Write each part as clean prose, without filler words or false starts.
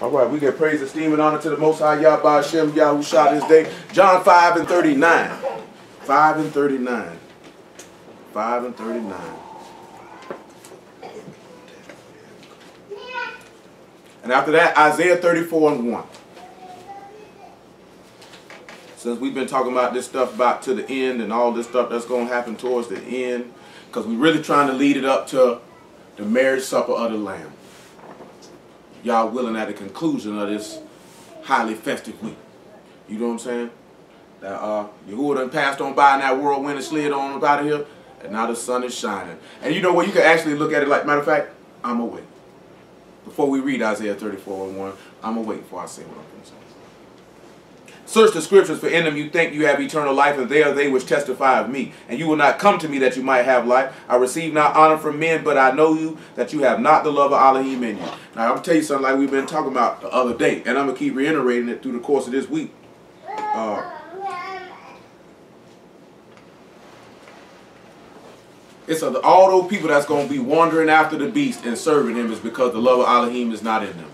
All right, we give praise, esteem, and honor to the Most High Yahweh Hashem Yahushua this day. John 5 and 39. 5 and 39. 5 and 39. And after that, Isaiah 34 and 1. Since we've been talking about this stuff about to the end and all this stuff that's going to happen towards the end, because we're really trying to lead it up to the marriage supper of the Lamb. Y'all willing at the conclusion of this highly festive week. You know what I'm saying? That Yahuwah done passed on by in that whirlwind and slid on up out of here, and now the sun is shining. And you know what? You can actually look at it like, matter of fact, I'm going to wait. Before we read Isaiah 34 and 1, I'm going to wait before I say what I'm going to say. Search the scriptures, for in them you think you have eternal life, and they are they which testify of me. And you will not come to me that you might have life. I receive not honor from men, but I know you, that you have not the love of Elohim in you. Now, I'm going to tell you something like we've been talking about the other day, and I'm going to keep reiterating it through the course of this week. It's all those people that's going to be wandering after the beast and serving him is because the love of Elohim is not in them.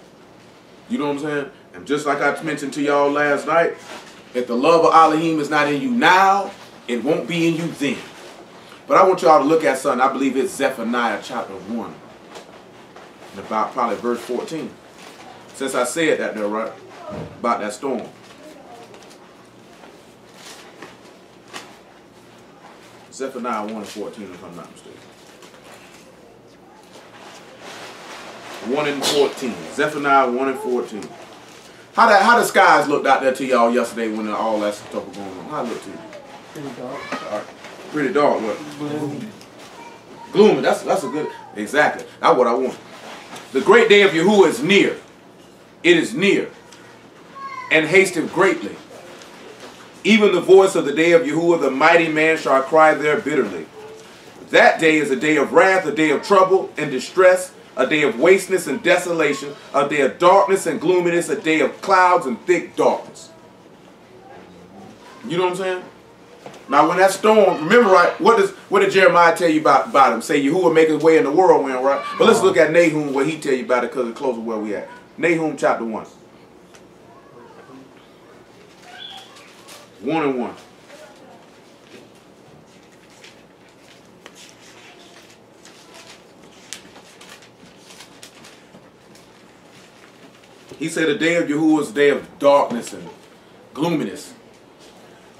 You know what I'm saying? And just like I mentioned to y'all last night, if the love of Elohim is not in you now, it won't be in you then. But I want y'all to look at something. I believe it's Zephaniah chapter 1. And about probably verse 14. Since I said that there, right? About that storm. Zephaniah 1 and 14, if I'm not mistaken. 1 and 14. Zephaniah 1 and 14. How the skies looked out there to y'all yesterday when all that stuff was going on? How it looked to you? Pretty dark. All right. Pretty dark, what? Gloomy. Gloomy. That's a good. Exactly. That's what I want. The great day of Yahuwah is near. It is near, and hasteth greatly. Even the voice of the day of Yahuwah, the mighty man, shall cry there bitterly. That day is a day of wrath, a day of trouble and distress, a day of wasteness and desolation, a day of darkness and gloominess, a day of clouds and thick darkness. You know what I'm saying? Now when that storm, remember, right, what did Jeremiah tell you about him? Say Yahuwah make his way in the whirlwind, right? But let's look at Nahum, what he tell you about it, because it's close to where we at. Nahum chapter 1. 1 and 1. He said the day of Yahuwah is a day of darkness and gloominess.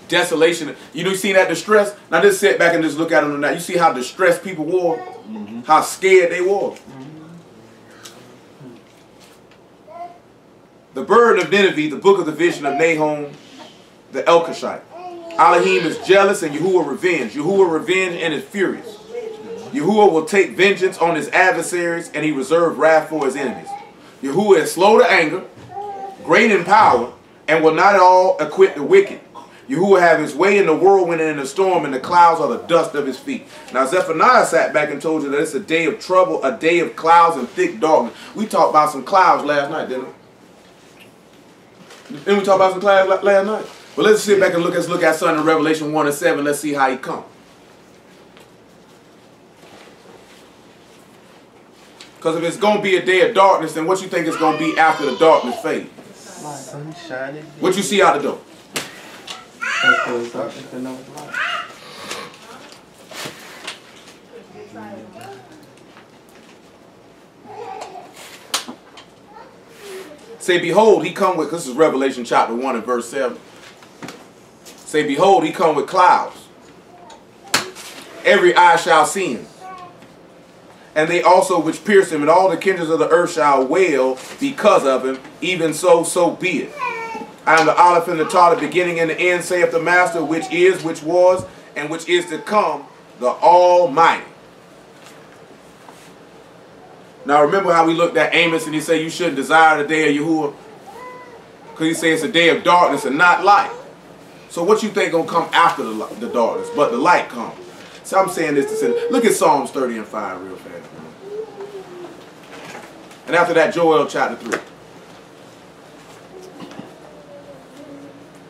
Desolation. You know, you see that distress? Now just sit back and just look at them now. You see how distressed people were? Mm-hmm. How scared they were? Mm-hmm. The bird of Nineveh, the book of the vision of Nahum, the Elkoshite. Elohim is jealous and Yahuwah revenge. Yahuwah revenge and is furious. Yahuwah will take vengeance on his adversaries, and he reserves wrath for his enemies. Yahuwah is slow to anger, great in power, and will not at all acquit the wicked. Yahuwah have his way in the whirlwind and in the storm, and the clouds are the dust of his feet. Now Zephaniah sat back and told you that it's a day of trouble, a day of clouds and thick darkness. We talked about some clouds last night, didn't we? Didn't we talk about some clouds last night? Well, let's sit back and let's look at something in Revelation 1 and 7. Let's see how he comes. Because if it's going to be a day of darkness, then what you think it's going to be after the darkness fades? Sun shining. What you see out the door? Say, behold, he come with, this is Revelation chapter 1 and verse 7. Say, behold, he come with clouds. Every eye shall see him. And they also which pierced him, and all the kindreds of the earth shall wail because of him. Even so, so be it. I am the Aleph and the Taw, the beginning and the end, saith the Master, which is, which was, and which is to come, the Almighty. Now remember how we looked at Amos and he said you shouldn't desire the day of Yahuwah? Because he said it's a day of darkness and not light. So what you think going to come after the darkness? But the light comes. So I'm saying this to say, look at Psalms 30 and 5 real fast. And after that, Joel chapter 3.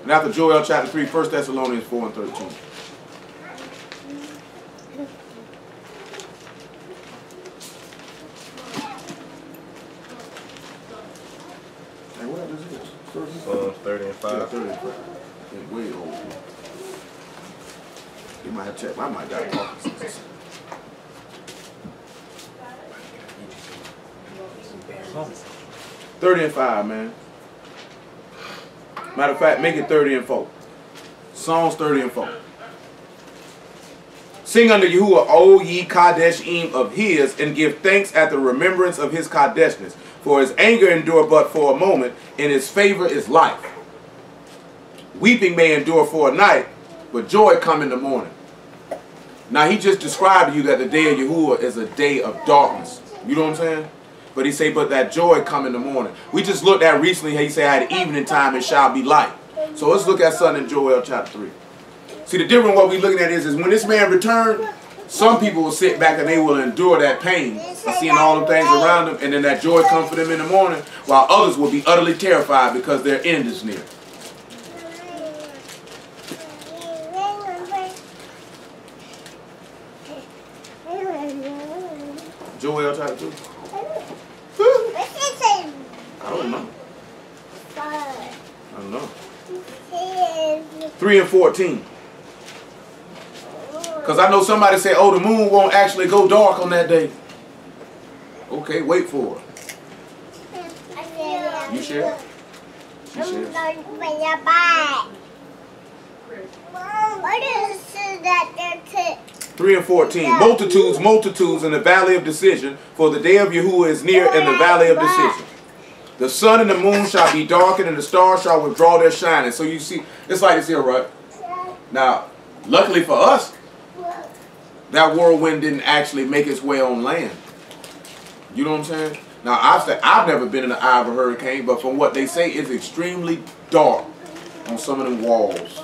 And after Joel chapter 3, 1 Thessalonians 4 and 13. Hey, what is this? Psalms 30 and 5. Yeah, 30 and 5. Yeah, way old. You might have checked. I might got talking. 30 and 5, man. Matter of fact, make it 30 and 4. Psalms 30 and 4. Sing unto Yahuwah, O ye Kadeshim of his, and give thanks at the remembrance of his Kadeshness. For his anger endure but for a moment, and his favor is life. Weeping may endure for a night, but joy come in the morning. Now he just described to you that the day of Yahuwah is a day of darkness. You know what I'm saying? But he say, but that joy come in the morning. We just looked at recently how he said at evening time it shall be light. So let's look at something in Joel chapter 3. See, the difference what we're looking at is when this man returned, some people will sit back and they will endure that pain of seeing all the things around them, and then that joy comes for them in the morning, while others will be utterly terrified because their end is near. Joel chapter 2. I don't know. I don't know. 3 and 14. Because I know somebody say, oh, the moon won't actually go dark on that day. Okay, wait for it. You share? She shares. What is that? 3 and 14. Multitudes, multitudes in the valley of decision, for the day of Yahuwah is near in the valley of decision. The sun and the moon shall be darkened, and the stars shall withdraw their shining. So you see, it's like this here, right? Now, luckily for us, that whirlwind didn't actually make its way on land. You know what I'm saying? Now, I've never been in the eye of a hurricane, but from what they say, it's extremely dark on some of them walls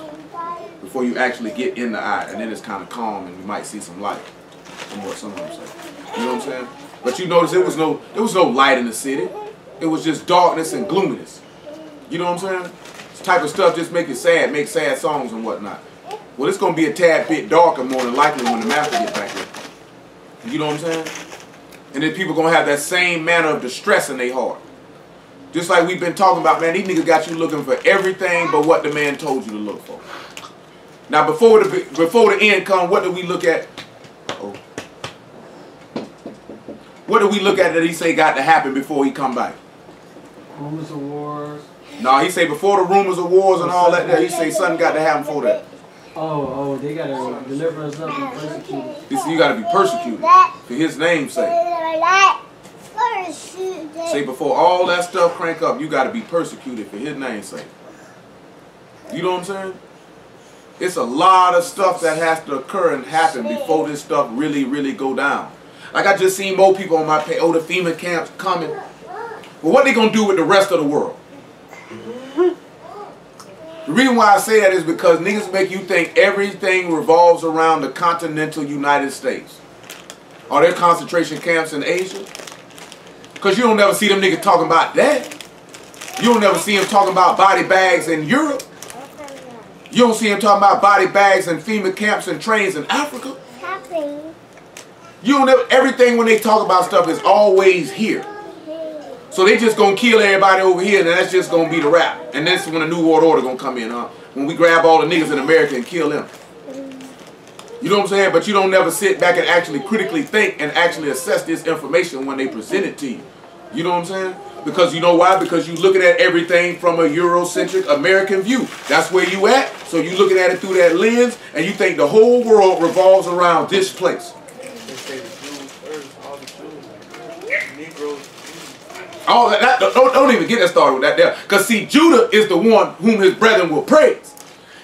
before you actually get in the eye, and then it's kind of calm, and you might see some light, from what some of them say. You know what I'm saying? But you notice there was no light in the city. It was just darkness and gloominess. You know what I'm saying? This type of stuff just make you sad, make sad songs and whatnot. Well, it's going to be a tad bit darker more than likely when the master gets back here. You know what I'm saying? And then people going to have that same manner of distress in their heart. Just like we've been talking about, man, these niggas got you looking for everything but what the man told you to look for. Now, before the end come, what do we look at? Uh-oh. What do we look at that he say got to happen before he come back? Rumors of wars. No, he say before the rumors of wars and all that there, he say something got to happen before that. Oh, they got to deliver us up and persecute us. He said you got to be persecuted for his name's sake. Say before all that stuff crank up, you got to be persecuted for his name's sake. You know what I'm saying? It's a lot of stuff that has to occur and happen before this stuff really, really go down. Like I just seen more people on my page, oh, the FEMA camps coming. Well, what they going to do with the rest of the world? The reason why I say that is because niggas make you think everything revolves around the continental United States. Are there concentration camps in Asia? Because you don't never see them niggas talking about that. You don't never see them talking about body bags in Europe. You don't see them talking about body bags and FEMA camps and trains in Africa. You don't never, everything when they talk about stuff is always here. So they just gonna kill everybody over here, and that's just gonna be the rap. And that's when the New World Order gonna come in, huh? When we grab all the niggas in America and kill them. You know what I'm saying? But you don't never sit back and actually critically think and actually assess this information when they present it to you. You know what I'm saying? Because you know why? Because you're looking at everything from a Eurocentric American view. That's where you at. So you're looking at it through that lens, and you think the whole world revolves around this place. All that, don't even get that started with that there. Because see, Judah is the one whom his brethren will praise.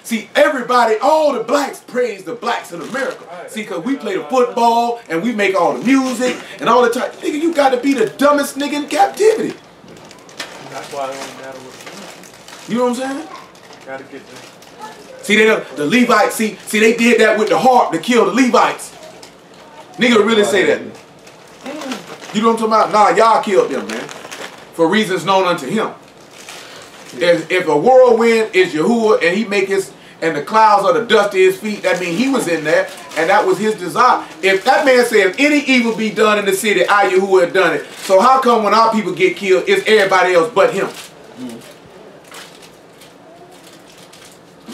See, everybody, all the blacks praise the blacks in America. See, because we play the football and we make all the music and all the time. Nigga, you got to be the dumbest nigga in captivity. That's why it don't matter what you know what I'm saying? Gotta get this. See, the Levites, see, they did that with the harp to kill the Levites. Nigga really say that. You know what I'm talking about? Nah, y'all killed them, man. For reasons known unto him. If a whirlwind is Yahuwah and he make his, and the clouds are the dust of his feet, that means he was in there and that was his desire. If that man said, if any evil be done in the city, I Yahuwah have done it. So how come when our people get killed, it's everybody else but him? You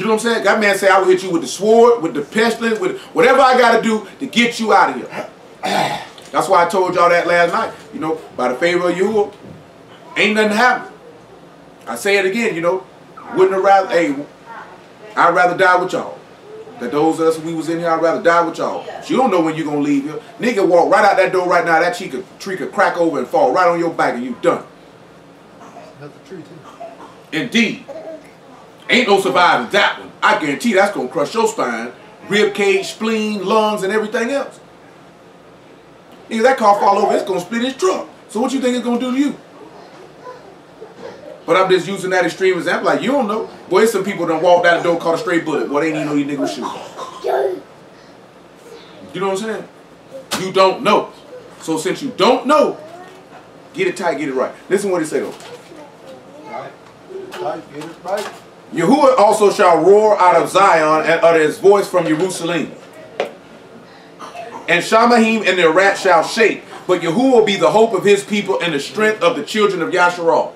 know what I'm saying? That man said, I will hit you with the sword, with the pestilence, with whatever I got to do to get you out of here. That's why I told y'all that last night. You know, by the favor of Yahuwah, ain't nothing happen. I say it again, you know. Wouldn't have rather, hey, I'd rather die with y'all. That those of us we was in here, I'd rather die with y'all. You don't know when you're going to leave here. Nigga walk right out that door right now, that tree could crack over and fall right on your back and you done. That's the tree too. Indeed. Ain't no surviving that one. I guarantee that's going to crush your spine, rib cage, spleen, lungs, and everything else. Nigga, that car fall over, it's going to split his truck. So what you think it's going to do to you? But I'm just using that extreme example. Like, you don't know. Boy, some people done walked out the door, caught a straight bullet. Boy, they didn't even know you niggas shoot. You know what I'm saying? You don't know. So since you don't know, get it tight, get it right. Listen what he say though. Tight, get it right. Yahuwah also shall roar out of Zion and utter his voice from Yerushalyim. And Shamahim and their rat shall shake, but Yahuwah will be the hope of his people and the strength of the children of Yasharal.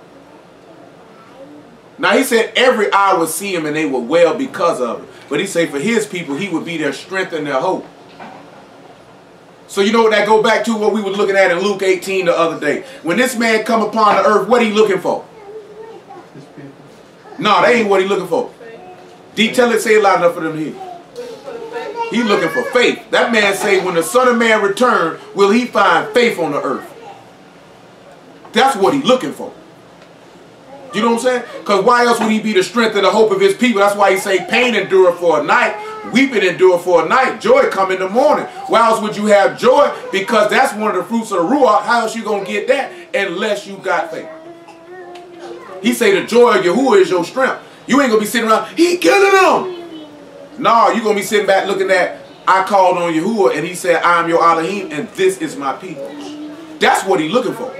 Now he said every eye would see him and they would wail because of it. But he said for his people he would be their strength and their hope. So you know what that go back to what we were looking at in Luke 18 the other day. When this man come upon the earth, what he looking for? No, that ain't what he looking for. Tell it, say it loud enough for them to hear. He looking for faith. That man say when the Son of Man return, will he find faith on the earth? That's what he looking for. You know what I'm saying? Because why else would he be the strength and the hope of his people? That's why he say pain endure for a night, weeping endure for a night, joy come in the morning. Why else would you have joy? Because that's one of the fruits of the ruach. How else you going to get that unless you got faith? He say the joy of Yahuwah is your strength. You ain't going to be sitting around, he killing them. No, you're going to be sitting back looking at, I called on Yahuwah and he said, I am your Elohim and this is my people. That's what he looking for.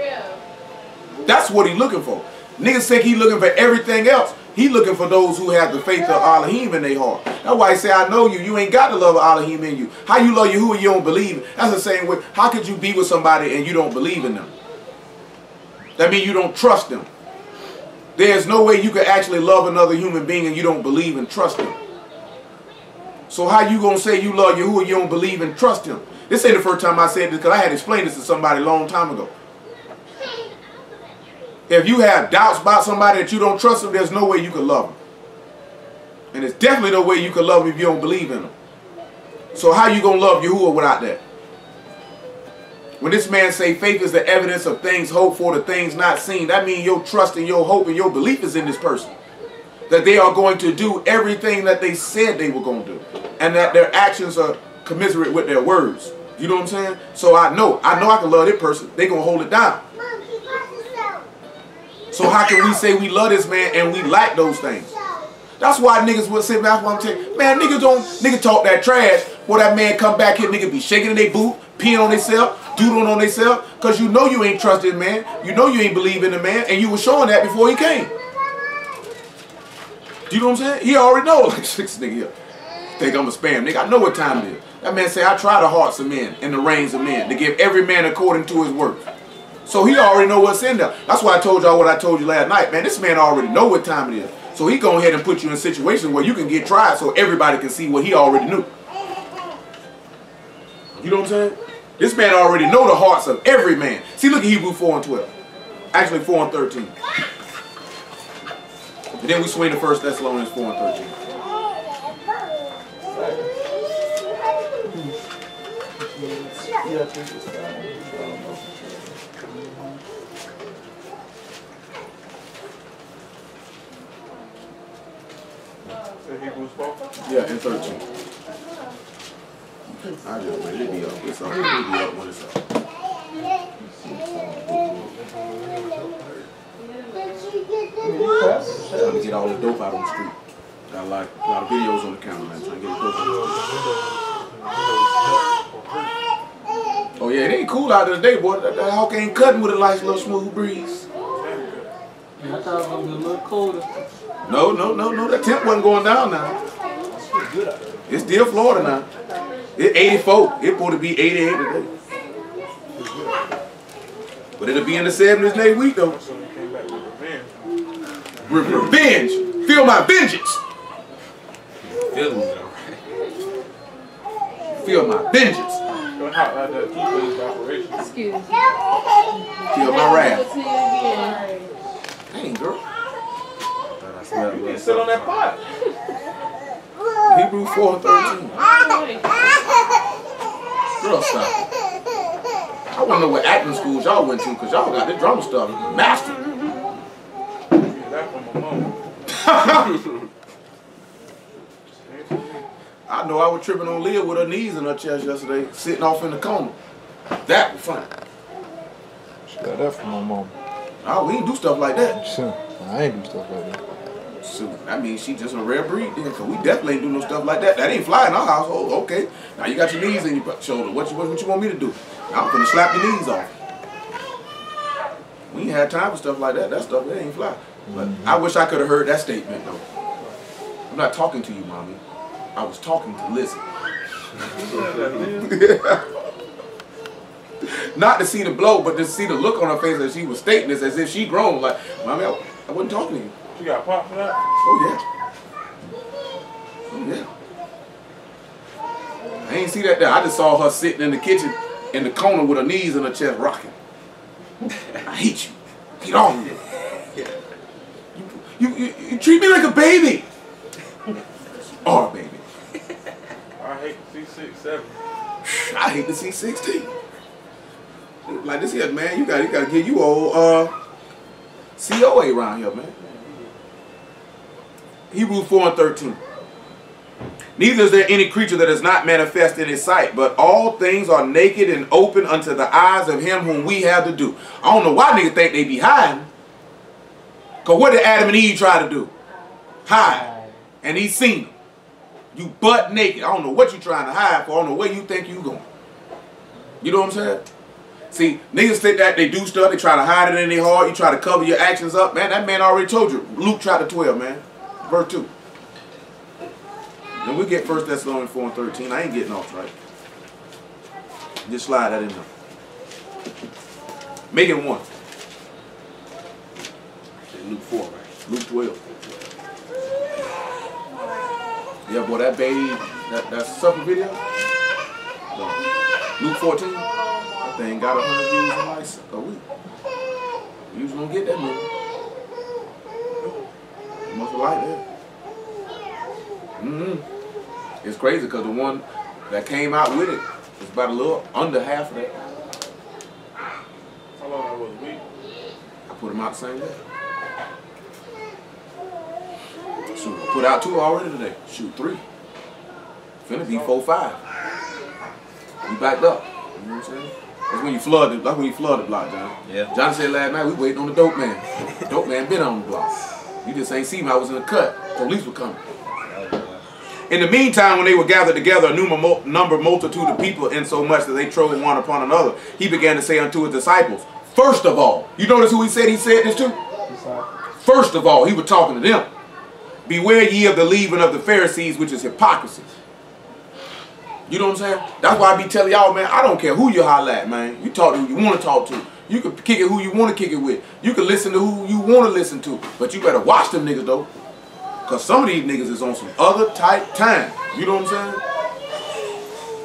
That's what he looking for. Niggas think he looking for everything else. He looking for those who have the faith of Elohim in their heart. That's why he say, I know you. You ain't got the love of Elohim in you. How you love Yahuwah you don't believe? That's the same way. How could you be with somebody and you don't believe in them? That means you don't trust them. There's no way you could actually love another human being and you don't believe and trust him. So how you going to say you love Yahuwah you don't believe and trust him? This ain't the first time I said this because I had explained this to somebody a long time ago. If you have doubts about somebody that you don't trust them, there's no way you can love them. And there's definitely no way you can love them if you don't believe in them. So how you going to love Yahuwah without that? When this man say faith is the evidence of things hoped for, the things not seen, that means your trust and your hope and your belief is in this person. That they are going to do everything that they said they were going to do. And that their actions are commiserate with their words. You know what I'm saying? So I know I can love this person. They're going to hold it down. So how can we say we love this man and we like those things? That's why niggas will sit back. That's why I'm saying, man, niggas talk that trash. Boy, that man come back here, nigga be shaking in their boot, peeing on themselves, doodling on themselves, because you know you ain't trusted man. You know you ain't believe in the man, and you were showing that before he came. Do you know what I'm saying? He already know. Like, this nigga here think I'm a spam. Nigga, I know what time it is. That man say, I try the hearts of men and the reins of men to give every man according to his work. So he already know what's in there. That's why I told y'all what I told you last night. Man, this man already know what time it is. So he go ahead and put you in situations where you can get tried so everybody can see what he already knew. You know what I'm saying? This man already know the hearts of every man. See, look at Hebrews 4 and 12. Actually, 4 and 13. And then we swing to 1 Thessalonians 4 and 13. Hebrews 4? Yeah, and 13. I just ready to be up. It's up. It'll be up when it's up. Trying to get all the dope out on the street. Got a lot of videos on the camera, man. Trying to get the dope out on the street. Oh yeah, it ain't cool out there today, boy. That hawk ain't cutting with a nice little smooth breeze. Yeah, I thought it was going to be a little colder. No. That temp wasn't going down now. It's still Florida now. It's 84. It's supposed to be 88 today. But it'll be in the 70s next week though. Revenge. Feel my vengeance. Feelings alright. Feel my vengeance. Excuse me. Feel my wrath. Dang, girl. Thought I smelled a little Sit on that pot. Hebrews 4:13. Girl, stop. I want to know what acting schools y'all went to, because y'all got this drama stuff mastered. That from my mom. I know I was tripping on Leah with her knees in her chest yesterday, sitting off in the corner. That was fun. She got that from my mom. Oh, we ain't do stuff like that. Sure. I ain't do stuff like that. So, that means she just a rare breed then, because we definitely ain't do no stuff like that. That ain't fly in our household. Okay. Now you got your knees in your shoulder. What you want me to do? Now I'm gonna slap your knees off. We ain't had time for stuff like that. That stuff, that ain't fly. But I wish I could have heard that statement, though. I'm not talking to you, mommy. I was talking to Lizzie. Not to see the blow, but to see the look on her face as she was stating this, as if she grown. Like, mommy, I wasn't talking to you. She got pop for that? Oh, yeah. Oh, yeah. I ain't see that there. I just saw her sitting in the kitchen in the corner with her knees in her chest rocking. I hate you. Get on me. You treat me like a baby. Or a baby. I hate to see 6, 7. I hate to see 16. Like this here, man, you gotta get you old COA around here, man. Hebrews 4:13. Neither is there any creature that is not manifest in his sight, but all things are naked and open unto the eyes of him whom we have to do. I don't know why niggas think they be hiding. Cause what did Adam and Eve try to do? Hide. And he seen them. You butt naked. I don't know what you trying to hide for. I don't know where you think you going. You know what I'm saying? See, niggas think that they do stuff, they try to hide it in their heart, you try to cover your actions up. Man, that man already told you. Luke chapter 12, man. Verse 2. Then we get 1 Thessalonians 4:13. I ain't getting off track. Just slide that in there. Make it 1. Luke 4, right? Luke 12. Yeah, boy, that baby, that supper video. No. Luke 14. That thing got 100 views a week. You usually don't get that many. You must have liked that. It's crazy because the one that came out with it was about a little under half of that. How long that was, a week? I put them out the same day. Shoot, I put out 2 already today. Shoot, 3. Finna be 4, 5. We backed up. You know what I'm saying? That's when you flood the block, John. Yeah. John said last night we waiting on the dope man. Dope man been on the block. You just ain't see me. I was in the cut. Police were coming. In the meantime, when they were gathered together, a multitude of people, insomuch that they trode one upon another, he began to say unto his disciples, first of all, you notice who he said this to? First of all, he was talking to them. Beware ye of the leaven of the Pharisees, which is hypocrisy. You know what I'm saying? That's why I be telling y'all, man, I don't care who you holler at, man. You talk to who you want to talk to. You can kick it who you want to kick it with. You can listen to who you want to listen to. But you better watch them niggas, though. Because some of these niggas is on some other type time. You know what I'm saying?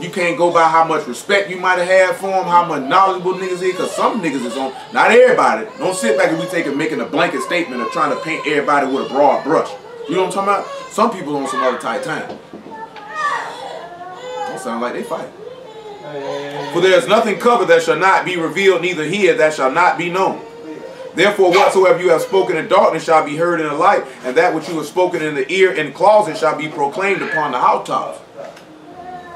You can't go by how much respect you might have had for them, how much knowledgeable niggas is, because some niggas is on, not everybody. Don't sit back and making a blanket statement of trying to paint everybody with a broad brush. You know what I'm talking about? Some people on some other tight time. Don't sound like they fight. For there is nothing covered that shall not be revealed, neither hid that shall not be known. Therefore, whatsoever you have spoken in darkness shall be heard in the light, and that which you have spoken in the ear in closet shall be proclaimed upon the housetops.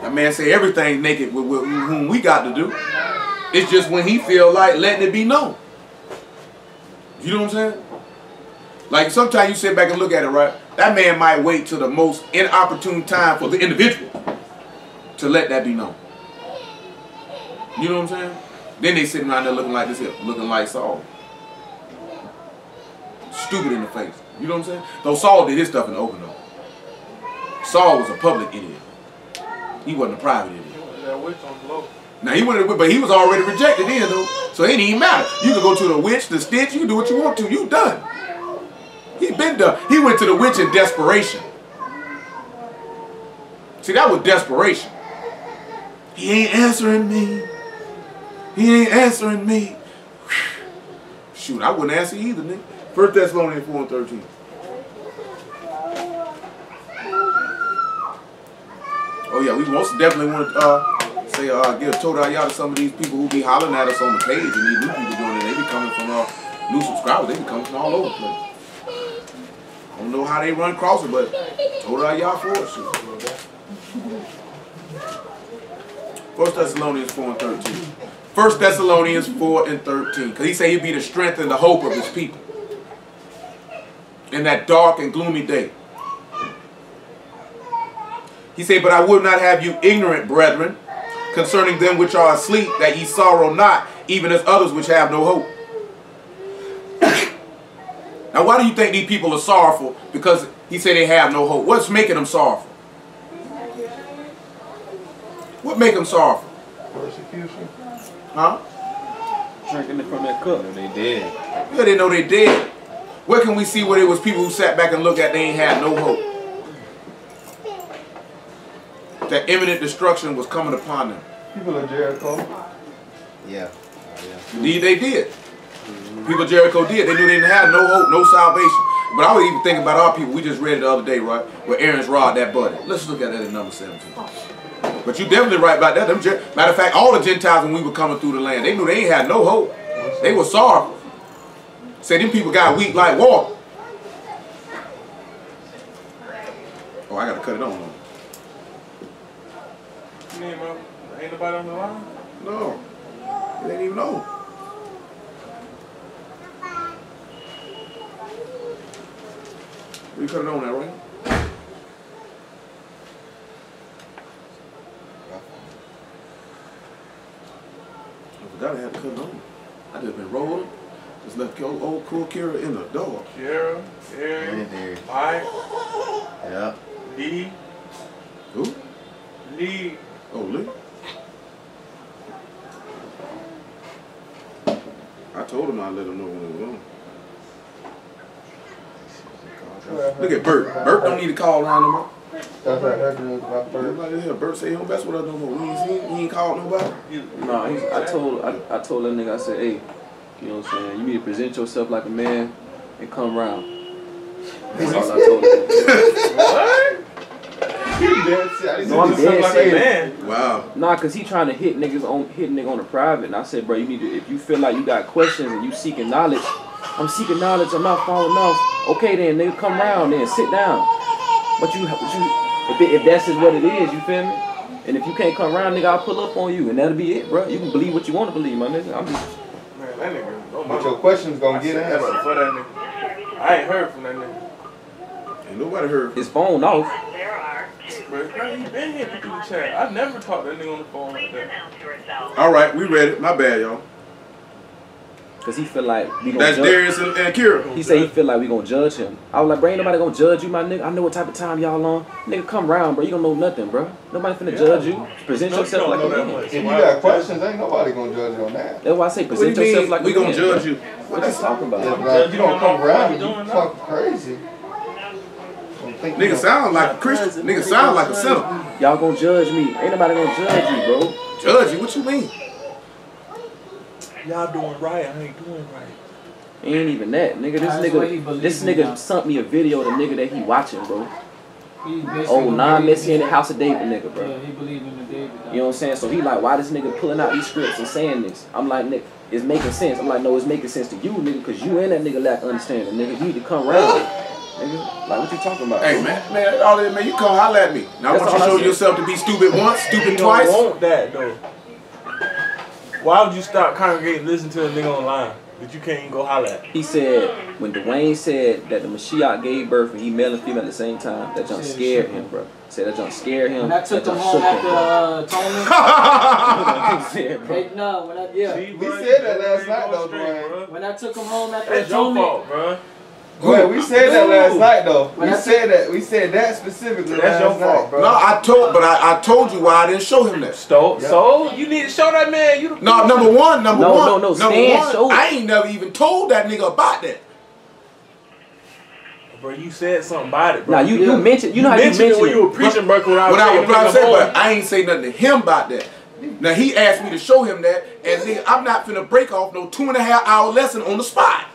That man say everything naked with whom we got to do. It's just when he feel like letting it be known. You know what I'm saying? Like sometimes you sit back and look at it, right? That man might wait till the most inopportune time for the individual to let that be known. You know what I'm saying? Then they sitting around there looking like this here, looking like Saul. Stupid in the face. You know what I'm saying? Though Saul did his stuff in the open though. Saul was a public idiot. He wasn't a private idiot. Now he went, but he was already rejected then though. So it didn't even matter. You can go to the witch, the stitch, you can do what you want to. You done. He been He went to the witch in desperation. See, that was desperation. He ain't answering me. He ain't answering me. Shoot, I wouldn't answer either, nigga. 1 Thessalonians 4:13. Oh yeah, we most definitely want to say give a total y'all to some of these people who be hollering at us on the page, and these new people doing it. They be coming from new subscribers. They be coming from all over the place. I don't know how they run across it, but total y'all for it. Shoot. 1 Thessalonians 4:13. 1 Thessalonians 4:13. Because he said he'd be the strength and the hope of his people in that dark and gloomy day. He said, but I would not have you ignorant, brethren, concerning them which are asleep, that ye sorrow not, even as others which have no hope. Now, why do you think these people are sorrowful? Because he said they have no hope. What's making them sorrowful? What make them sorrowful? Persecution. Huh? Drinking it from that cup. They dead. Yeah, they know they dead. Where can we see where there was people who sat back and looked at they ain't had no hope? That imminent destruction was coming upon them. People of Jericho. Yeah. Indeed, they did. People of Jericho did. They knew they didn't have no hope, no salvation. But I was even thinking about our people. We just read it the other day, right? Where Aaron's rod that buddy. Let's look at that in number 17. But you definitely right about that. Matter of fact, all the Gentiles when we were coming through the land, they knew they ain't had no hope. They were sorrowful. Say them people got weak like water. Oh, I got to cut it on. Ain't nobody on the line? No. They didn't even know. We cut it on that, right? I forgot I had to cut it on. I just been rolling. Just left old cool Kira in the door. Kira, Aaron, Mike, Yeah. Lee. Who? Lee. Oh, Lee. I told him I'd let him know when it was on. Look at Bert. Bert don't need to call around no more. That's what I heard about first. Everybody here, Bert say he don't mess with us no more. We ain't seen, he ain't called nobody. No, I told that nigga, I said, hey, you know what I'm saying, you need to present yourself like a man and come around. That's all I told him. What? No, I'm dead serious. Wow. Nah, cause he trying to hit nigga on the private, and I said, bro, you need to, if you feel like you got questions and you seeking knowledge, I'm seeking knowledge, I'm not falling off. Okay then, nigga, come around then, sit down. But if that's just what it is, you feel me? And if you can't come around, nigga, I'll pull up on you, and that'll be it, bro. You can believe what you want to believe, my nigga. I'm just. Man, that nigga. Oh, But your questions gonna get answered answered. for that nigga. I ain't heard from that nigga. Ain't nobody heard. His phone off. Bro, he been here through the chat. I never talked to that nigga on the phone like that. All right, we read it. My bad, y'all. Cause he feel like we gonna That's judge. Darius and Kira. He said he feel like we gonna judge him. I was like, bro, ain't nobody gonna judge you, my nigga. I know what type of time y'all on. Nigga, come round, bro. You don't know nothing, bro. Nobody finna judge you. Present yourself like a man. If you got questions, ain't nobody gonna judge you on that. That's why I say What do present you yourself mean like a we man. gonna judge you? What you talking If about? like, you don't come around, you talking crazy. Nigga sound like a Christian. Nigga sound like a sinner. Y'all gonna judge me. Ain't nobody gonna judge you, bro. Judge you? What you mean? Y'all doing right. I ain't doing right. Ain't even that, nigga. That's what he This believes in now. nigga sent me a video of the nigga that he watching, bro. He basically Oh, non-Messi in the believe- house of David, nigga, Yeah, bro. he believe in the David. You know what I'm saying? So he like, why this nigga pulling out these scripts and saying this? I'm like, nigga, it's making sense. I'm like, no, it's making sense to you, nigga, because you and that nigga lack understanding, nigga. You need to come around, nigga. Like, what you talking about? Hey, man, all that, man, you come holler at me. Now, I That's want you to all I show said. yourself to be stupid once, stupid You twice. don't want that, though. Why would you stop congregating and listen to a nigga online that you can't even go holler at? He said, when Dwayne said that the Mashiach gave birth and he male and female at the same time, that junk scared him, bro. Said that junk scared him. When I took that him junk home shook him, after atonement. He said, bro. Hey, no, when I yeah. See, We bro, said that you last ain't night, going though, straight, Dwayne. bro. When I took him home after That's your atonement. fault, bro. Wait, we said that last night though. When We I said that. We said that specifically That's your last fault, night. bro. No, I told you why I didn't show him that. So you need to show that man. You the No, number one. No, Stan showed it. I ain't never even told that nigga about that. Bro, you said something about it, bro. Now you mentioned, you know how you mentioned it mentioned when it. you were preaching, bro. When I was but I ain't say nothing to him about that. Now he asked me to show him that, and then I'm not finna break off no 2.5 hour lesson on the spot.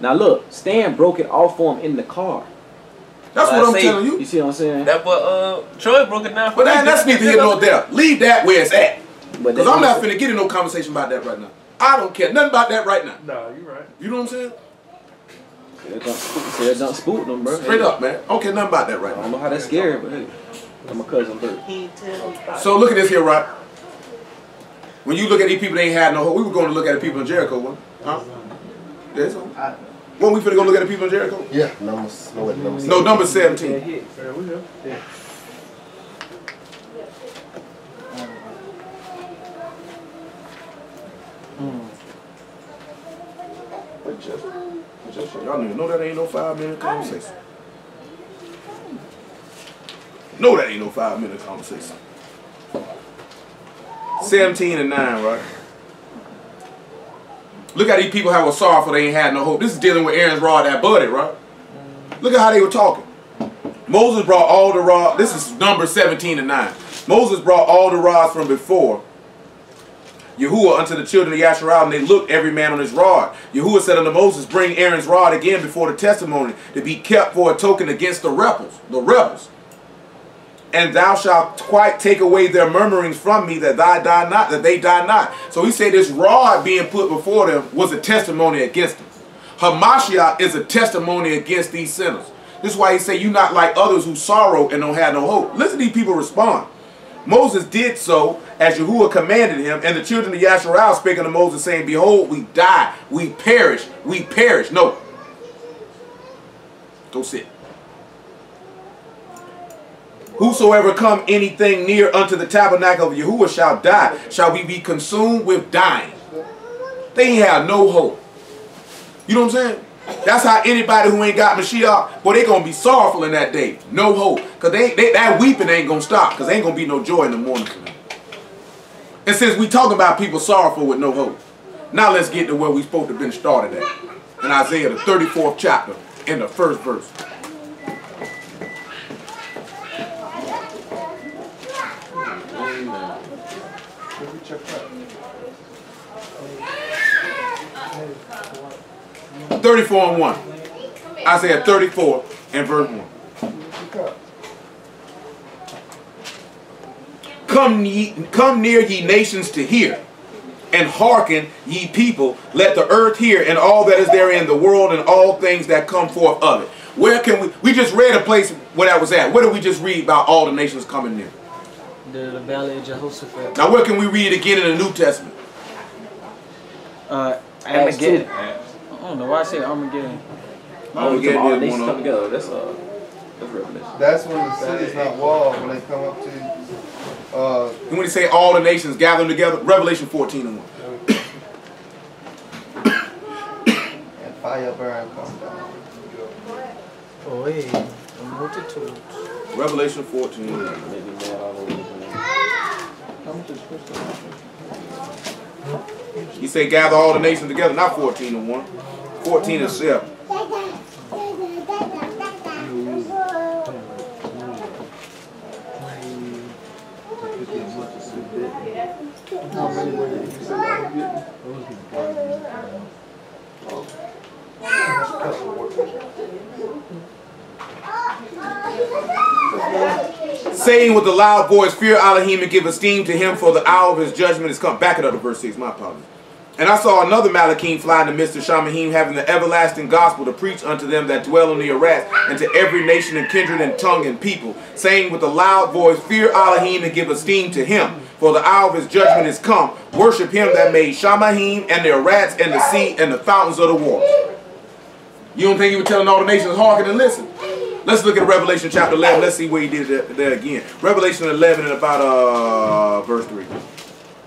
Now look, Stan broke it off for him in the car. That's what I'm telling you. You see what I'm saying? That but Troy broke it down for But that's neither here nor there. Leave that where it's at. Because I'm not finna get in no conversation about that right now. I don't care nothing about that right now. No, you're right. You know what I'm saying? Said don't spook them, bro. Straight up, man. I don't care nothing about that right I now. don't know how that's scary, but hey, I'm a cousin Bert. So look at this here, right? When you look at these people, they ain't had no hope. We were going to look at the people in Jericho, one. Huh? Yeah, so. When we finna go look at the people in Jericho? Yeah, number 17. Yeah, we go. Yeah. Y'all need to know that ain't no 5-minute conversation. No, that ain't no 5-minute conversation. 17 and 9, right? Look at these people how were sorrowful they ain't had no hope. This is dealing with Aaron's rod that budded, right? Look at how they were talking. Moses brought all the rods. This is number 17 and 9. Moses brought all the rods from before Yahuwah unto the children of Yasharal, and they looked every man on his rod. Yahuwah said unto Moses, bring Aaron's rod again before the testimony, to be kept for a token against the rebels. And thou shalt quite take away their murmurings from me, that they die not. So he said this rod being put before them was a testimony against them. Hamashiach is a testimony against these sinners. This is why he said, you not like others who sorrow and don't have no hope. Listen to these people respond. Moses did so as Yahuwah commanded him, and the children of Yasharal spake unto Moses, saying, behold, we die, we perish. No. Go sit. Whosoever come anything near unto the tabernacle of Yahuwah shall die. Shall we be consumed with dying? They ain't have no hope. You know what I'm saying? That's how anybody who ain't got Mashiach, boy, they going to be sorrowful in that day. No hope. Because that weeping ain't going to stop. Because there ain't going to be no joy in the morning for them. And since we talking about people sorrowful with no hope, now let's get to where we supposed to have been started at. In Isaiah, the 34th chapter, in the first verse. Amen. 34 and 1. Isaiah 34 and verse 1. Come near ye nations to hear, and hearken ye people. Let the earth hear, and all that is therein, the world and all things that come forth of it. Where can we just read a place where that was at. Where did we just read about all the nations coming near? The Valley of Jehoshaphat. Now where can we read it again in the New Testament? Armageddon. I don't know why I say Armageddon. Armageddon All the is nations one come of together. That's Revelation. That's when the city's not walled, when they come up to and when they say all the nations gathering together, Revelation 14 and 1. and fire burn come down. Oh, hey, the multitude. Revelation 14 and 1. He said gather all the nations together, not 14 and 1. 14 and 7. Saying with a loud voice, fear Elohim and give esteem to him, for the hour of his judgment is come. Back it up to verse 6, my apologies. And I saw another Malachim fly in the midst of Shamahim, having the everlasting gospel to preach unto them that dwell in the Arats, and to every nation and kindred and tongue and people, saying with a loud voice, fear Elohim and give esteem to him, for the hour of his judgment is come. Worship him that made Shamahim and the Arats and the sea and the fountains of the waters. You don't think he was telling all the nations, hearken and listen? Let's look at Revelation chapter 11. Let's see where he did it there again. Revelation 11 and about verse 3.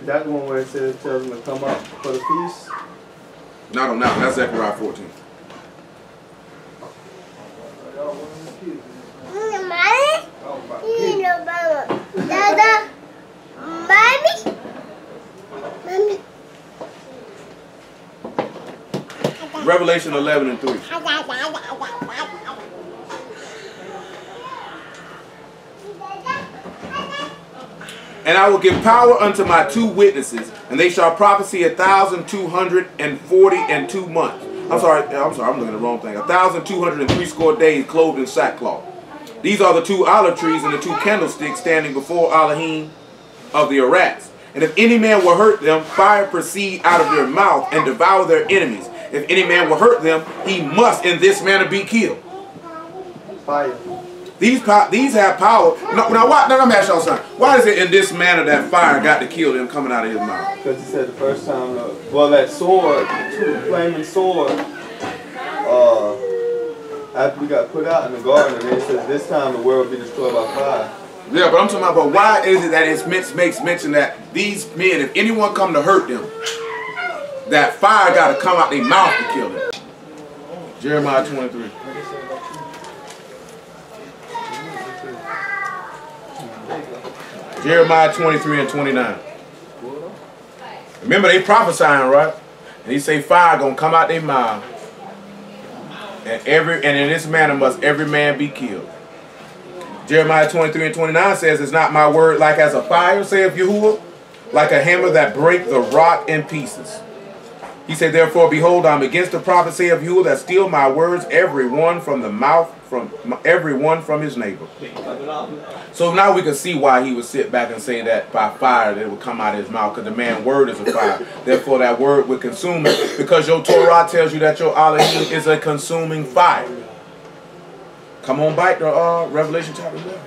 That one where it says it tells them to come up for the feast? Not on that one. That's Zechariah 14. Revelation 11 and 3. And I will give power unto my 2 witnesses, and they shall prophesy 1,242 months. I'm sorry, I'm looking at the wrong thing. 1,260 days clothed in sackcloth. These are the 2 olive trees and the 2 candlesticks standing before Elohim of the Arats. And if any man will hurt them, fire proceed out of their mouth and devour their enemies. If any man will hurt them, he must in this manner be killed. Fire. These have power. Now let me ask y'all something. Why is it in this manner that fire got to kill them coming out of his mouth? Because he said the first time, well, that sword, the flaming sword, after we got put out in the garden, and it says this time the world will be destroyed by fire. Yeah, but I'm talking about, but why is it that it makes mention that these men, if anyone come to hurt them, that fire got to come out their mouth to kill them? Jeremiah 23. Jeremiah 23 and 29. Remember, they prophesying, right? And he say fire gonna come out their mouth, and in this manner must every man be killed. Jeremiah 23 and 29 says, "Is not my word like as a fire, saith Yahuwah, like a hammer that break the rock in pieces?" He said, "Therefore, behold, I'm against the prophecy of Yahuwah that steal my words, every one from the mouth, every one from his neighbor." So now we can see why he would sit back and say that by fire that it would come out of his mouth, because the man's word is a fire. Therefore, that word would consume it, because your Torah tells you that your Elohim is a consuming fire. Come on back to Revelation chapter 11.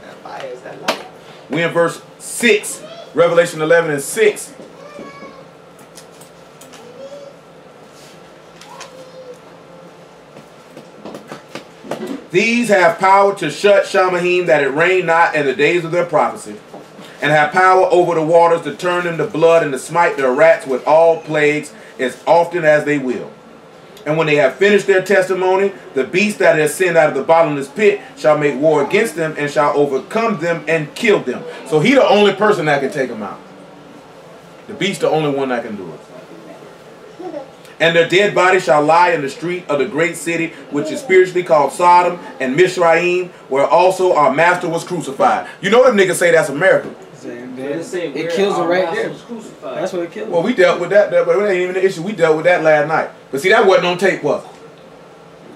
That fire is that light. We in verse 6, Revelation 11 and 6. These have power to shut Shamahim, that it rain not in the days of their prophecy, and have power over the waters to turn them to blood and to smite their rats with all plagues as often as they will. And when they have finished their testimony, the beast that is sent out of the bottomless pit shall make war against them and shall overcome them and kill them. So he the only person that can take them out. The beast the only one that can do it. And their dead bodies shall lie in the street of the great city, which is spiritually called Sodom and Mizraim, where also our master was crucified. You know them niggas say that's America. It kills them right there. That's what it kills them. Well, we dealt with that, but it ain't even the issue. We dealt with that last night. But see, that wasn't on tape, was it?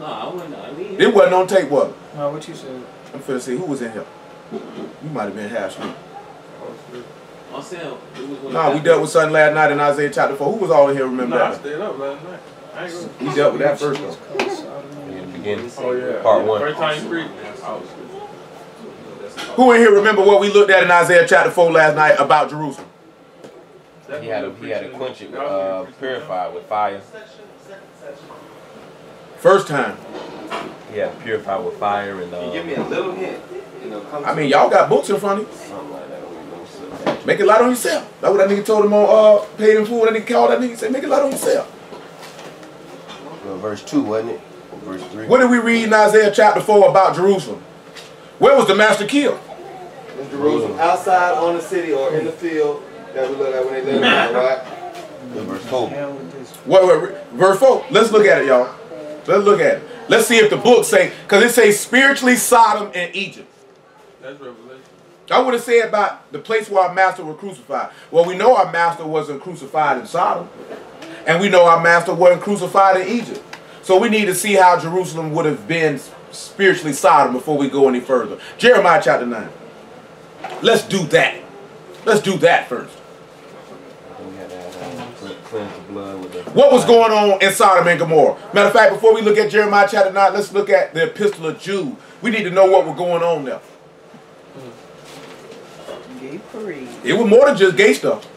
No, I wouldn't. I mean, It wasn't on tape, was it? No, what you said? I'm finna see who was in here. You might have been half asleep. I'm saying, it was when Nah, we dealt with something last night in Isaiah chapter 4. Who was all in here, remember Nah, I that? stayed up last night. I ain't gonna. We dealt with that first, though. In the beginning. Oh yeah. Part 1. First time you preached. Who in here remember what we looked at in Isaiah chapter 4 last night about Jerusalem? He had to quench it, purify it with fire. First time. He had to purify with fire and Give me a little hint. You know, come I mean, y'all got books in front of you. something like that. Make it light on yourself. That's what that nigga told him on Paid in Full. That nigga called that nigga and said, make it light on yourself. Well, verse 2, wasn't it? Or verse 3. What did we read in Isaiah chapter 4 about Jerusalem? Where was the master killed? in Jerusalem, outside on the city or in the field that we look at when they live there, right? Verse 4. Wait, verse 4. Let's look at it, y'all. Let's look at it. Let's see if the book say, because it says spiritually Sodom and Egypt. That's Revelation. I would have said about the place where our master was crucified. Well, we know our master wasn't crucified in Sodom. And we know our master wasn't crucified in Egypt. So we need to see how Jerusalem would have been spiritually Sodom before we go any further. Jeremiah chapter 9. Let's do that. Let's do that first. What was going on in Sodom and Gomorrah? Matter of fact, before we look at Jeremiah chapter 9, let's look at the Epistle of Jude. We need to know what was going on there. Gay parade. It was more than just gay stuff.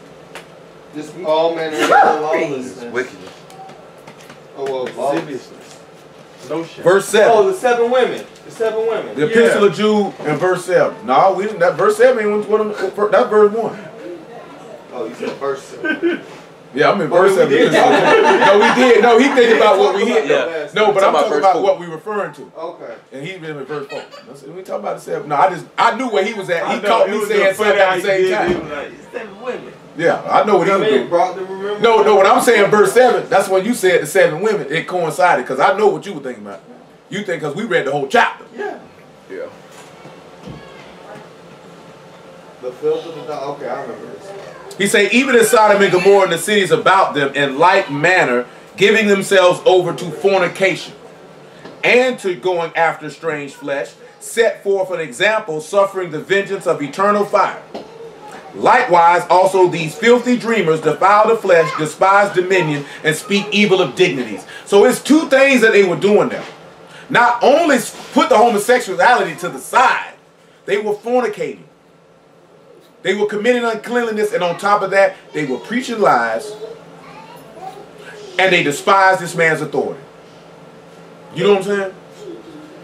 Just all manner of lawlessness. Wickedness. Oh, well, lasciviousness. No shit. Verse 7. Oh, the 7 women. The 7 women. The Epistle of Jude and verse 7. No, we didn't. That verse 7 ain't that's verse 1. Oh, you said verse 7. Yeah, I'm in verse 7. No, we did. No, he thinking about what we hit. Yeah. No, but I'm talking about four. what we referring to. Okay. And he been in verse 4. We talking about the 7. No, I knew where he was at. He I know, caught it me was saying just funny something at how the he same did it. He time. was like, it's 7 women. Yeah, I know what he was doing. Brought the remembrance. No, when I'm saying verse 7, that's when you said the 7 women. It coincided because I know what you were thinking about. You think because we read the whole chapter. Yeah. Yeah. The filth of the dog. Okay, I remember this. He say, even in Sodom and Gomorrah and the cities about them, in like manner, giving themselves over to fornication and to going after strange flesh, set forth an example, suffering the vengeance of eternal fire. Likewise, also these filthy dreamers defile the flesh, despise dominion, and speak evil of dignities. So it's two things that they were doing there. Not only put the homosexuality to the side, they were fornicating. They were committing uncleanliness, and on top of that, they were preaching lies, and they despised this man's authority. You know what I'm saying?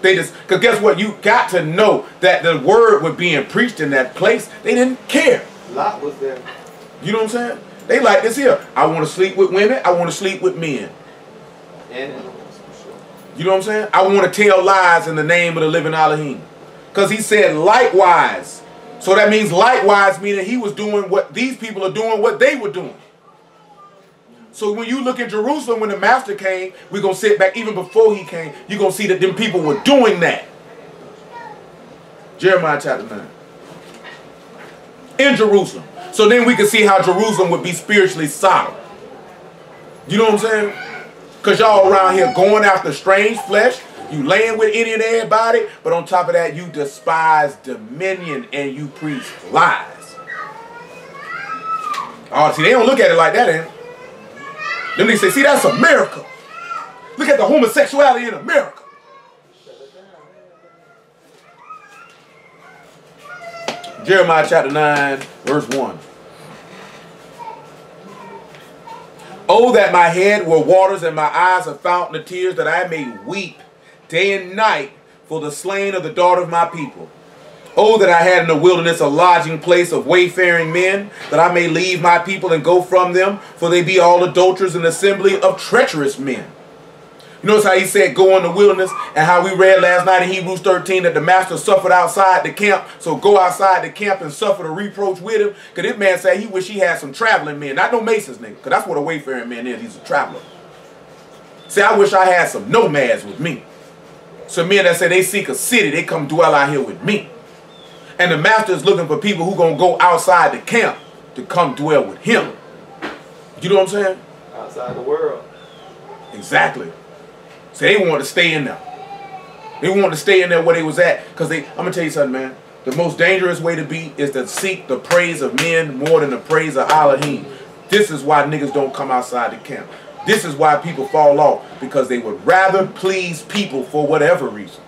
They just, because guess what? You got to know that the word was being preached in that place. They didn't care. Lot was there. You know what I'm saying? They like this here. I want to sleep with women. I want to sleep with men. And animals, for sure. You know what I'm saying? I want to tell lies in the name of the living Elohim. Because he said likewise. So that means likewise, meaning he was doing what these people are doing, what they were doing. So when you look at Jerusalem, when the master came, we're going to sit back, even before he came, you're going to see that them people were doing that. Jeremiah chapter 9. In Jerusalem. So then we can see how Jerusalem would be spiritually Sodom. You know what I'm saying? Because y'all around here going after strange flesh. You laying with any and everybody. But on top of that, you despise dominion and you preach lies. Oh, see, they don't look at it like that, eh? Then they say, see, that's a miracle. Look at the homosexuality in America. Jeremiah chapter 9, verse 1. Oh, that my head were waters and my eyes a fountain of tears, that I may weep day and night for the slain of the daughter of my people. Oh, that I had in the wilderness a lodging place of wayfaring men, that I may leave my people and go from them, for they be all adulterers, an assembly of treacherous men. You notice how he said go in the wilderness, and how we read last night in Hebrews 13 that the master suffered outside the camp. So go outside the camp and suffer the reproach with him. Because this man said he wish he had some traveling men. Not no masons, nigga. Because that's what a wayfaring man is. He's a traveler. Say, I wish I had some nomads with me. Some men that say they seek a city, they come dwell out here with me. And the master is looking for people who going to go outside the camp to come dwell with him. You know what I'm saying? Outside the world. Exactly. So they wanted to stay in there. They wanted to stay in there where they was at. Because I'm going to tell you something, man. The most dangerous way to be is to seek the praise of men more than the praise of Elohim. This is why niggas don't come outside the camp. This is why people fall off. Because they would rather please people for whatever reason.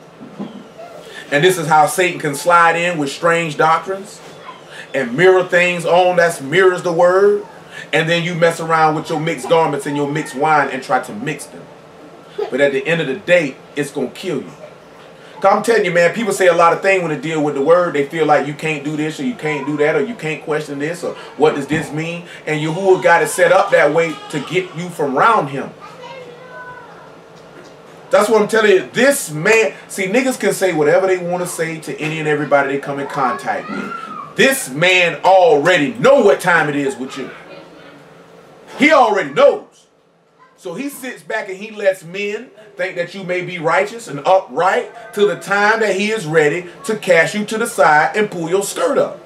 And this is how Satan can slide in with strange doctrines and mirror things on that mirrors the word. And then you mess around with your mixed garments and your mixed wine and try to mix them. But at the end of the day, it's going to kill you. Cause I'm telling you, man, people say a lot of things when they deal with the word. They feel like you can't do this or you can't do that or you can't question this or what does this mean? And Yahuwah got it set up that way to get you from around him. That's what I'm telling you. This man, see, niggas can say whatever they want to say to any and everybody they come in contact with. This man already know what time it is with you. He already knows. So he sits back and he lets men think that you may be righteous and upright till the time that he is ready to cast you to the side and pull your skirt up.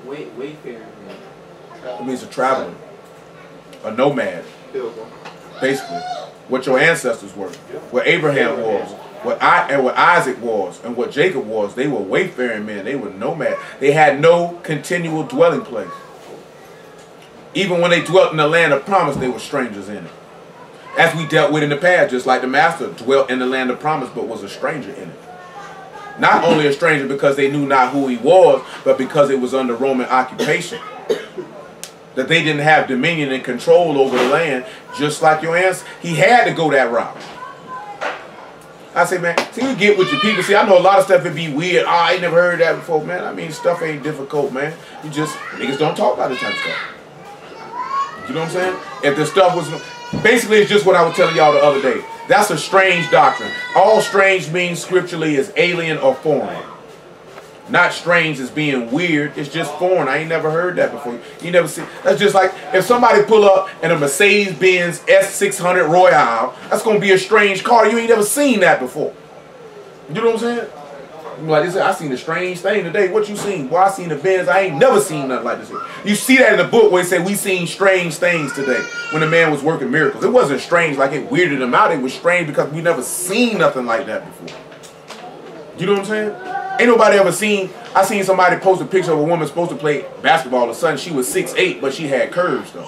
Wayfaring. It means a traveler, a nomad, basically. What your ancestors were, what Abraham was, what Isaac was, and what Jacob was. They were wayfaring men. They were nomads. They had no continual dwelling place. Even when they dwelt in the land of promise, they were strangers in it. As we dealt with in the past, just like the master dwelt in the land of promise, but was a stranger in it. Not only a stranger because they knew not who he was, but because it was under Roman occupation. That they didn't have dominion and control over the land, just like your ancestors. He had to go that route. I say, man, see, you get with your people. See, I know a lot of stuff would be weird. Oh, I ain't never heard that before, man. I mean, stuff ain't difficult, man. You just, niggas don't talk about this type of stuff. You know what I'm saying? If the stuff was, basically it's just what I was telling y'all the other day. That's a strange doctrine. All strange means scripturally is alien or foreign. Not strange as being weird. It's just foreign. I ain't never heard that before. You never see. That's just like if somebody pull up in a Mercedes-Benz S600 Royale. That's going to be a strange car. You ain't never seen that before. You know what I'm saying? Like they said, I seen a strange thing today. What you seen? Boy, I seen events. I ain't never seen nothing like this. You see that in the book where it said we seen strange things today when the man was working miracles. It wasn't strange like it weirded him out. It was strange because we never seen nothing like that before. You know what I'm saying? Ain't nobody ever seen. I seen somebody post a picture of a woman supposed to play basketball. Or something. She was 6'8", but she had curves though.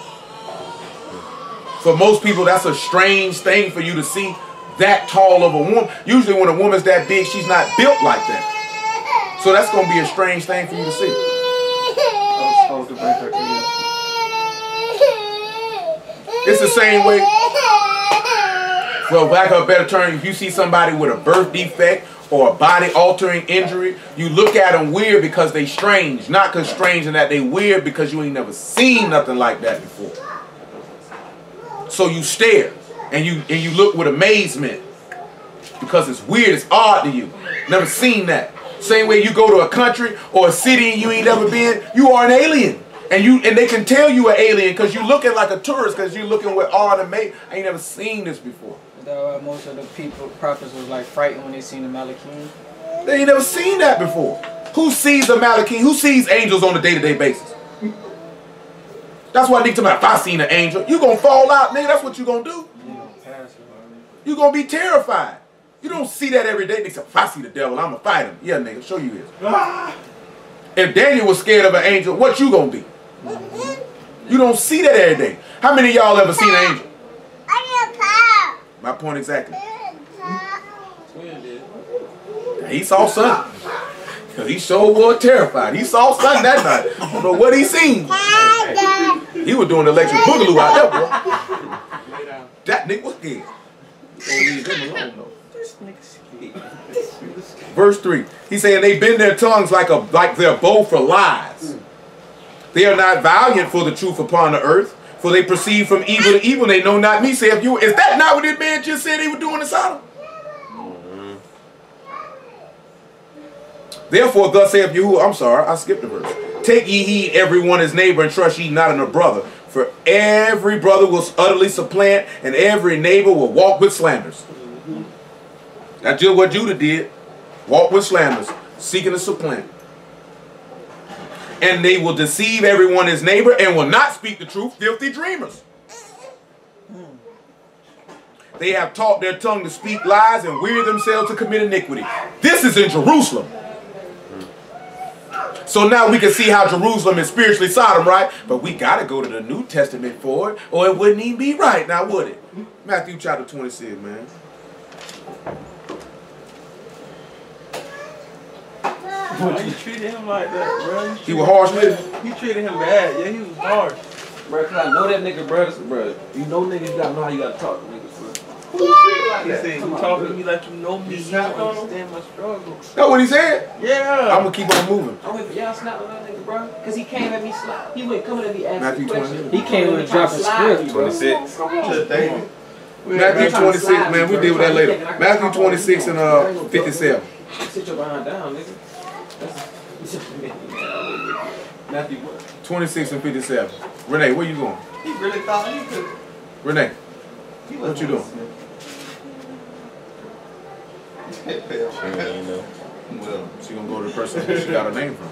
For most people, that's a strange thing for you to see. That tall of a woman. Usually when a woman's that big, she's not built like that. So that's going to be a strange thing for you to see. It's the same way. Well, back up a better term, if you see somebody with a birth defect or a body-altering injury, you look at them weird because they strange. Not because strange in that they weird because you ain't never seen nothing like that before. So you stare. And you look with amazement because it's weird, it's odd to you. Never seen that. Same way you go to a country or a city and you ain't never been, you are an alien. And they can tell you an alien because you looking like a tourist because you looking with awe and amazement. I ain't never seen this before. Is that why most of the prophets was like frightened when they seen the Malachim? They ain't never seen that before. Who sees a Malachim? Who sees angels on a day-to-day basis? That's why nigga talking about if I seen an angel, you gonna fall out, nigga. That's what you gonna do. You're going to be terrified. You don't see that every day. They say, if I see the devil, I'm going to fight him. Yeah, nigga, show you this. If Daniel was scared of an angel, what you going to be? You don't see that every day. How many of y'all ever seen an angel? My point exactly. He saw something. Because he sure was terrified. He saw something that night. I don't know what he seen. He was doing electric boogaloo out there, boy. That nigga was scared. Leave him alone, though. Verse 3. He's saying they bend their tongues like their bow for lies. They are not valiant for the truth upon the earth, for they proceed from evil to evil. They know not me. Say, is that not what this man just said he was doing in Sodom? Therefore, thus saith Yahuwah, I'm sorry, I skipped the verse. Take ye heed every one his neighbor and trust ye not in a brother. For every brother will utterly supplant, and every neighbor will walk with slanders. That's just what Judah did. Walk with slanders, seeking to supplant. And they will deceive everyone his neighbor, and will not speak the truth, filthy dreamers. They have taught their tongue to speak lies and weary themselves to commit iniquity. This is in Jerusalem. So now we can see how Jerusalem is spiritually Sodom, right? But we got to go to the New Testament for it, or it wouldn't even be right, now would it? Matthew chapter 26, man. You treated him like that, bro. He was harsh with him? You treated him bad. Yeah, he was harsh. Bro, cause I know that nigga, bro. You know niggas, you gotta know how you gotta talk to niggas, bro. He said, you talking to me like you know me. You don't understand my struggle. That's what he said? Yeah. I'm going to keep on moving. I'm waiting for y'all snap on that nigga, bro. Because he came at me slap. He went coming at me asking Matthew questions. 20. He came with a drop of script. 26. Matthew 26, man. We deal with that later. Matthew 26 and 57. Sit your behind down, nigga. Matthew what? 26 and 57. Renee, where you going? He really thought he could. Renee, what you doing? She gonna go to the person who she got her name from.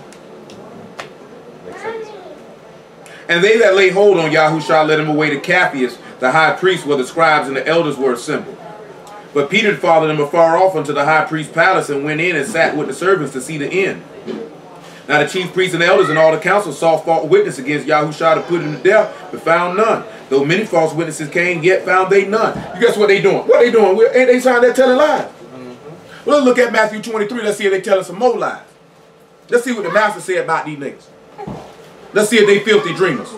Makes sense. And they that lay hold on Yahushua led him away to Capheus, the high priest, where the scribes and the elders were assembled. But Peter followed them afar off unto the high priest's palace and went in and sat with the servants to see the end. Now the chief priests and elders and all the council saw false witness against Yahushua to put him to death, but found none. Though many false witnesses came, yet found they none. You guess what they doing? What they doing? Ain't they trying to telling lies? Well, let's look at Matthew 23. Let's see if they telling some more lies. Let's see what the master said about these niggas. Let's see if they filthy dreamers.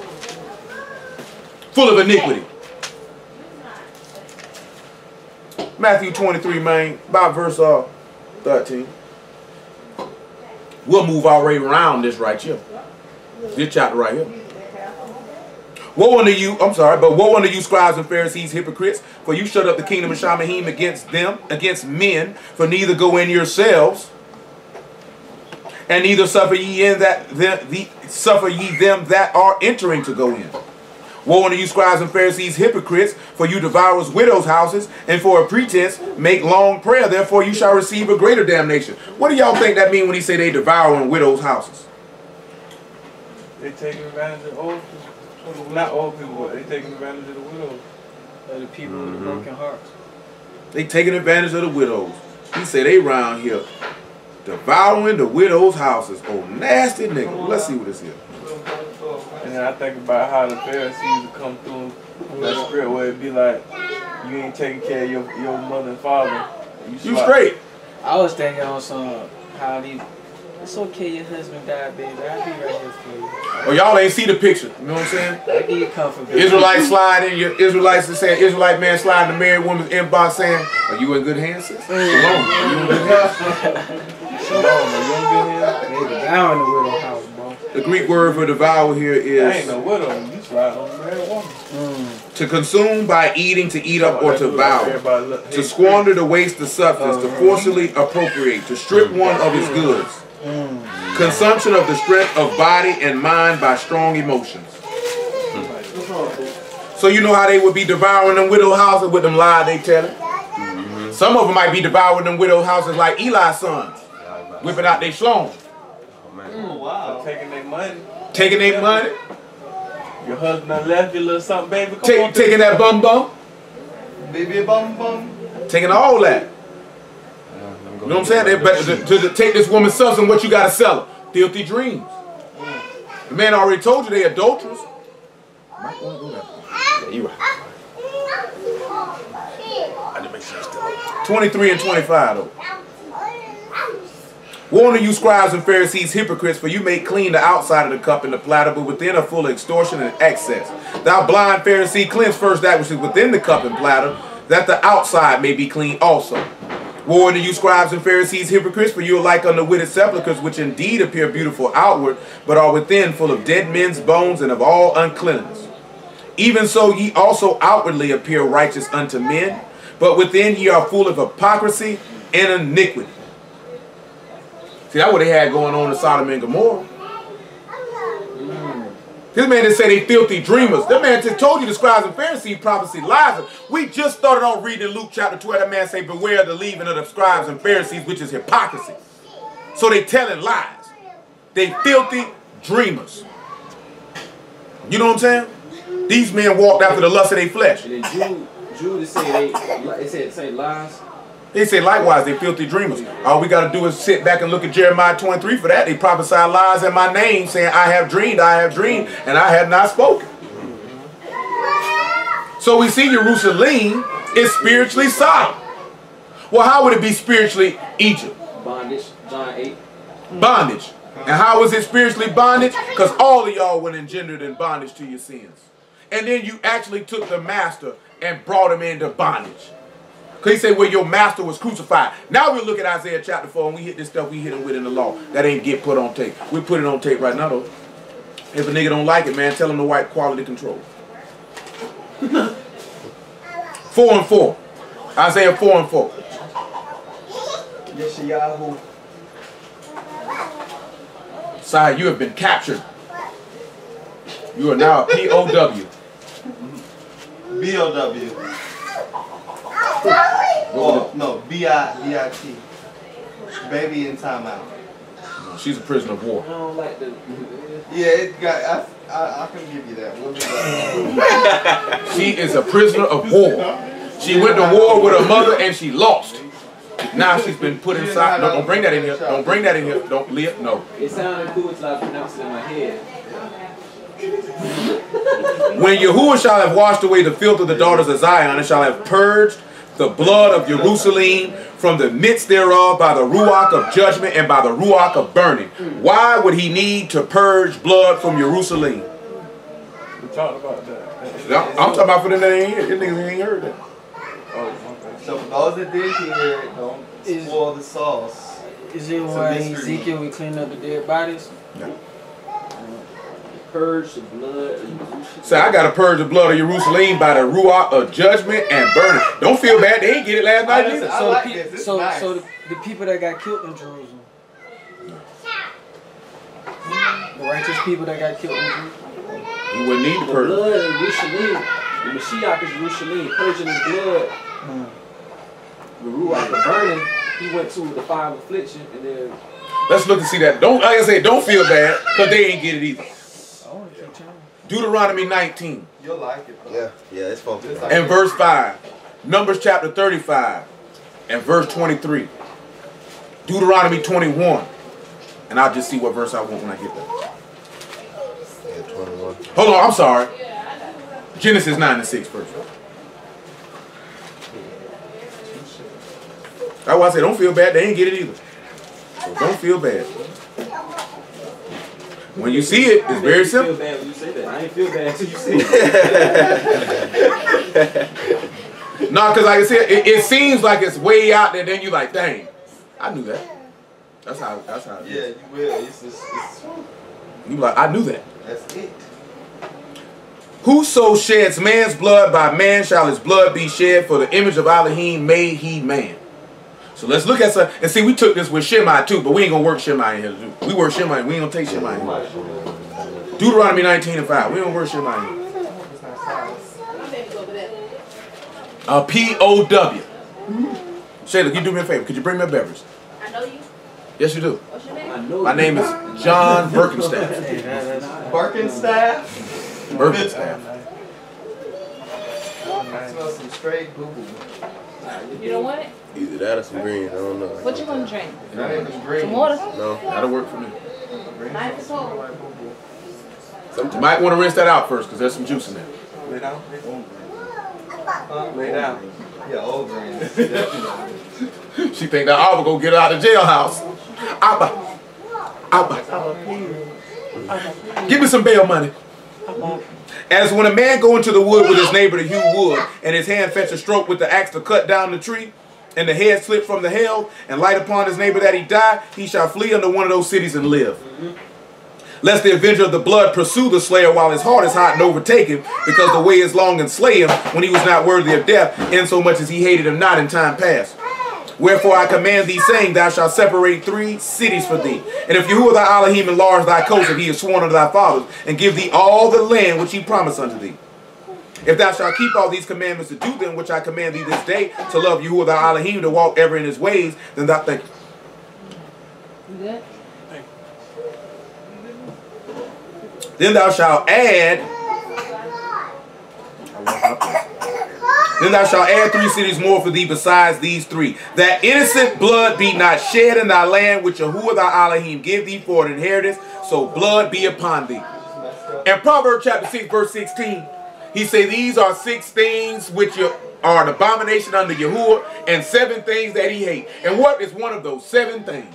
Full of iniquity. Matthew 23, man, about verse 13. We'll move our way around this right here. This chapter right here. Woe unto you, but woe unto you, scribes and Pharisees, hypocrites, for you shut up the kingdom of Shamahim against men, for neither go in yourselves, and neither suffer ye them that are entering to go in. Woe unto you, scribes and Pharisees, hypocrites, for you devour widows' houses, and for a pretense make long prayer. Therefore you shall receive a greater damnation. What do y'all think that mean when he say they devouring widows' houses? They taking advantage of old people. Not old people, but they taking advantage of the widows. Of the people with the broken hearts. They taking advantage of the widows. He said they round here devouring the widows' houses. Oh, nasty nigga. Let's see what this is. And then I think about how the Pharisees would come through that script where it'd be like, you ain't taking care of your mother and father. You straight. I was thinking on some how these. It's okay, your husband died, baby. I'll be right here for you. Oh, y'all ain't see the picture. You know what I'm saying? I give you comfort, baby. Israelites slide in your Israelites are saying Israelite man slide in the married woman's inbox saying, "Are you in good hands, sis? Shalom. Are you in good hands? Shalom, are you in good hands? Baby, down in the widow house, bro. The Greek word for devour here I is ain't no widow. You slide on the married woman. to consume by eating, to eat up, or to devour, to squander, to waste the substance, to forcibly appropriate, to strip one of his goods. Consumption of the strength of body and mind by strong emotions. So you know how they would be devouring them widow houses with them lies they telling? Some of them might be devouring them widow houses like Eli's sons, whipping out their shlom. Wow. Taking their money. Taking their money. Your husband done left you a little something, baby. Come on, Taking that bum bum. Baby bum bum. Taking all that. You know what I'm saying? They better to take this woman's substance, what you got to sell her? Filthy dreams. The man already told you they adulterers. Might want to do that. Yeah, you right. I need to make sure it's still up. 23 and 25 though. Woe unto you, scribes and Pharisees, hypocrites, for you make clean the outside of the cup and the platter, but within are full of extortion and excess. Thou blind Pharisee, cleanse first that which is within the cup and platter, that the outside may be clean also. Woe unto you, scribes and Pharisees, hypocrites, for you are like unto withered sepulchres, which indeed appear beautiful outward, but are within full of dead men's bones and of all uncleanness. Even so ye also outwardly appear righteous unto men, but within ye are full of hypocrisy and iniquity. See, that's what they had going on in Sodom and Gomorrah. This man just said they filthy dreamers. That man just told you the scribes and Pharisees prophecy lies. We just started on reading Luke chapter 12. That man say, beware the leaven of the scribes and Pharisees, which is hypocrisy. So they telling lies. They filthy dreamers. You know what I'm saying? These men walked after the lust of their flesh. And then Jude say lies. They say likewise, they filthy dreamers. All we got to do is sit back and look at Jeremiah 23 for that. They prophesy lies in my name, saying, I have dreamed, and I have not spoken. So we see Yerushalyim is spiritually Sodom. Well, how would it be spiritually Egypt? Bondage, John 8. Bondage. And how was it spiritually bondage? Because all of y'all were engendered in bondage to your sins. And then you actually took the master and brought him into bondage. Because he said, well, your master was crucified. Now we'll look at Isaiah chapter 4 and we hit this stuff we hit him with in the law. That ain't get put on tape. We put it on tape right now, though. If a nigga don't like it, man, tell him to wipe quality control. 4 and 4. Isaiah 4 and 4. Yeshayahu. Sire, you have been captured. You are now a POW. BOW. Oh, no, B-I-T. Baby in timeout. No, she's a prisoner of war. I don't like the... Yeah, it got, I can give you that. We'll that. She is a prisoner of war. She went to war with her mother and she lost. Now she's been put inside. No, don't bring that in here. Don't bring that in here. Don't, Leah, no. It sounded cool until I pronounced it in my head. When Yahuwah shall have washed away the filth of the daughters of Zion, and shall have purged the blood of Yerushalyim from the midst thereof by the ruach of judgment and by the ruach of burning. Why would he need to purge blood from Yerushalyim? We talked about that. I'm talking about for them that ain't here. Them niggas ain't heard that. Oh, okay. So for those that did hear it, don't spoil the sauce. Is it why Ezekiel we clean up the dead bodies? No. Purge the blood of Yerushalayim. So I got to purge the blood of Yerushalayim by the ruach of judgment and burning. Don't feel bad. They ain't get it last night either. I like this. It's nice. So the people that got killed in Jerusalem, the righteous people that got killed in Jerusalem. He wouldn't need to The purge. blood in Yerushalyim, the Mashiach is Yerushalyim, purging his blood. The ruach of burning, he went to the fire of affliction, and then. Let's look and see that. Don't, like I say, don't feel bad, because they ain't get it either. Deuteronomy 19. You'll like it, though. Yeah, yeah, it's focused. And verse 5. Numbers chapter 35 and verse 23. Deuteronomy 21. And I'll just see what verse I want when I get there. Yeah, 21. Hold on, I'm sorry. Genesis 9 and 6 first. That's why I say don't feel bad. They ain't get it either. So don't feel bad. When you see it, it's very simple. I feel bad when you say that. I ain't feel bad until you say it. No, because like I said, it seems like it's way out there. Then you like, dang, I knew that. That's how it is. Yeah, you will. It's You like, I knew that. that's it. Whoso sheds man's blood, by man shall his blood be shed, for the image of Elohim made he man. So let's look at some, and see, we took this with Shemai too, but we ain't gonna work Shemai in here. We work Shemai, we ain't gonna take Shemai in here. Deuteronomy 19 and 5, we don't work Shemai in here. P-O-W. Shayla, can you do me a favor? Could you bring me a beverage? I know you. Yes, you do. What's your name? My name is John Birkenstaff. Birkenstaff? Birkenstaff. I smell some straight boo-boo. You don't want it? Either that or some green. I don't know. What you gonna drink? That ain't even green. Some water? No. That'll work for me. Knife is cold. You might want to rinse that out first, because there's some juice in there. Lay down. Lay down. Yeah, old green. Definitely. She think that Abba go get her out of the jailhouse. Abba. Abba. Give me some bail money. As when a man go into the wood with his neighbor to hew wood, and his hand fetch a stroke with the axe to cut down the tree, and the head slip from the helve, and light upon his neighbor that he die, he shall flee unto one of those cities and live. Lest the avenger of the blood pursue the slayer while his heart is hot and overtake him, because the way is long, and slay him when he was not worthy of death, insomuch as he hated him not in time past. Wherefore I command thee, saying, thou shalt separate 3 cities for thee. And if Yahuwah thy Elohim enlarge thy coast, if he has sworn unto thy fathers, and give thee all the land which he promised unto thee. If thou shalt keep all these commandments to do them, which I command thee this day, to love Yahuwah thy Elohim, to walk ever in his ways, then thou think. You good? Then thou shalt add. Then thou shalt add 3 cities more for thee besides these 3, that innocent blood be not shed in thy land, which Yahuwah thy Elohim give thee for an inheritance, so blood be upon thee. In Proverbs chapter 6, verse 16, he say, these are 6 things which are an abomination unto Yahuwah, and 7 things that he hate. And what is one of those 7 things?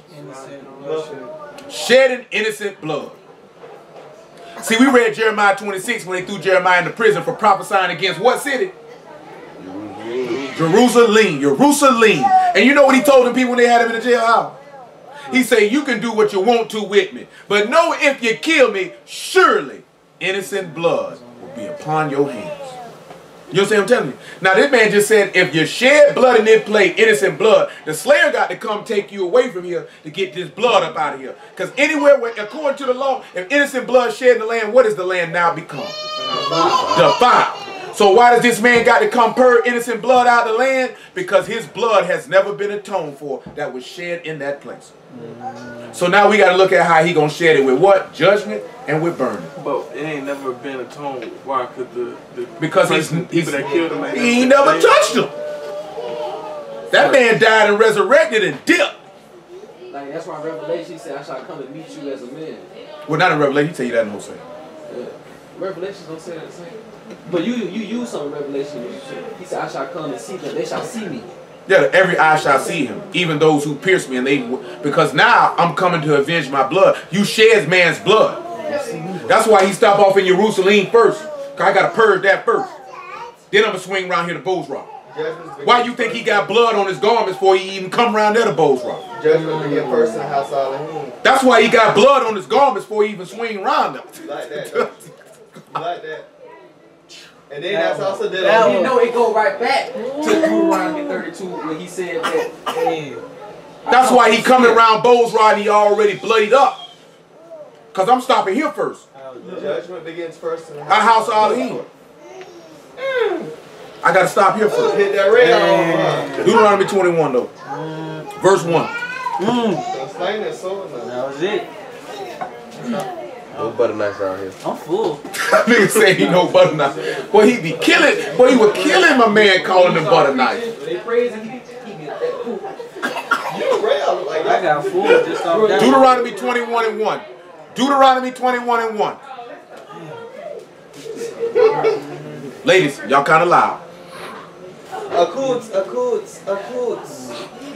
Shedding innocent blood. See, we read Jeremiah 26 when they threw Jeremiah into prison for prophesying against what city? Jerusalem. Jerusalem. And you know what he told them people when they had him in the jailhouse? He said, you can do what you want to with me, but know if you kill me, surely innocent blood will be upon your hands. You understand what I'm telling you? Now this man just said, if you shed blood in this place, innocent blood, the slayer got to come take you away from here to get this blood up out of here. Because anywhere, where, according to the law, if innocent blood shed in the land, what does the land now become? Defiled. So why does this man got to come purge innocent blood out of the land? Because his blood has never been atoned for that was shed in that place. So now we got to look at how he going to shed it with what? Judgment and with burning. But it ain't never been atoned. Why? Because people that killed him, he never touched him. That man died and resurrected and dipped. Like, that's why Revelation, he said, I shall come and meet you as a man. Well, not in Revelation. He tell you that in Hosea. Yeah. Revelations don't say that the same. But you use some Revelation. He said, I shall come and see them. They shall see me. Yeah, every eye shall see him, even those who pierce me. And because now I'm coming to avenge my blood. You shed man's blood. That's why he stopped off in Jerusalem first. Because I got to purge that first. Then I'm going to swing around here to Bow's Rock. Why you think he got blood on his garments before he even come around there to Bow's Rock? Judgment begin first in the house of Elohim. That's why he got blood on his garments before he even swing around them. You like that, don't you? You like that? And then that's also the... You know it go right back to Deuteronomy 32 when he said that. Hey, that's why he coming around Bow's Rock and he already bloodied up. Because I'm stopping here first. Judgment begins first in the Our house of Elohim. I got to stop here first. Hit that red on. Deuteronomy 21 though. Verse 1. Don't slang that sword now. That was it. No butter knives around here. I'm full. Nigga say he know butter knife. Boy, he be killing. Boy, he was killing my man calling him butter knife. They praise him, he get that poop. You real like I got full just off that. Deuteronomy 21 and 1. Deuteronomy 21 and 1. Ladies, y'all kind of loud. Akuts.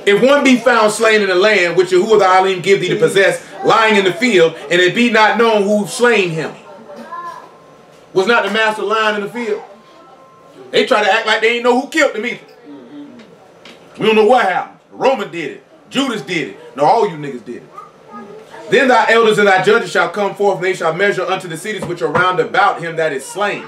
If one be found slain in the land, which Yahuwah the Elohim give thee to possess, lying in the field, and it be not known who slain him. Was not the master lying in the field? They try to act like they ain't know who killed him either. We don't know what happened. Roman did it. Judas did it. No, all you niggas did it. Then thy elders and thy judges shall come forth, and they shall measure unto the cities which are round about him that is slain.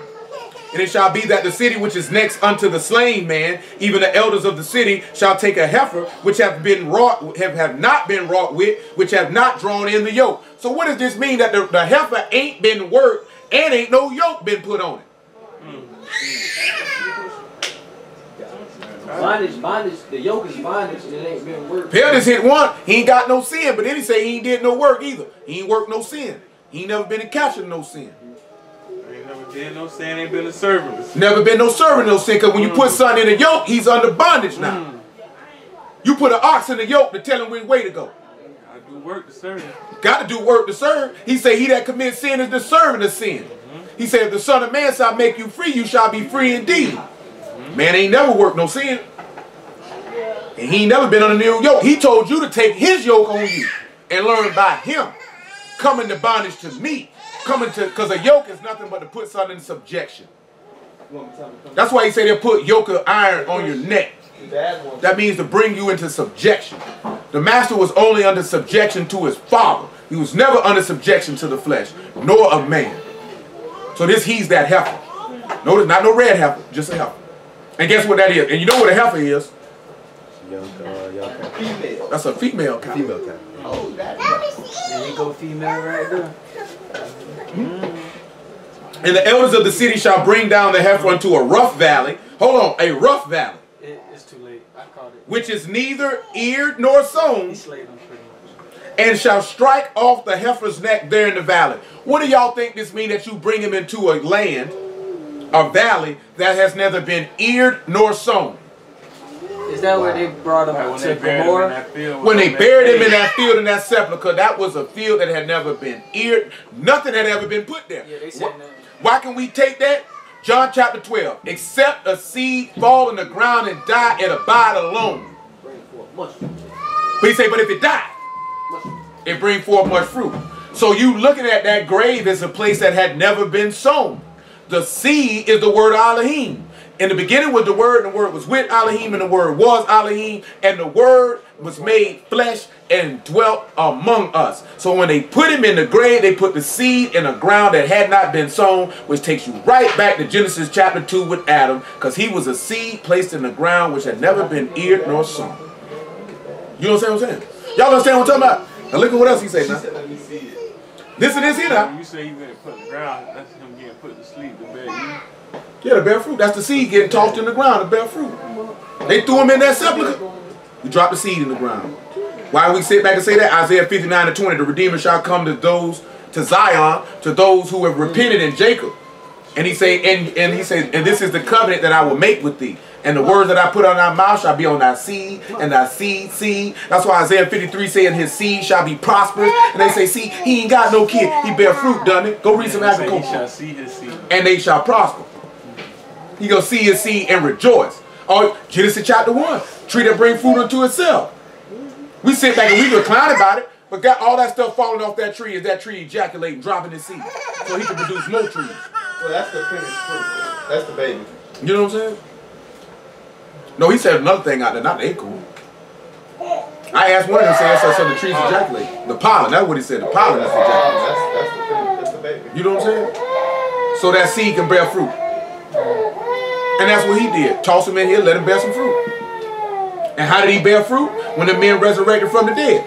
And it shall be that the city which is next unto the slain man, even the elders of the city, shall take a heifer which have been wrought, have not been wrought with, which have not drawn in the yoke. So what does this mean? That the heifer ain't been worked and ain't no yoke been put on it. Bondage, the yoke is bondage and it ain't been worked. Peter just hit one. He ain't got no sin, but then he say he ain't did no work either. He ain't worked no sin. He ain't never been in capture no sin. Ain't never did no sin, ain't been a servant. Never been no servant no sin, because when you put something in a yoke, he's under bondage now. You put an ox in the yoke to tell him which way to go. I do work to serve. Got to do work to serve. He say he that commits sin is the servant of sin. He said if the Son of Man shall make you free, you shall be free indeed. Man ain't never worked no sin. And he ain't never been under no yoke. He told you to take his yoke on you and learn by him. Coming to bondage to me. Because a yoke is nothing but to put something in subjection. That's why he said they'll put yoke of iron on your neck. That means to bring you into subjection. The master was only under subjection to his father. He was never under subjection to the flesh, nor a man. So he's that heifer. Notice, not no red heifer, just a heifer. And guess what that is? And you know what a heifer is? Young Female. That's a female cow. Female cow. Oh, that. There you go, female right there. And the elders of the city shall bring down the heifer unto a rough valley. Hold on, a rough valley. It's too late. I called it. Which is neither eared nor sown. He slayed him pretty much. And shall strike off the heifer's neck there in the valley. What do y'all think this means that you bring him into a land, a valley, that has neither been eared nor sown? Is that where they brought him Like to Gomorrah? When they buried him in that field, in that sepulchre, that was a field that had never been eared. Nothing had ever been put there. Yeah, they said that. Why can we take that? John chapter 12. Except a seed fall in the ground and die, it abide alone. But he say, but if it die, it bring forth much fruit. So you looking at that grave as a place that had never been sown. The seed is the word Elohim. In the beginning was the word, and the word was with Elohim, and the word was Elohim, and the word was made flesh and dwelt among us. So when they put him in the grave, they put the seed in a ground that had not been sown, which takes you right back to Genesis chapter 2 with Adam, because he was a seed placed in the ground which had never been eared nor sown. You understand what I'm saying? Y'all understand what I'm talking about? Now look at what else he said now. Listen to this here now. You say you been put in the ground, that's him getting put to sleep to bed. Yeah, the bear fruit. That's the seed getting tossed in the ground, the bear fruit. They threw him in that sepulchre. We dropped the seed in the ground. Why we sit back and say that? Isaiah 59:20, the Redeemer shall come to Zion, to those who have repented in Jacob. And he say, and he says, and this is the covenant that I will make with thee. And the words that I put on thy mouth shall be on thy seed, and thy seed. That's why Isaiah 53 saying his seed shall be prosperous. And they say, see, he ain't got no kid. He bear fruit, doesn't it? Go read some agriculture. He shall see his seed. And they shall prosper. He gonna see his seed and rejoice. Oh, Genesis chapter 1. Tree that bring fruit unto itself. We sit back and we recline about it, but got all that stuff falling off that tree is that tree ejaculating, dropping his seed. So he can produce more trees. Well, that's the finished fruit. That's the baby. You know what I'm saying? No, he said another thing out there, not the acorn. I asked one of them, saying so the trees ejaculate. The pollen, that's what he said. The pollen is ejaculating. That's the baby. You know what I'm saying? So that seed can bear fruit. And that's what he did. Toss him in here, let him bear some fruit. And how did he bear fruit? When the men resurrected from the dead.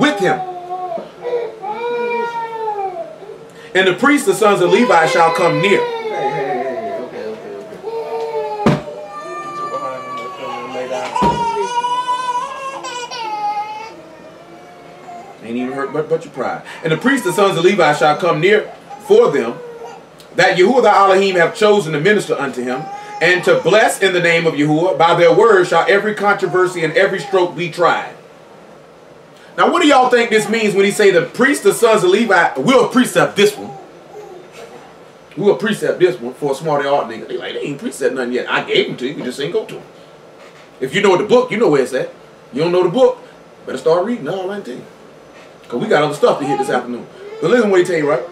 With him. And the priests, the sons of Levi, shall come near. Hey, okay. Took behind him and come and lay down. Ain't even hurt but your pride. And the priests, the sons of Levi, shall come near for them, that Yahuwah thy Elohim have chosen to minister unto him, and to bless in the name of Yahuwah. By their words shall every controversy and every stroke be tried. Now, what do y'all think this means when he say the priests, the sons of Levi, will precept this one? We'll precept this one for a smarty art nigga. They like, they ain't precept nothing yet. I gave them to you, we just ain't go to them. If you know the book, you know where it's at. You don't know the book, better start reading. All I tell you. Because we got other stuff to hit this afternoon. But listen what he tell you, right?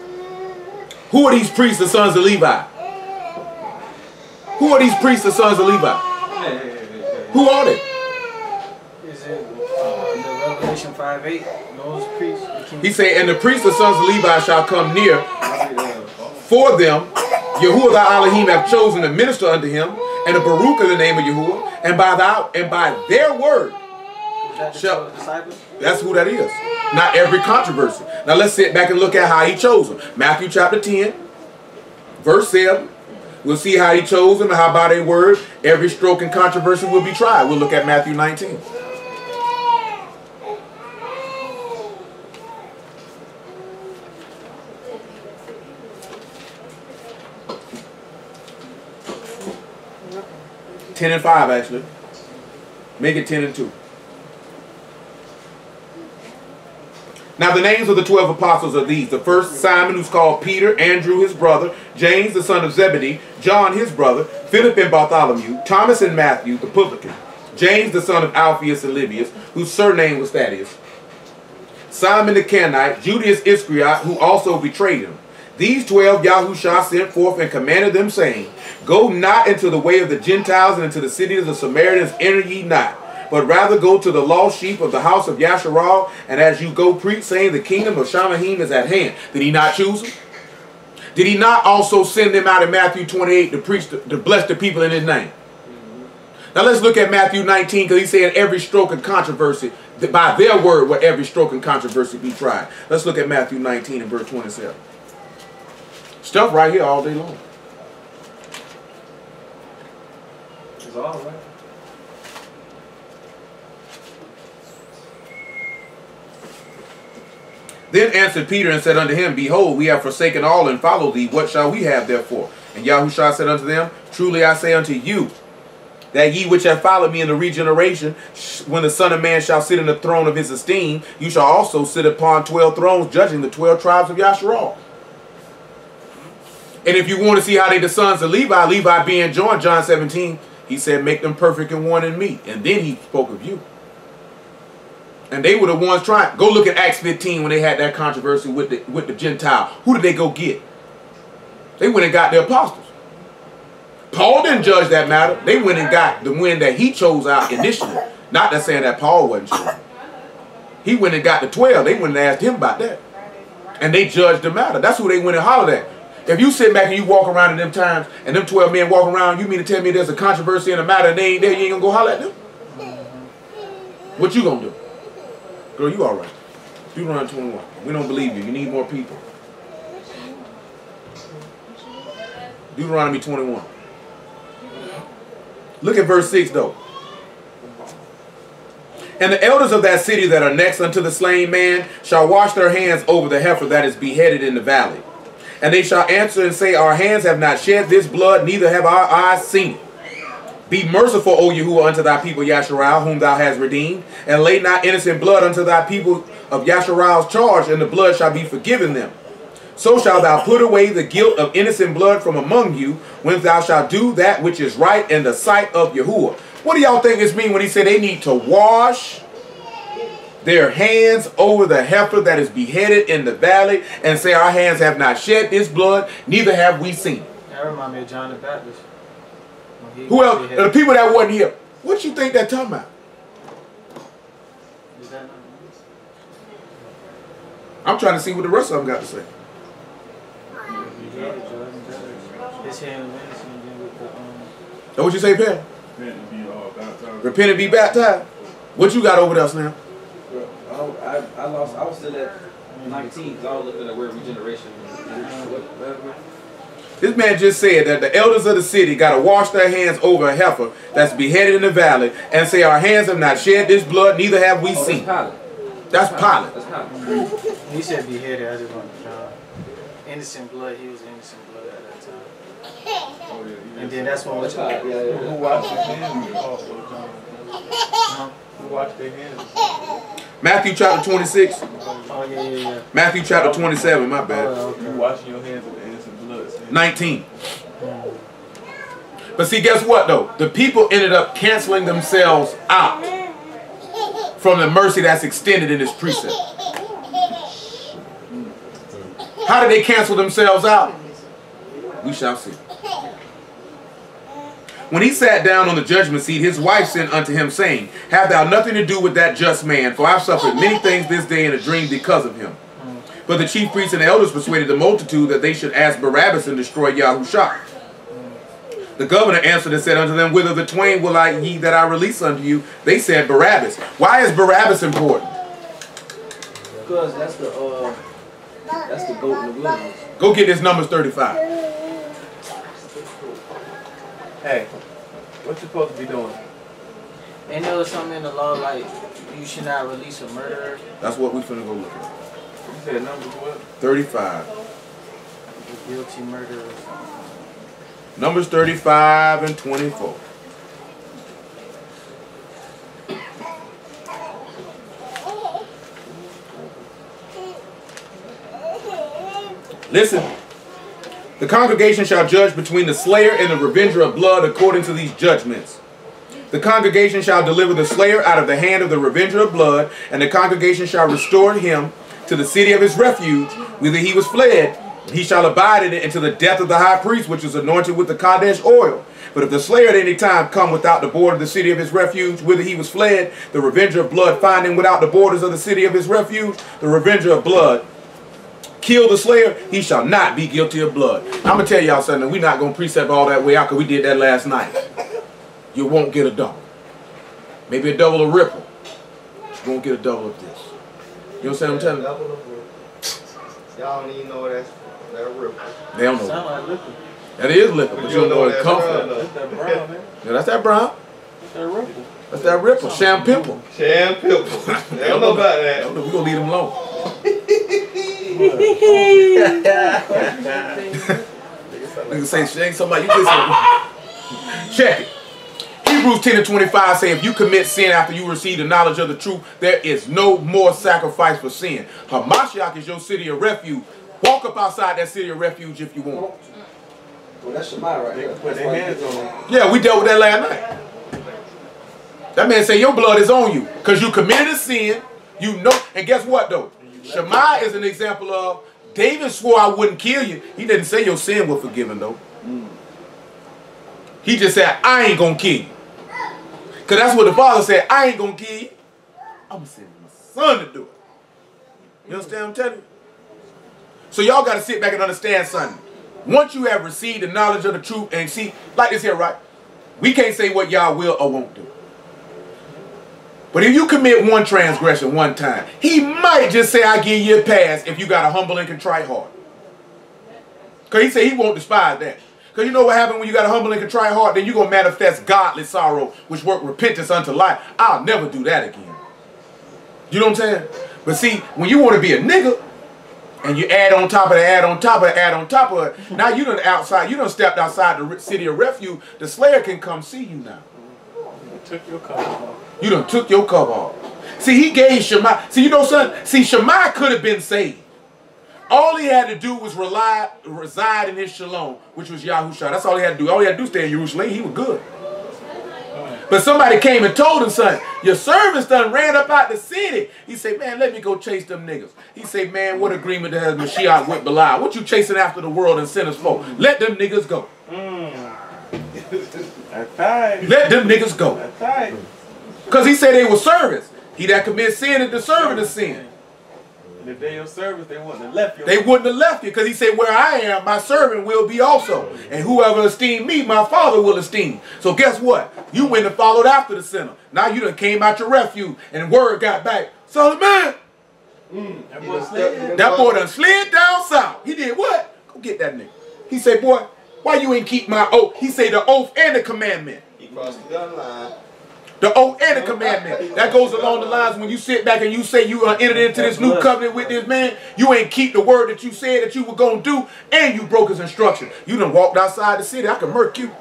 Who are these priests, the sons of Levi? Who are these priests, the sons of Levi? Who are they? Is it the Revelation 5:8? Those priests. He say, and the priests, the sons of Levi, shall come near for them. Yahuwah thy Elohim have chosen to minister unto him, and the Baruch in the name of Yahuwah, and by their word. Shall, that's who that is. Not every controversy. Now let's sit back and look at how he chose them. Matthew chapter 10, verse 7. We'll see how he chose them and how by their word every stroke and controversy will be tried. We'll look at Matthew 19. Ten and 5 actually. Make it 10 and 2. Now the names of the 12 apostles are these. The first, Simon, who's called Peter, Andrew, his brother, James, the son of Zebedee, John, his brother, Philip and Bartholomew, Thomas and Matthew, the publican, James, the son of Alphaeus and Lebbaeus, whose surname was Thaddeus, Simon the Canaanite, Judas Iscariot, who also betrayed him. These 12 Yahushua sent forth and commanded them, saying, Go not into the way of the Gentiles, and into the cities of the Samaritans enter ye not, but rather go to the lost sheep of the house of Yasharal, and as you go preach, saying, the kingdom of Shamahim is at hand. Did he not choose them? Did he not also send them out in Matthew 28 to preach, to bless the people in his name? Now let's look at Matthew 19, because he's saying every stroke and controversy, that by their word will every stroke and controversy be tried. Let's look at Matthew 19 and verse 27. Stuff right here all day long. It's all right. Then answered Peter and said unto him, Behold, we have forsaken all and followed thee. What shall we have therefore? And Yahushua said unto them, Truly I say unto you, that ye which have followed me in the regeneration, when the Son of Man shall sit in the throne of his esteem, you shall also sit upon 12 thrones, judging the 12 tribes of Yasharal. And if you want to see how they the sons of Levi, Levi being joined, John 17, he said, make them perfect in one in me. And then he spoke of you. And they were the ones trying. Go look at Acts 15 when they had that controversy with the Gentile. Who did they go get? They went and got the apostles. Paul didn't judge that matter. They went and got the one that he chose out initially. Not that saying that Paul wasn't chosen. He went and got the 12. They went and asked him about that. And they judged the matter. That's who they went and hollered at. If you sit back and you walk around in them times and them 12 men walk around, you mean to tell me there's a controversy in a matter and they ain't there, you ain't gonna go holler at them? What you gonna do? Girl, you all right. Deuteronomy 21. We don't believe you. You need more people. Deuteronomy 21. Look at verse 6 though. And the elders of that city that are next unto the slain man shall wash their hands over the heifer that is beheaded in the valley. And they shall answer and say, Our hands have not shed this blood, neither have our eyes seen it. Be merciful, O Yahuwah, unto thy people Yasharal, whom thou hast redeemed, and lay not innocent blood unto thy people of Yasharal's charge, and the blood shall be forgiven them. So shalt thou put away the guilt of innocent blood from among you, when thou shalt do that which is right in the sight of Yahuwah. What do y'all think this means when he said they need to wash their hands over the heifer that is beheaded in the valley and say, Our hands have not shed this blood, neither have we seen it? That reminds me of John the Baptist. Who else? The people that wasn't here. What you think they're talking about? Is that not? I'm trying to see what the rest of them got to say. His hand with the So what you say, Pam? Repent and be baptized. What you got over there, Slim? I was still at 19, because I was looking at where regeneration This man just said that the elders of the city got to wash their hands over a heifer that's beheaded in the valley and say, our hands have not shed this blood, neither have we seen. That's Pilate. He said beheaded. I just want to innocent blood. He was innocent blood at that time. And then that's when Who washed his hands? Who washed their hands? Matthew chapter 26. Oh, yeah. Matthew chapter 27, my bad. You washing your hands with the innocent blood. 19. But see, guess what though? The people ended up canceling themselves out from the mercy that's extended in this precept. How did they cancel themselves out? We shall see. When he sat down on the judgment seat, his wife sent unto him, saying, have thou nothing to do with that just man, for I've suffered many things this day in a dream because of him. But the chief priests and the elders persuaded the multitude that they should ask Barabbas and destroy Yahushua. The governor answered and said unto them, whither the twain will I ye that I release unto you? They said, Barabbas. Why is Barabbas important? Because that's the goat in the wilderness. Go get this Numbers 35. Hey, what you supposed to be doing? Ain't there something in the law like you should not release a murderer? That's what we finna go look at. You said Numbers what? 35. The guilty murderer. Numbers 35 and 24. Listen. The congregation shall judge between the slayer and the revenger of blood according to these judgments. The congregation shall deliver the slayer out of the hand of the revenger of blood, and the congregation shall restore him to the city of his refuge, whither he was fled. He shall abide in it until the death of the high priest, which is anointed with the Kadesh oil. But if the slayer at any time come without the border of the city of his refuge, whither he was fled, the revenger of blood find him without the borders of the city of his refuge, the revenger of blood kill the slayer, he shall not be guilty of blood. I'm going to tell y'all something. We're not going to precept all that way out because we did that last night. You won't get a double. Maybe a double of ripple. You won't get a double of this. You know what I'm telling you? Double of ripple. Y'all don't even know that's that ripple. They don't know. Sound like liquor. That is liquor, but you don't know it comes from. That's that brown, man. Yeah, that's that brown. That's that ripple. That's that ripple. Sham pimple. Sham pimple. They don't know about that. We're going to leave them alone. Nigga say, ain't somebody, you get something. Check it. Hebrews 10 and 25 say, if you commit sin after you receive the knowledge of the truth, there is no more sacrifice for sin. Hamashiach is your city of refuge. Walk up outside that city of refuge if you want. Well, that's Shemai right there. Put their hands on them. Yeah, we dealt with that last night. That man said your blood is on you because you committed a sin. You know, and guess what though? Shemai is an example of David swore I wouldn't kill you. He didn't say your sin was forgiven though. He just said I ain't gonna kill you. Because that's what the father said. I ain't gonna kill you. I'm gonna send my son to do it. You understand what I'm telling you? So y'all got to sit back and understand something. Once you have received the knowledge of the truth and see, like this here, right? We can't say what y'all will or won't do. But if you commit one transgression one time, he might just say, I give you a pass if you got a humble and contrite heart. Because he said he won't despise that. Because you know what happens when you got a humble and contrite heart? Then you're going to manifest godly sorrow, which work repentance unto life. I'll never do that again. You know what I'm saying? But see, when you want to be a nigga, and you add on top of it, add on top of it, add on top of it, now you done stepped outside the city of refuge. The slayer can come see you now. You took your cover off. You done took your cover off. See, he gave Shemai. See, you know something? See, Shemai could have been saved. All he had to do was reside in his shalom, which was Yahushua. That's all he had to do. All he had to do was stay in Yerushalyim. He was good. But somebody came and told him, son, your servants done ran up out the city. He said, man, let me go chase them niggas. He said, man, what agreement has Mashiach with Belial? What you chasing after the world and sinners for? Let them niggas go. That's right. Let them niggas go. That's right. Because he said they were servants. He that commits sin is the servant of sin. And if they your servants, they wouldn't have left you. They wouldn't have left you because he said, where I am, my servant will be also. And whoever esteem me, my Father will esteem. So guess what? You went and followed after the sinner. Now you done came out your refuge and word got back. Solomon, That boy done slid down south. He did what? Go get that nigga. He say, boy, why you ain't keep my oath? He say the oath and the commandment. He crossed the gun line. The oath and the commandment. That goes along the lines when you sit back and you say you entered into this new covenant with this man. You ain't keep the word that you said that you were going to do, and you broke his instruction. You done walked outside the city. I can murk you.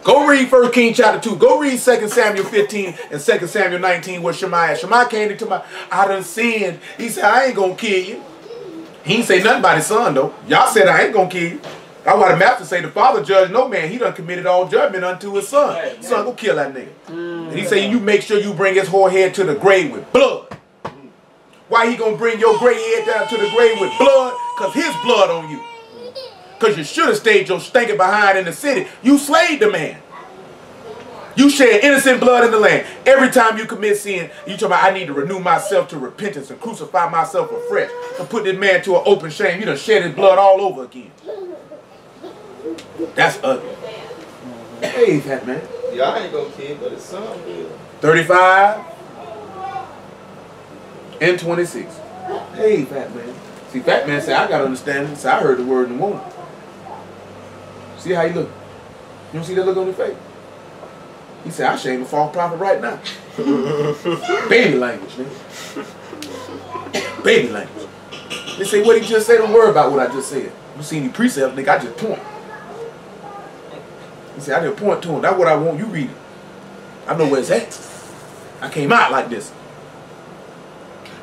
Go read 1 Kings chapter 2. Go read 2 Samuel 15 and 2 Samuel 19 where Shemaiah. Shemaiah came into my, I done sinned. He said, I ain't going to kill you. He ain't say nothing about his son, though. Y'all said I ain't going to kill you. That's why the master say the father judge no man. He done committed all judgment unto his son. Son, go kill that nigga. And he say, you make sure you bring his whole head to the grave with blood. Why he gonna bring your gray head down to the grave with blood? Because his blood on you. Because you should have stayed your stinking behind in the city. You slayed the man. You shed innocent blood in the land. Every time you commit sin, you talking about, I need to renew myself to repentance and crucify myself afresh. And put this man to an open shame. You done shed his blood all over again. That's ugly. Hey, fat man. Y'all ain't gonna kill, but his son will. 35 and 26. Hey, fat man. See, fat man said, I got understanding. So I heard the word in the morning. See how he look? You don't see that look on his face? He said, I shame a false prophet right now. Baby language, man. Baby language. They say, what he just said, don't worry about what I just said. You seen any precepts, nigga, I just point. He said, I just point to him. That's what I want. You read it. I know where it's at. I came out like this.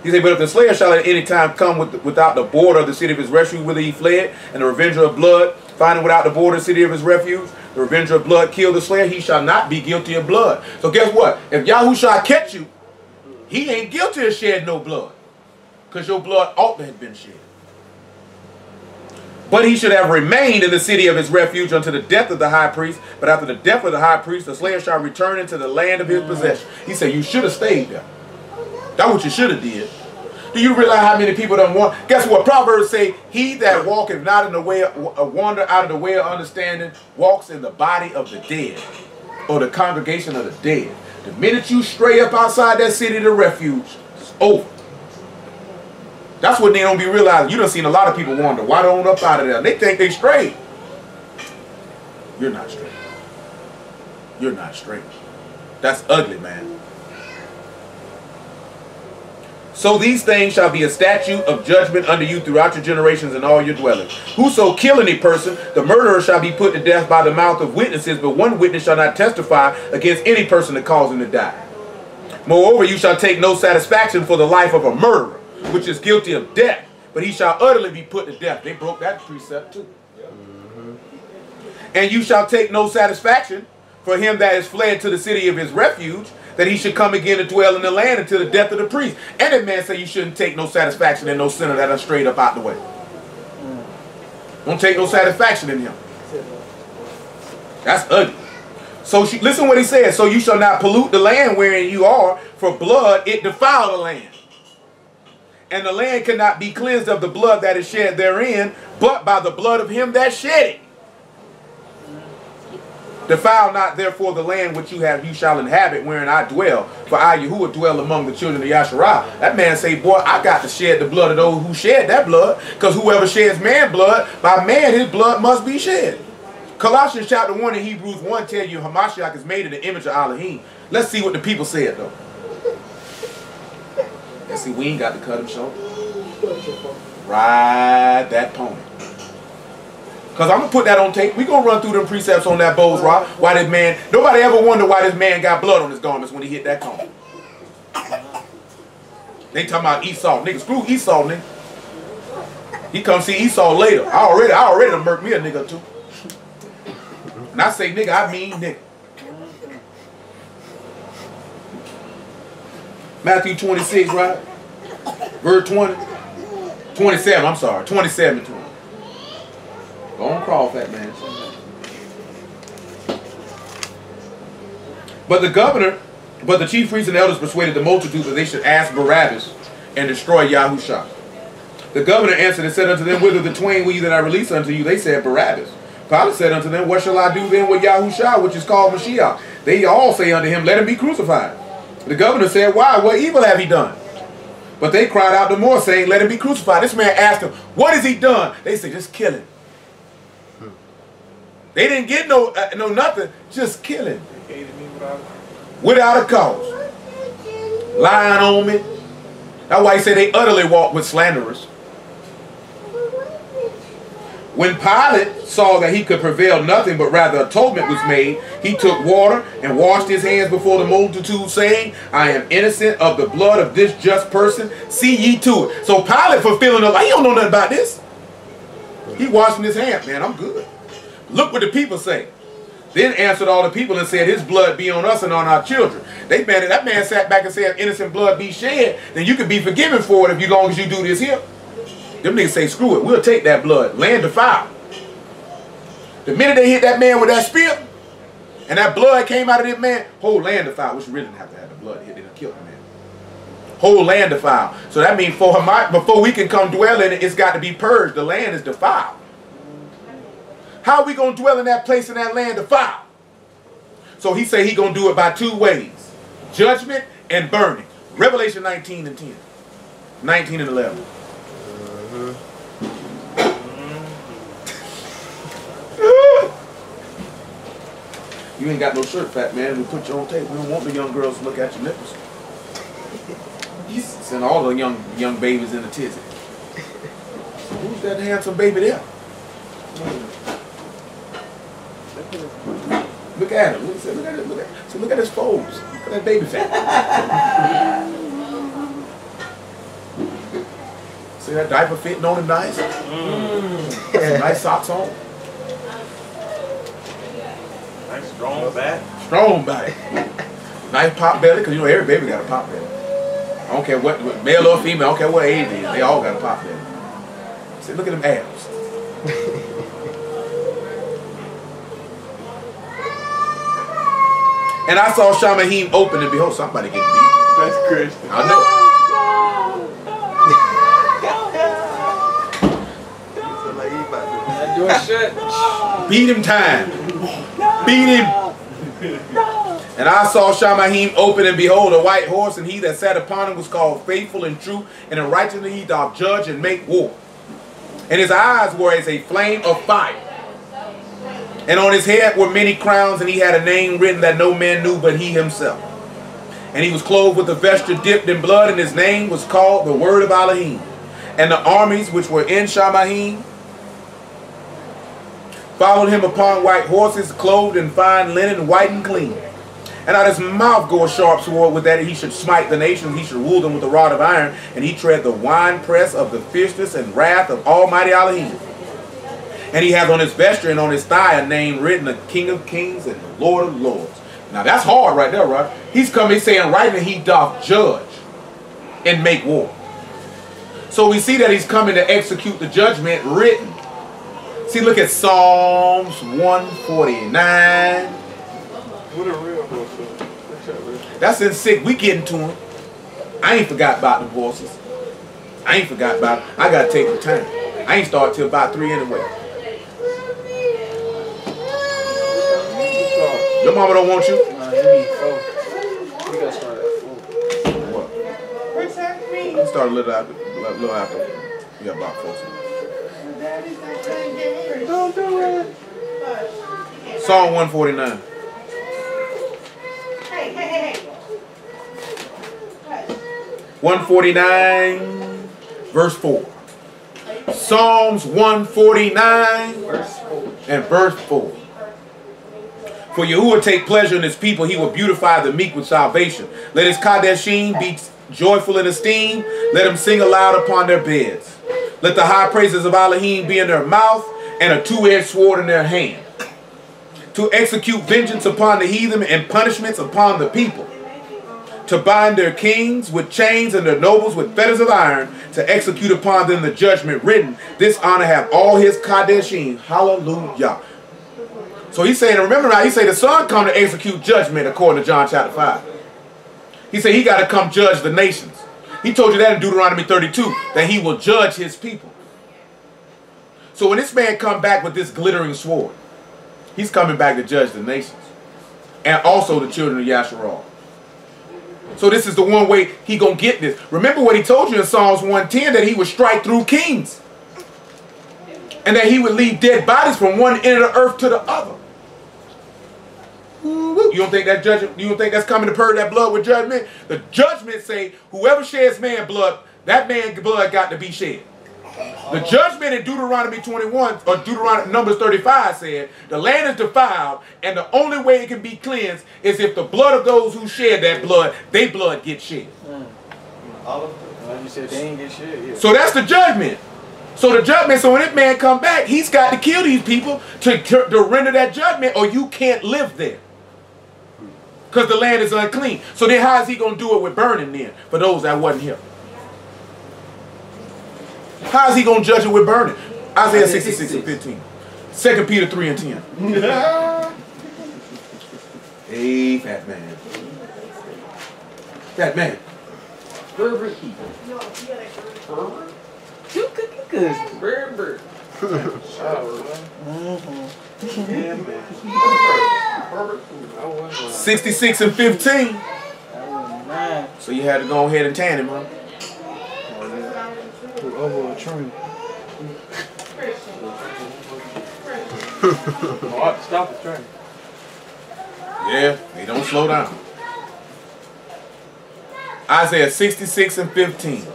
He said, but if the slayer shall at any time come without the border of the city of his refuge, whither he fled, and the revenger of blood, finding without the border of the city of his refuge, the revenger of blood kill the slayer, he shall not be guilty of blood. So guess what? If Yahushua catch you, he ain't guilty of shedding no blood. Because your blood ought to have been shed. But he should have remained in the city of his refuge unto the death of the high priest. But after the death of the high priest, the slayer shall return into the land of his possession. He said, you should have stayed there. That's what you should have did. Do you realize how many people don't want? Guess what? Proverbs say, he that walketh not in the way, wander out of the way of understanding, walks in the body of the dead, or the congregation of the dead. The minute you stray up outside that city of the refuge, it's over. That's what they don't be realizing. You done seen a lot of people wander. Why don't up out of there? They think they straight. You're not straight. You're not straight. That's ugly, man. So these things shall be a statute of judgment unto you throughout your generations and all your dwellings. Whoso kill any person, the murderer shall be put to death by the mouth of witnesses, but one witness shall not testify against any person that cause him to die. Moreover, you shall take no satisfaction for the life of a murderer, which is guilty of death, but he shall utterly be put to death. They broke that precept too. And you shall take no satisfaction for him that is fled to the city of his refuge, that he should come again to dwell in the land until the death of the priest. And that man say you shouldn't take no satisfaction in no sinner that are straight up out the way. Don't take no satisfaction in him. That's ugly. So listen what he says. So you shall not pollute the land wherein you are, for blood it defile the land. And the land cannot be cleansed of the blood that is shed therein, but by the blood of him that shed it. Defile not therefore the land which you shall inhabit, wherein I dwell. For I, Yahuwah, dwell among the children of Yasharah. That man say, boy, I got to shed the blood of those who shed that blood. Because whoever sheds man blood, by man his blood must be shed. Colossians chapter 1 and Hebrews 1 tell you Hamashiach is made in the image of Elohim. Let's see what the people said though. Let's see, we ain't got to cut him short. Ride that pony. Because I'm going to put that on tape. We're going to run through them precepts on that Bowes Rock. Why this man, nobody ever wondered why this man got blood on his garments when he hit that cone. They talking about Esau. Nigga, screw Esau, nigga. He come see Esau later. I already done murked me a nigga too. And I say nigga, I mean nigga. Matthew 26, right? Verse 20. 27, I'm sorry. 27 20. Go on, crawl, fat man. But the chief priests and elders persuaded the multitude that they should ask Barabbas and destroy Yahushua. The governor answered and said unto them, whither the twain will you that I release unto you? They said, Barabbas. Pilate said unto them, what shall I do then with Yahushua, which is called Mashiach? They all say unto him, let him be crucified. The governor said, why? What evil have he done? But they cried out the more, saying, let him be crucified. This man asked them, what has he done? They said, just kill him. They didn't get no nothing, just kill him. Without a cause. Lying on me. That's why he said they utterly walked with slanderers. When Pilate saw that he could prevail nothing, but rather atonement was made, he took water and washed his hands before the multitude, saying, I am innocent of the blood of this just person. See ye to it. So Pilate fulfilling the law, he don't know nothing about this. He washing his hands. Man, I'm good. Look what the people say. Then answered all the people and said, his blood be on us and on our children. That man sat back and said, if innocent blood be shed, then you can be forgiven for it as long as you do this here. Them niggas say, screw it, we'll take that blood. Land defiled. The minute they hit that man with that spear, and that blood came out of that man, whole land defiled, which really didn't have to have the blood hit, it'll kill the man. Whole land defiled. So that means before we can come dwell in it, it's got to be purged. The land is defiled. How are we going to dwell in that place in that land defiled? So he said he going to do it by two ways. Judgment and burning. Revelation 19 and 10. 19 and 11. You ain't got no shirt, fat man. We put you on tape. We don't want the young girls to look at your nipples. Send all the young babies in the tizzy. So who's that handsome baby there? Look at him. Look at his folds. Look at that baby fat. See that diaper fitting on him nice? Some nice socks on. Nice strong back. Strong back. Nice pop belly, because you know every baby got a pop belly. I don't care what male or female, I don't care what age it is, they all got a pop belly. See, look at them abs. And I saw Shamahim open and behold, somebody getting beat. That's Christian. I know. Beat him time. Beat him. And I saw Shamahim open and behold a white horse, and he that sat upon him was called Faithful and True, and in righteousness he doth judge and make war. And his eyes were as a flame of fire. And on his head were many crowns, and he had a name written that no man knew but he himself. And he was clothed with a vesture dipped in blood, and his name was called the Word of Elohim. And the armies which were in Shamahim followed him upon white horses, clothed in fine linen, white and clean. And out his mouth go a sharp sword, with that he should smite the nations, he should rule them with a rod of iron, and he tread the winepress of the fierceness and wrath of Almighty Elohim. And he hath on his vesture and on his thigh a name written, the King of Kings and the Lord of Lords. Now that's hard right there, right? He's coming saying right that he doth judge and make war. So we see that he's coming to execute the judgment written. See, look at Psalms 149. What a real horse. That's in 6. We getting to him. I ain't forgot about the horses. I ain't forgot about it. I gotta take the time. I ain't start till about 3 anyway. Your mama don't want you? You need 4. We gotta start at 4. What? You start a little after. Yeah, about 4. Don't do it. Psalm 149. 149, verse 4. Psalms 149 and verse 4. For Yahuwah take pleasure in his people, he will beautify the meek with salvation. Let his Kadeshim be joyful in esteem. Let them sing aloud upon their beds. Let the high praises of Elohim be in their mouth, and a two-edged sword in their hand, to execute vengeance upon the heathen and punishments upon the people, to bind their kings with chains and their nobles with fetters of iron, to execute upon them the judgment written. This honor have all his Kadeshim. Hallelujah. So he's saying, remember now, he said the son come to execute judgment according to John chapter 5. He said he got to come judge the nations. He told you that in Deuteronomy 32, that he will judge his people. So when this man come back with this glittering sword, he's coming back to judge the nations. And also the children of Yasharal. So this is the one way he gonna get this. Remember what he told you in Psalms 110, that he would strike through kings. And that he would leave dead bodies from one end of the earth to the other. You don't think that judgment? You don't think that's coming to purge that blood with judgment? The judgment say, whoever sheds man blood, that man blood got to be shed. The judgment in Deuteronomy 21 or Deuteronomy Numbers 35 said, the land is defiled, and the only way it can be cleansed is if the blood of those who shed that blood, their blood gets shed. You said they ain't get shit. Yeah. So that's the judgment. So the judgment, so when that man come back, he's got to kill these people to render that judgment, or you can't live there. Because the land is unclean. So then how is he going to do it with burning then, for those that wasn't here? How is he going to judge it with burning? Isaiah 66 and 15. 2 Peter 3 and 10. Hey, fat man. Fat man. Berber heat. Berber? You cooking good. Berber. Yeah, man. 66 and 15. So you had to go ahead and tan him, huh? Over a tree. I ought to stop the train. Yeah, they don't slow down. Isaiah 66 and 15.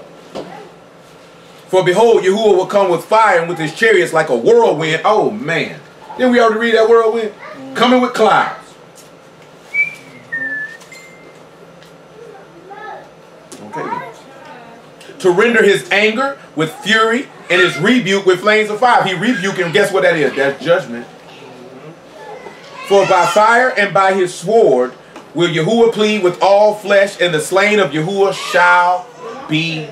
For behold, Yahuwah will come with fire and with his chariots like a whirlwind. Oh, man. Didn't we already read that whirlwind? Coming with clouds. Okay. To render his anger with fury and his rebuke with flames of fire. He rebuked him. Guess what that is? That's judgment. For by fire and by his sword will Yahuwah plead with all flesh, and the slain of Yahuwah shall be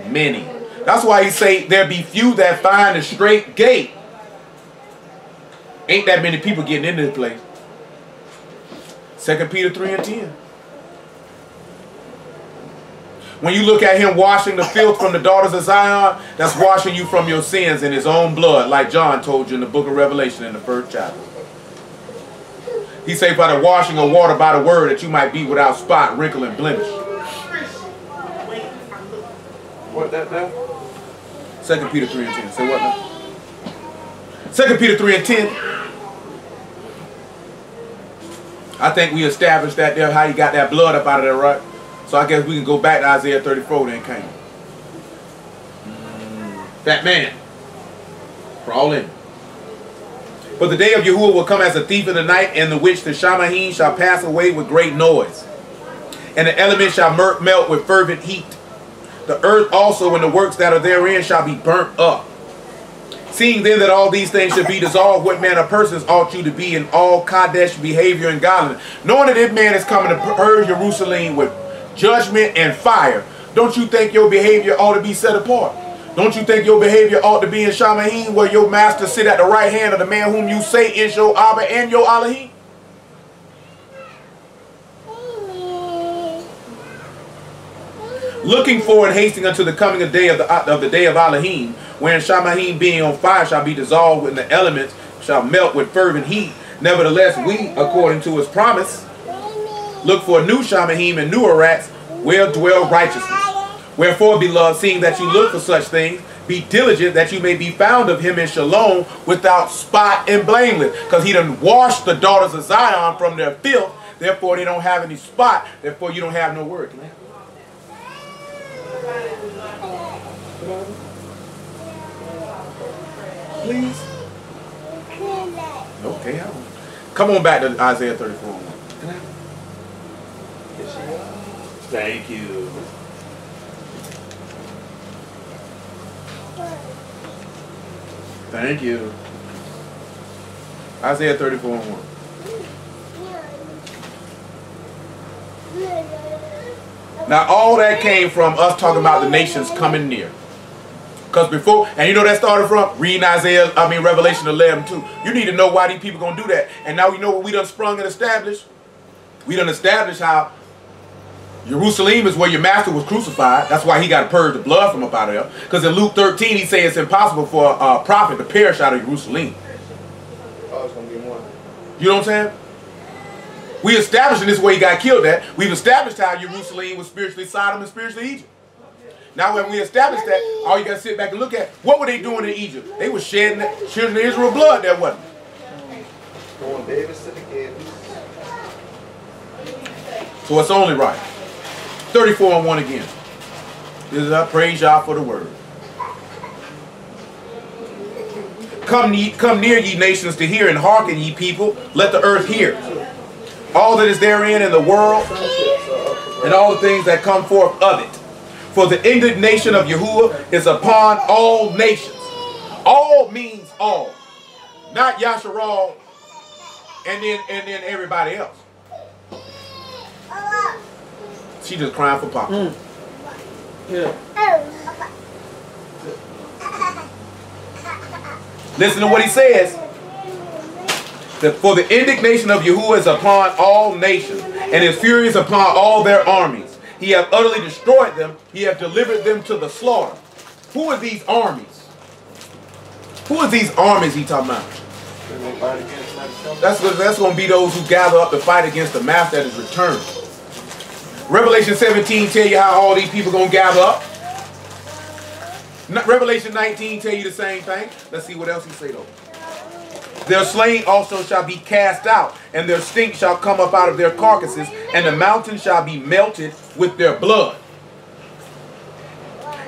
many. That's why he say there be few that find a straight gate. Ain't that many people getting into this place. 2 Peter 3 and 10. When you look at him washing the filth from the daughters of Zion, that's washing you from your sins in his own blood, like John told you in the book of Revelation in the 1st chapter. He say by the washing of water by the word, that you might be without spot, wrinkle, and blemish. What that now? 2 Peter 3 and 10. Say what now? 2 Peter 3 and 10. I think we established that there, how you got that blood up out of there, right? So I guess we can go back to Isaiah 34 then, can't we? That man. Crawl in. For the day of Yahuwah will come as a thief in the night, in the which the Shamahim shall pass away with great noise. And the elements shall melt with fervent heat. The earth also and the works that are therein shall be burnt up. Seeing then that all these things should be dissolved, what manner of persons ought you to be in all Kadesh behavior and godliness? Knowing that this man is coming to purge Yerushalyim with judgment and fire, don't you think your behavior ought to be set apart? Don't you think your behavior ought to be in Shamahim, where your master sit at the right hand of the man whom you say is your Abba and your Elohim? Looking for and hasting unto the coming of the day of Elohim, wherein Shamahim being on fire shall be dissolved, and the elements shall melt with fervent heat. Nevertheless, we, according to his promise, look for a new Shamahim and new Arats, where dwell righteousness. Wherefore, beloved, seeing that you look for such things, be diligent that you may be found of him in shalom, without spot and blameless. Because he done washed the daughters of Zion from their filth. Therefore, they don't have any spot. Therefore, you don't have no word. Please. Okay, come on back to Isaiah 34. Thank you. Thank you. Isaiah 34 and 1. Now all that came from us talking about the nations coming near. Because before, and you know that started from reading Revelation 11 too. You need to know why these people gonna do that. And now you know what we done sprung and established. We done established how Yerushalyim is where your master was crucified. That's why he got to purge the blood from up out of there. Because in Luke 13 he says it's impossible for a prophet to perish out of Yerushalyim. Oh, it's gonna be one. You know what I'm saying? We established this where he got killed at. We've established how Yerushalyim was spiritually Sodom and spiritually Egypt. Now when we established that, all you got to sit back and look at, what were they doing in Egypt? They were shedding the children of Israel blood there, wasn't it? Going babies to the kids. So it's only right. 34:1 again. This is I praise y'all for the word. Come near, ye nations, to hear, and hearken, ye people. Let the earth hear. All that is therein in the world, and all the things that come forth of it. For the indignation of Yahuwah is upon all nations. All means all. Not Yasharal and then everybody else. She just crying for Papa. Yeah. Listen to what he says. That for the indignation of Yahuwah is upon all nations, and his fury is upon all their armies. He hath utterly destroyed them. He hath delivered them to the slaughter. Who are these armies? Who are these armies he talking about? That's going to be those who gather up to fight against the master at his return. Revelation 17 tell you how all these people going to gather up. Revelation 19 tell you the same thing. Let's see what else he say though. Their slain also shall be cast out, and their stink shall come up out of their carcasses, and the mountains shall be melted with their blood.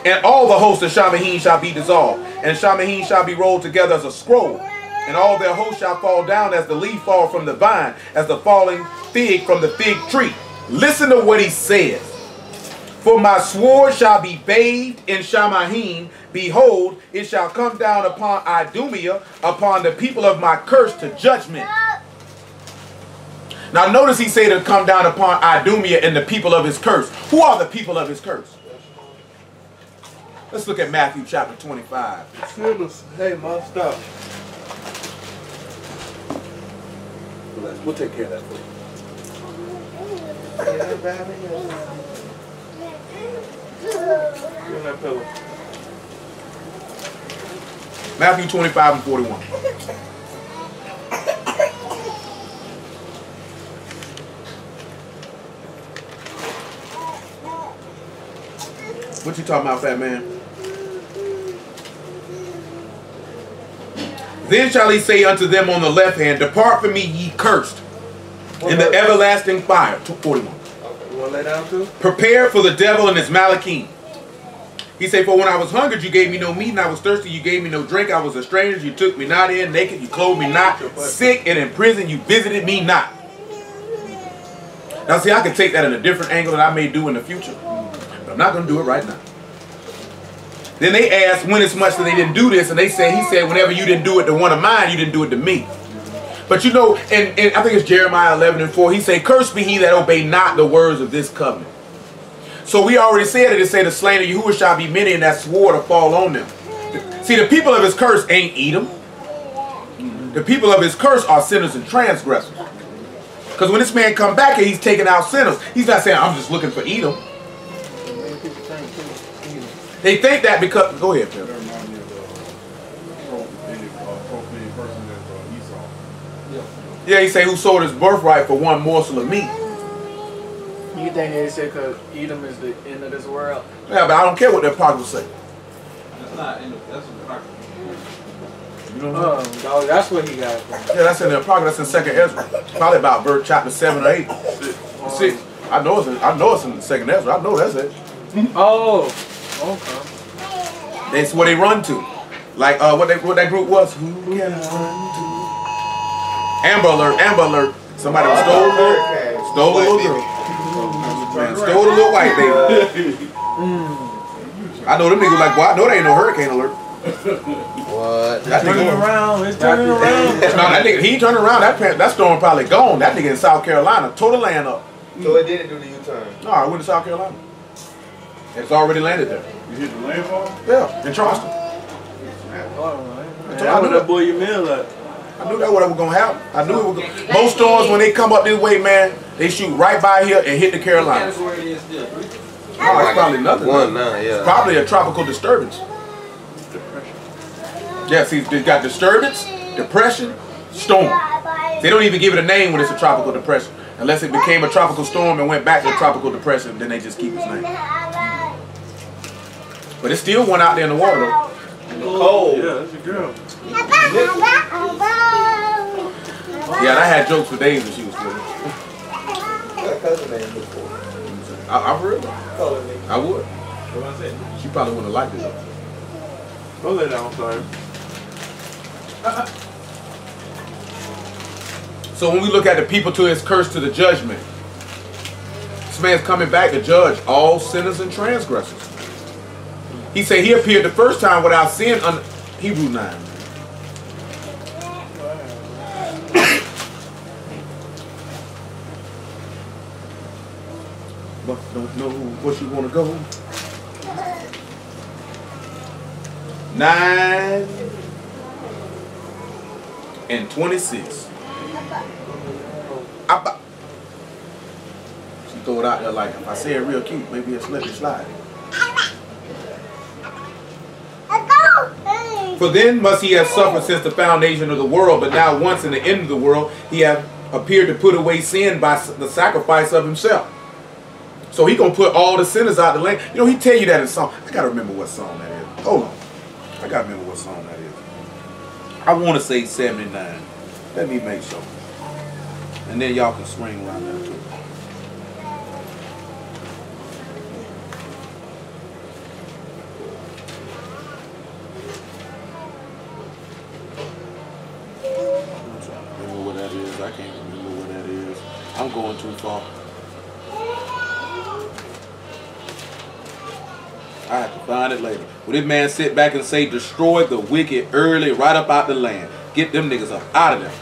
And all the hosts of Shamahim shall be dissolved, and Shamahim shall be rolled together as a scroll, and all their hosts shall fall down as the leaf fall from the vine, as the falling fig from the fig tree. Listen to what he says. For my sword shall be bathed in Shamahim. Behold, it shall come down upon Idumea, upon the people of my curse to judgment. Now notice he said to come down upon Idumea and the people of his curse. Who are the people of his curse? Let's look at Matthew chapter 25. Hey, Mom, stop. We'll take care of that for you. Give me that pillow. Matthew 25 and 41. What you talking about, fat man? Then shall he say unto them on the left hand, depart from me, ye cursed, in the everlasting fire. 41. You want to lay down too? Prepare for the devil and his malakim. He said, for when I was hungry, you gave me no meat, and I was thirsty, you gave me no drink. I was a stranger, you took me not in. Naked, you clothed me not. Sick and in prison, you visited me not. Now see, I can take that in a different angle that I may do in the future. But I'm not going to do it right now. Then they asked when it's much that they didn't do this, and he said, whenever you didn't do it to one of mine, you didn't do it to me. But you know, and I think it's Jeremiah 11 and 4, he said, cursed be he that obey not the words of this covenant. So we already said it said the slain of Yahuwah shall be many, and that sword will fall on them. See, the people of his curse ain't Edom. The people of his curse are sinners and transgressors. Because when this man come back and he's taking out sinners, he's not saying, I'm just looking for Edom. They think that because, go ahead, Phil. Yeah, he say who sold his birthright for one morsel of meat. You think they say because Edom is the end of this world? Yeah, but I don't care what their apocryphal say. That's not in the, that's what the You don't know? Dog, that's what he got. Yeah, that's in the apocrypha. That's in 2nd Ezra. Probably about verse chapter 7 or 8. 6. I know it's in 2nd Ezra. I know that's it. Oh, okay. That's what they run to. Like what that group was. Who can I run to? Amber Alert. Amber Alert. Somebody stole a little girl. Man, stole the little white baby. I know them niggas like, well, I know there ain't no hurricane alert. What? That Turning nigga, around, it's turning around. no, that nigga, he ain't turning around. That storm probably gone. That nigga in South Carolina tore the land up. So it didn't do the U-turn? No, I went to South Carolina. It's already landed there. You hit the landfall? Yeah, in Charleston. I I knew that boy your meal at. I knew that was gonna happen. I knew it was gonna. Most storms when they come up this way, man, they shoot right by here and hit the Carolinas. Category it is still. No, it's probably nothing. One now, yeah. It's probably a tropical disturbance. Yeah, see, they got disturbance, depression, storm. They don't even give it a name when it's a tropical depression. Unless it became a tropical storm and went back to a tropical depression, then they just keep his name. But it's still one out there in the water though. Cold. Yeah, that's your girl. Yeah, and I had jokes for days when she was with me. That cousin name before. I would. Calling me. I would. What I said? She probably wouldn't have liked it though. Go lay down, sorry. So when we look at the people to his curse to the judgment, this man's coming back to judge all sinners and transgressors. He said he appeared the first time without sin under Hebrew 9. But don't know what you want to go. 9 and 26. She throw it out there like, if I say it real cute, maybe it's let it slide. For then must he have suffered since the foundation of the world, but now once in the end of the world, he hath appeared to put away sin by the sacrifice of himself. So he gonna put all the sinners out the land. You know, he tell you that in song. I gotta remember what song that is. Hold on. I gotta remember what song that is. I wanna say 79. Let me make sure. And then y'all can swing around there too. I'm trying to remember what that is. I can't remember what that is. I'm going too far. I have to find it later. Will this man sit back and say, destroy the wicked early, right up out the land. Get them niggas up out of there.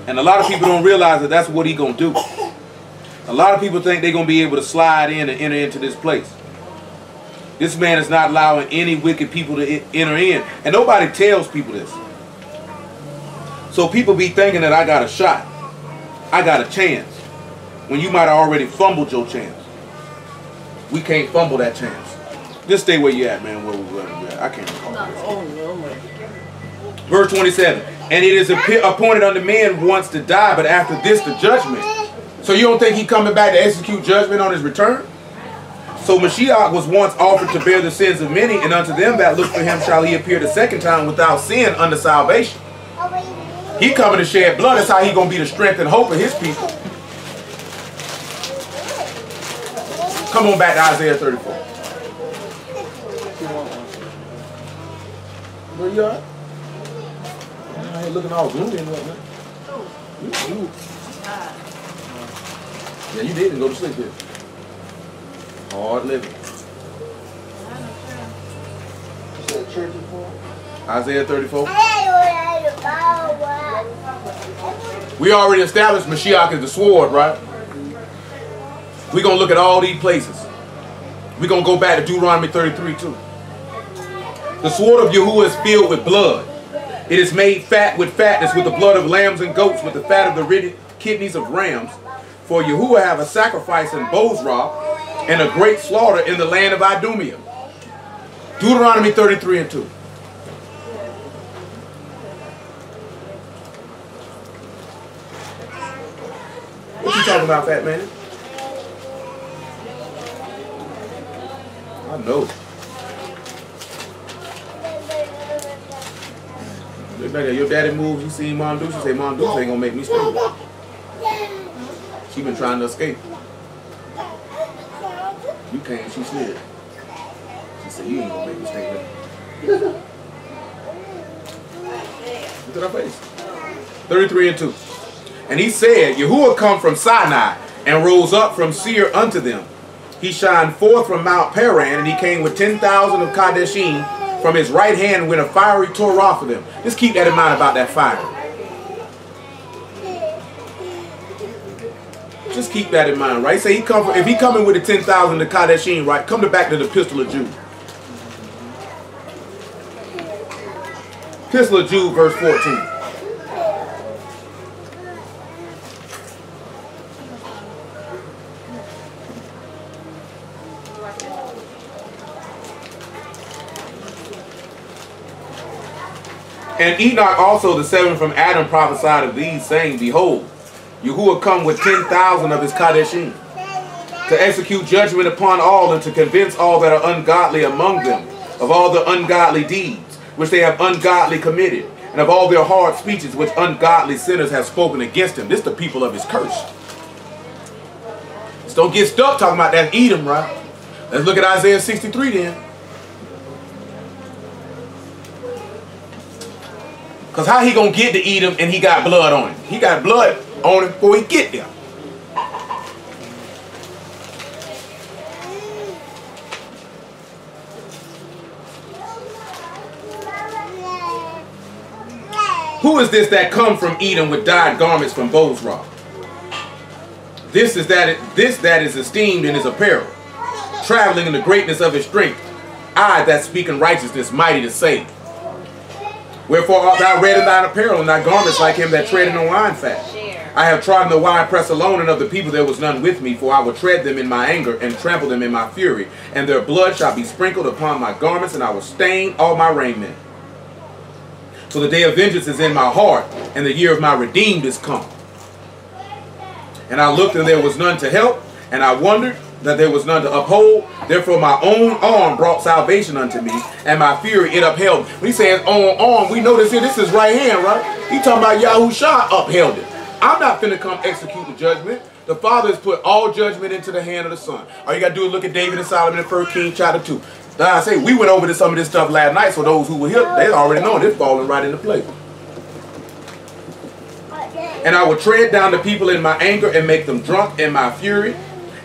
And a lot of people don't realize that that's what he gonna do. A lot of people think they're gonna be able to slide in and enter into this place. This man is not allowing any wicked people to enter in. And nobody tells people this. So people be thinking that I got a shot. I got a chance. When you might have already fumbled your chance. We can't fumble that chance. Just stay where you at, man. Where we at. I can't recall this. Verse 27. And it is appointed unto men once to die, but after this the judgment. So you don't think he coming back to execute judgment on his return? So Mashiach was once offered to bear the sins of many, and unto them that look for him shall he appear the second time without sin unto salvation. He coming to shed blood. That's how he gonna be the strength and hope of his people. Come on back to Isaiah 34. Where you at? I ain't looking all gloomy and whatnot. Yeah, you didn't go to sleep here. Hard living. You said church before? Isaiah 34. We already established Mashiach is the sword, right? We're going to look at all these places. We're going to go back to Deuteronomy 33 too. The sword of Yahuwah is filled with blood. It is made fat with fatness, with the blood of lambs and goats, with the fat of the kidneys of rams. For Yahuwah have a sacrifice in Bozrah and a great slaughter in the land of Idumea. Deuteronomy 33 and 2. What you talking about, fat man? I know. Your daddy moves, you see Mondoose, you say Mondoose ain't gonna make me stay. She been trying to escape. You came, she slid. She said, you ain't gonna make me stay with her. Look at her face. 33 and 2. And he said, Yahuwah come from Sinai and rose up from Seir unto them. He shined forth from Mount Paran, and he came with 10,000 of Kadeshim from his right hand with a fiery Torah for them. Just keep that in mind about that fire. Just keep that in mind, right? Say if he coming with the 10,000 of Kadeshim, right? Come back to the Epistle of Jude. Epistle of Jude, verse 14. And Enoch also, the seven from Adam, prophesied of these, saying, behold, Yahuwah come with 10,000 of his Kadeshim to execute judgment upon all and to convince all that are ungodly among them of all the ungodly deeds which they have ungodly committed, and of all their hard speeches which ungodly sinners have spoken against him. This is the people of his curse. Just don't get stuck talking about that Edom, right? Let's look at Isaiah 63 then. Because how he going to get to Edom and he got blood on him? He got blood on him before he get there. Who is this that come from Edom with dyed garments from Bozrah? This that is esteemed in his apparel, traveling in the greatness of his strength. I that speak in righteousness, mighty to save. Wherefore art thou red in thine apparel, and thy garments like him that tread in the wine fat. I have trodden the winepress alone, and of the people there was none with me, for I will tread them in my anger, and trample them in my fury, and their blood shall be sprinkled upon my garments, and I will stain all my raiment. So the day of vengeance is in my heart, and the year of my redeemed is come. And I looked, and there was none to help, and I wondered that there was none to uphold. Therefore my own arm brought salvation unto me, and my fury it upheld. When he says own arm, we know this here, this is right hand, right? He talking about Yahushua upheld it. I'm not finna come execute the judgment. The Father has put all judgment into the hand of the Son. All you got to do is look at David and Solomon in 1 Kings chapter 2. Like I say, we went over to some of this stuff last night, so those who were here, they already know it's falling right into place. And I will tread down the people in my anger and make them drunk in my fury,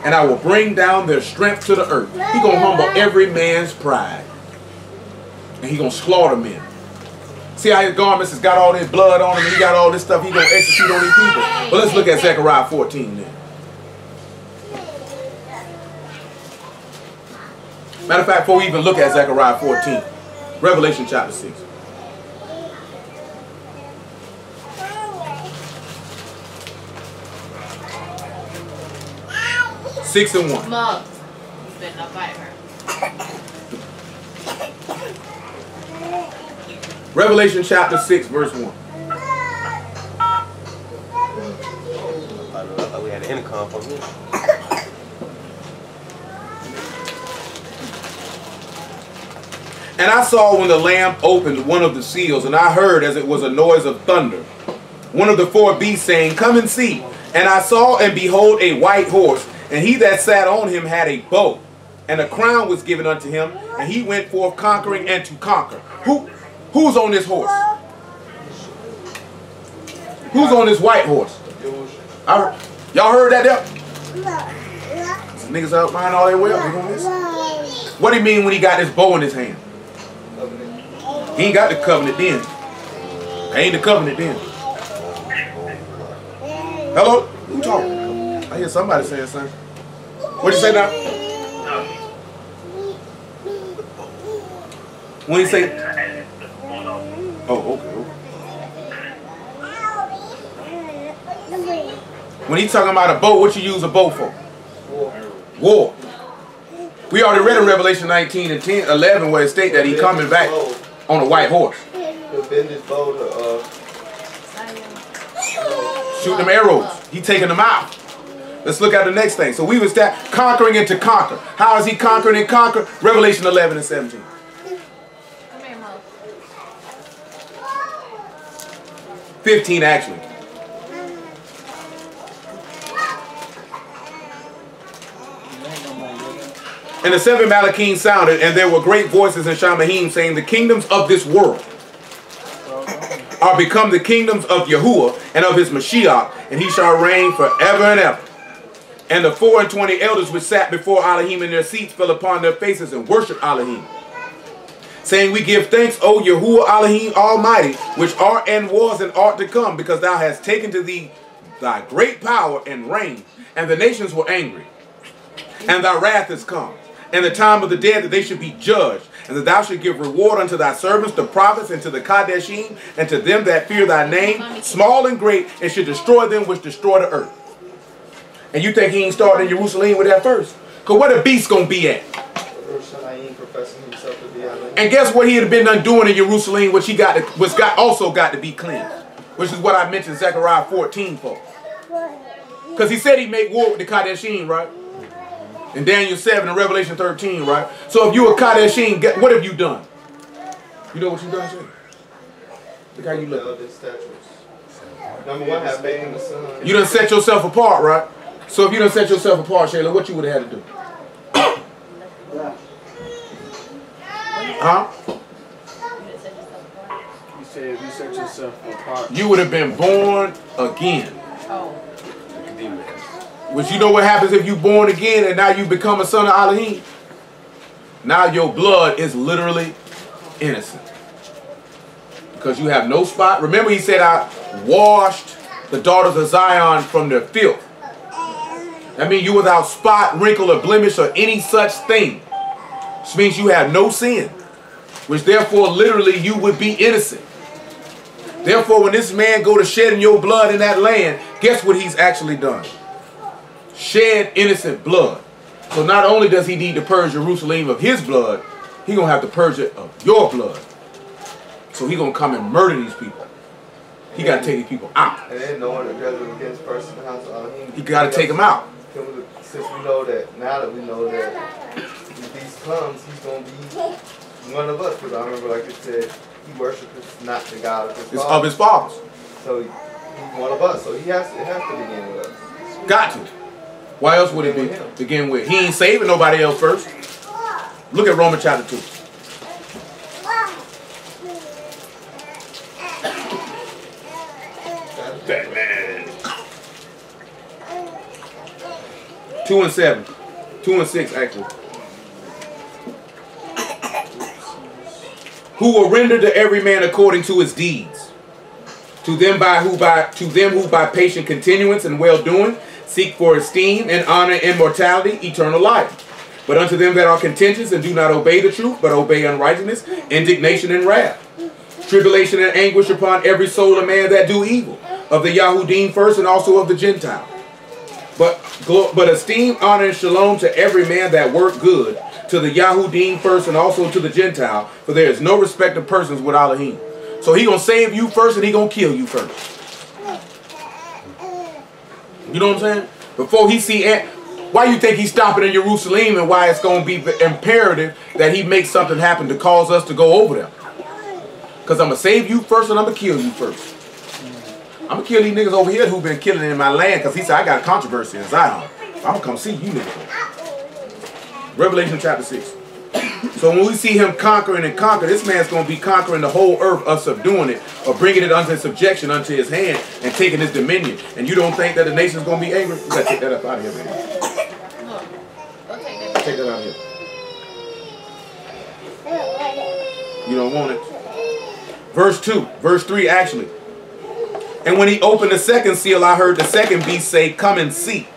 and I will bring down their strength to the earth. He gonna humble every man's pride, and he gonna slaughter men. See how his garments has got all this blood on him, and he got all this stuff he gonna execute on these people. But let's look at Zechariah 14 then. Matter of fact, before we even look at Zechariah 14, Revelation chapter 6. Six and 1. Mom, you better not bite her. Revelation chapter 6, verse 1. We had an intercom from here. And I saw when the Lamb opened one of the seals, and I heard as it was a noise of thunder, one of the four beasts saying, Come and see. And I saw and behold a white horse, and he that sat on him had a bow, and a crown was given unto him, and he went forth conquering and to conquer. Who's on this horse? Who's on this white horse? Y'all heard that there? Niggas out buying all their way up. What do you mean when he got this bow in his hand? He ain't got the covenant then. Ain't the covenant then. Hello? Who talking? I hear somebody saying something. What'd you say now? When you say... Oh, okay. When he's talking about a bow, what you use a bow for? War. We already read in Revelation 19 and 11 where it states that he coming back on a white horse. Shoot them arrows. He taking them out. Let's look at the next thing. So we was conquering and to conquer. How is he conquering and conquer? Revelation 11 and 17. Come here, Mom. 15 actually. And the seven Malachim sounded, and there were great voices in Shamahim saying, The kingdoms of this world are become the kingdoms of Yahuwah and of his Mashiach, and he shall reign forever and ever. And the 24 elders which sat before Elohim in their seats fell upon their faces and worshipped Elohim, saying, We give thanks, O Yahuwah Elohim Almighty, which art and was and art to come, because thou hast taken to thee thy great power and reign, and the nations were angry, and thy wrath is come, and the time of the dead that they should be judged, and that thou should give reward unto thy servants, the prophets, and to the Kadeshim, and to them that fear thy name, small and great, and should destroy them which destroy the earth. And you think he ain't starting in Yerushalyim with that first? Because where the beast gonna be at? And guess what he had been done doing in Yerushalyim, which also got to be cleansed, which is what I mentioned Zechariah 14 for. Because he said he made war with the Kadeshim, right? In Daniel 7 and Revelation 13, right? So if you a Kadeshim, what have you done? You know what you done, Shay? Look how you look. Number one, have faith in the Son. You done set yourself apart, right? So if you done set yourself apart, Shayla, what you would have had to do? Huh? You said if you set yourself apart. You would have been born again. Oh. Which you know what happens if you born again and now you become a son of Elohim? Now your blood is literally innocent. Because you have no spot. Remember he said, I washed the daughters of Zion from their filth. That means you without spot, wrinkle, or blemish, or any such thing. Which means you have no sin. Which therefore literally you would be innocent. Therefore when this man go to shedding your blood in that land, guess what he's actually done? Shed innocent blood. So not only does he need to purge Yerushalyim of his blood, he gonna have to purge it of your blood. So he gonna come and murder these people. He gotta take these people out. And then knowing the judgment against person in the house of Elohim. He gotta take them out. Since we know that, now that we know that if these comes, he's gonna be one of us. Because I remember, like it said, he worships not the God of his It's father. of his fathers. So he's one of us. So it has to begin with us. Got to. Why else would it be begin with? He ain't saving nobody else first. Look at Romans chapter 2. Batman. 2 and 7. 2 and 6 actually. Who will render to every man according to his deeds. To them who by patient continuance and well doing seek for esteem and honor, immortality, eternal life. But unto them that are contentious and do not obey the truth, but obey unrighteousness, indignation and wrath, tribulation and anguish upon every soul of man that do evil, of the Yahudim first and also of the Gentile. But esteem, honor, and shalom to every man that work good, to the Yahudim first and also to the Gentile, for there is no respect of persons with Elohim. So he gonna save you first and he gonna kill you first. You know what I'm saying? Before he see why you think he's stopping in Yerushalyim and why it's going to be imperative that he makes something happen to cause us to go over there. Because I'm going to save you first and I'm going to kill you first. I'm going to kill these niggas over here who've been killing in my land because he said I got a controversy in Zion. I'm going to come see you niggas. Revelation chapter 6. So when we see him conquering and conquer, this man's going to be conquering the whole earth, or subduing it, or bringing it under subjection unto his hand and taking his dominion. And you don't think that the nation's going to be angry? You got to take that up out of here, baby. Take that out of here. You don't want it. Verse 2, verse 3 actually. And when he opened the second seal, I heard the second beast say, come and see.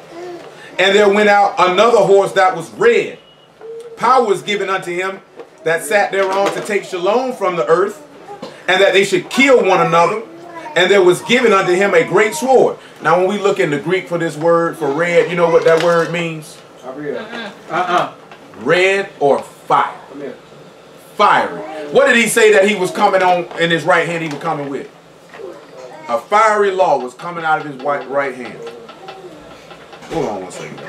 And there went out another horse that was red. Power was given unto him that sat thereon to take shalom from the earth, and that they should kill one another. And there was given unto him a great sword. Now when we look in the Greek for this word, for red, you know what that word means? Red or fire. Fiery. What did he say that he was coming on in his right hand he was coming with? A fiery law was coming out of his right hand. Hold on one second.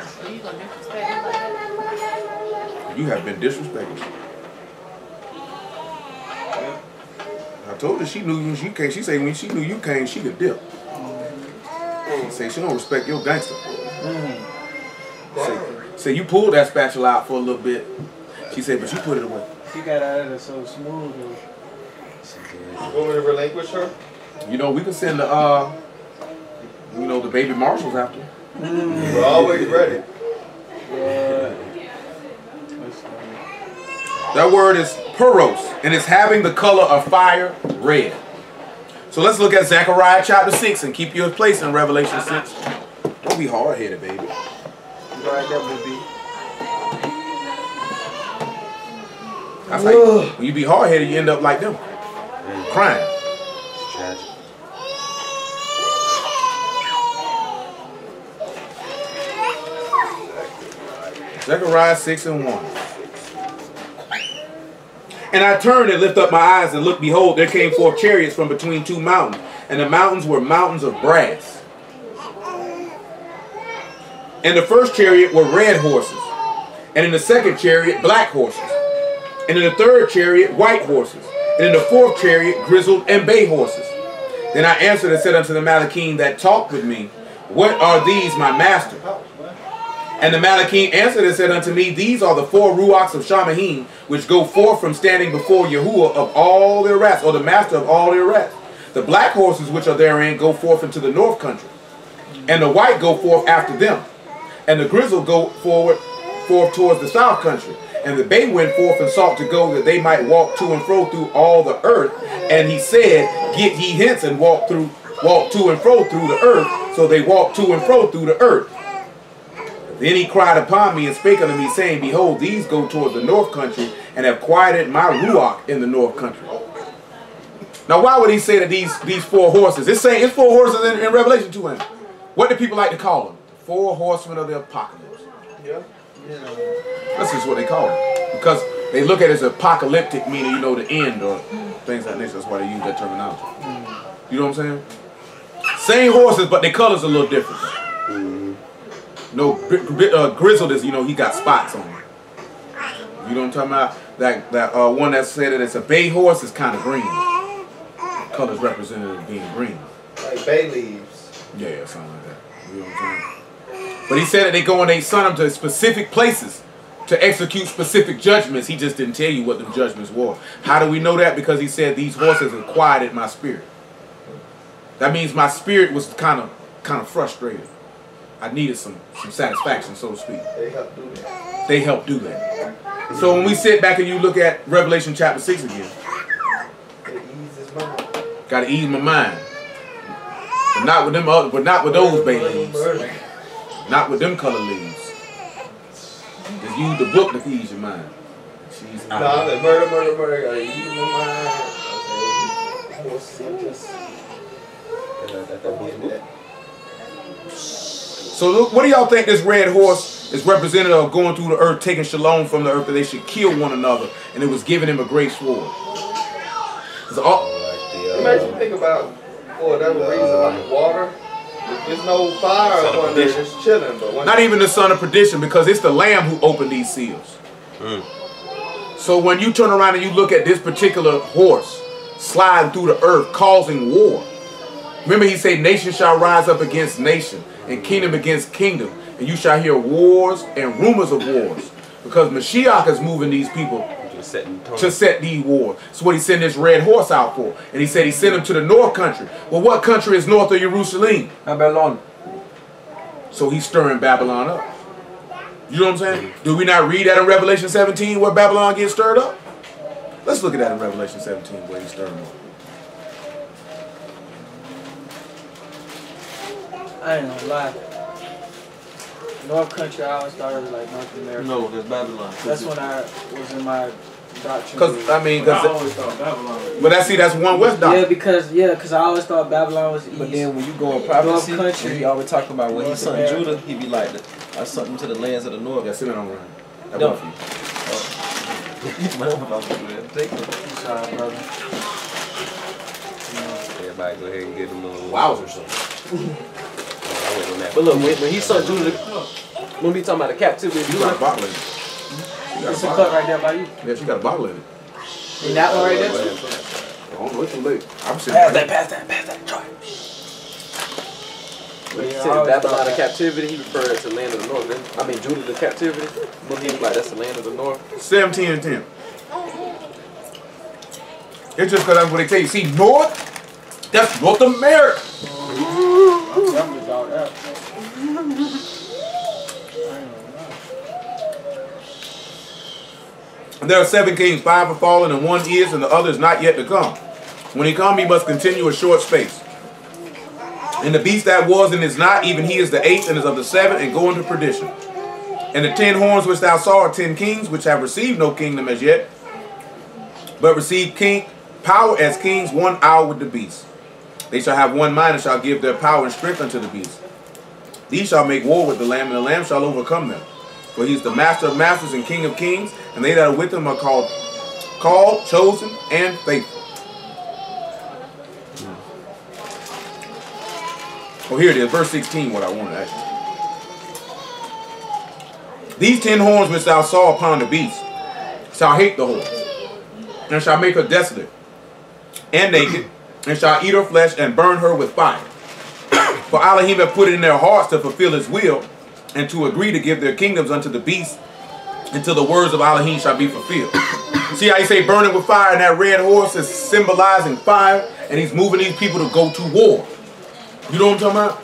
You have been disrespected. I told her she knew you came. She said when she knew you came, she could dip. She said she don't respect your gangster. Say you pulled that spatula out for a little bit. She said, but you put it away. She got out of there so smooth. You want me to relinquish her? You know, we can send the the baby marshals after. We're always ready. That word is puros, and it's having the color of fire, red. So let's look at Zechariah chapter 6 and keep your place in Revelation 6. Don't be hard-headed, baby. Right there, baby. That's like, when you be hard-headed, you end up like them, crying. It's tragic. Zechariah 6 and 1. And I turned and lifted up my eyes and looked, behold, there came forth chariots from between two mountains, and the mountains were mountains of brass. And the first chariot were red horses, and in the second chariot black horses, and in the third chariot white horses, and in the fourth chariot grizzled and bay horses. Then I answered and said unto the Malachim that talked with me, what are these, my master? And the Malachim answered and said unto me, these are the 4 ruachs of Shamahim, which go forth from standing before Yahuwah of all their rest, or the master of all their rest. The black horses which are therein go forth into the north country, and the white go forth after them, and the grizzled go forth towards the south country. And the bay went forth and sought to go, that they might walk to and fro through all the earth. And he said, get ye hence and walk to and fro through the earth. So they walked to and fro through the earth. Then he cried upon me and spake unto me, saying, behold, these go toward the north country, and have quieted my ruach in the north country. Now why would he say that these 4 horses? It's saying it's 4 horses in Revelation 2. What do people like to call them? The 4 horsemen of the apocalypse. Yeah. That's just what they call it, because they look at it as apocalyptic, meaning, you know, the end or things like this. That's why they use that terminology. You know what I'm saying? Same horses, but their colors a little different. No, grizzled is, you know, he got spots on him. You know what I'm talking about? That one that said that it's a bay horse is kind of green. Colors represented as being green. Like bay leaves. Yeah, something like that. You know what I'm saying? But he said that they go and they send them to specific places to execute specific judgments. He just didn't tell you what the judgments were. How do we know that? Because he said these horses have quieted my spirit. That means my spirit was kind of frustrated. I needed some satisfaction, so to speak. They help do that. They help do that. So when we sit back and you look at Revelation chapter 6 again, It eases my mind. gotta ease my mind. But not with them other, but not with those bay leaves. Not with them color leaves. Just use the book to ease your mind. Jeez. No, I'm like murder. Gotta ease my mind. Okay. So look, what do y'all think this red horse is representative of going through the earth, taking shalom from the earth, that they should kill one another, and it was giving him a great sword? It makes me think about, for whatever reason, like water. There's no fire upon there, just chilling. But not even the son of perdition, because it's the Lamb who opened these seals. So when you turn around and you look at this particular horse sliding through the earth, causing war. Remember he said, nation shall rise up against nation, and kingdom against kingdom, and you shall hear wars and rumors of wars. Because Mashiach is moving these people to set these wars. That's what he sent this red horse out for. And he said he sent him to the north country. Well, what country is north of Yerushalyim? Babylon. So he's stirring Babylon up. You know what I'm saying? Do we not read that in Revelation 17 where Babylon gets stirred up? Let's look at that in Revelation 17 where he's stirring up. I ain't gonna lie. North Country, I always thought it was like North America. No, that's Babylon. That's when I was in my doctrine. Because, I mean, I always thought Babylon. But that's one West doctrine. Yeah, because I always thought Babylon was east. But then when you go in prophecy, North Country, and he always talking about when he North sent America. Judah, he be like, I sent him to the lands of the north. Yeah, sit down on that. No. One for you. Take it. I'm sorry, brother. Everybody go ahead and get them little Wowzers or something. But look, when he sent Judah, when we talking about the captivity, You got a bottle in it. It's a cut right there by you. Yeah, she got a bottle in it. And that one right there? I don't know, it's too late. I'm sitting Pass that, try. when he Yeah, I said always Babylon thought the that. captivity, he referred it to the land of the north. Then I mean Judah the captivity, but he was like, that's the land of the north. 17 and 10. It's just because that's what they tell you. See, north, that's North America. I'm definitely about that. And there are 7 kings, 5 are fallen, and 1 is, and the other is not yet to come. When he come, he must continue a short space. And the beast that was and is not, even he is the 8th and is of the 7th, and go into perdition. And the 10 horns which thou saw are 10 kings, which have received no kingdom as yet, but receive power as kings 1 hour with the beast. They shall have one mind, and shall give their power and strength unto the beast. These shall make war with the Lamb, and the Lamb shall overcome them. For he is the master of masters and king of kings, and they that are with him are called, chosen, and faithful. Oh, here it is, verse 16, what I wanted actually. These 10 horns which thou saw upon the beast shall hate the whore, and shall make her desolate and naked, and shall eat her flesh and burn her with fire. For Elohim hath put it in their hearts to fulfill his will, and to agree to give their kingdoms unto the beast, until the words of Elohim shall be fulfilled. See how he say burning with fire, and that red horse is symbolizing fire, and he's moving these people to go to war. You know what I'm talking about?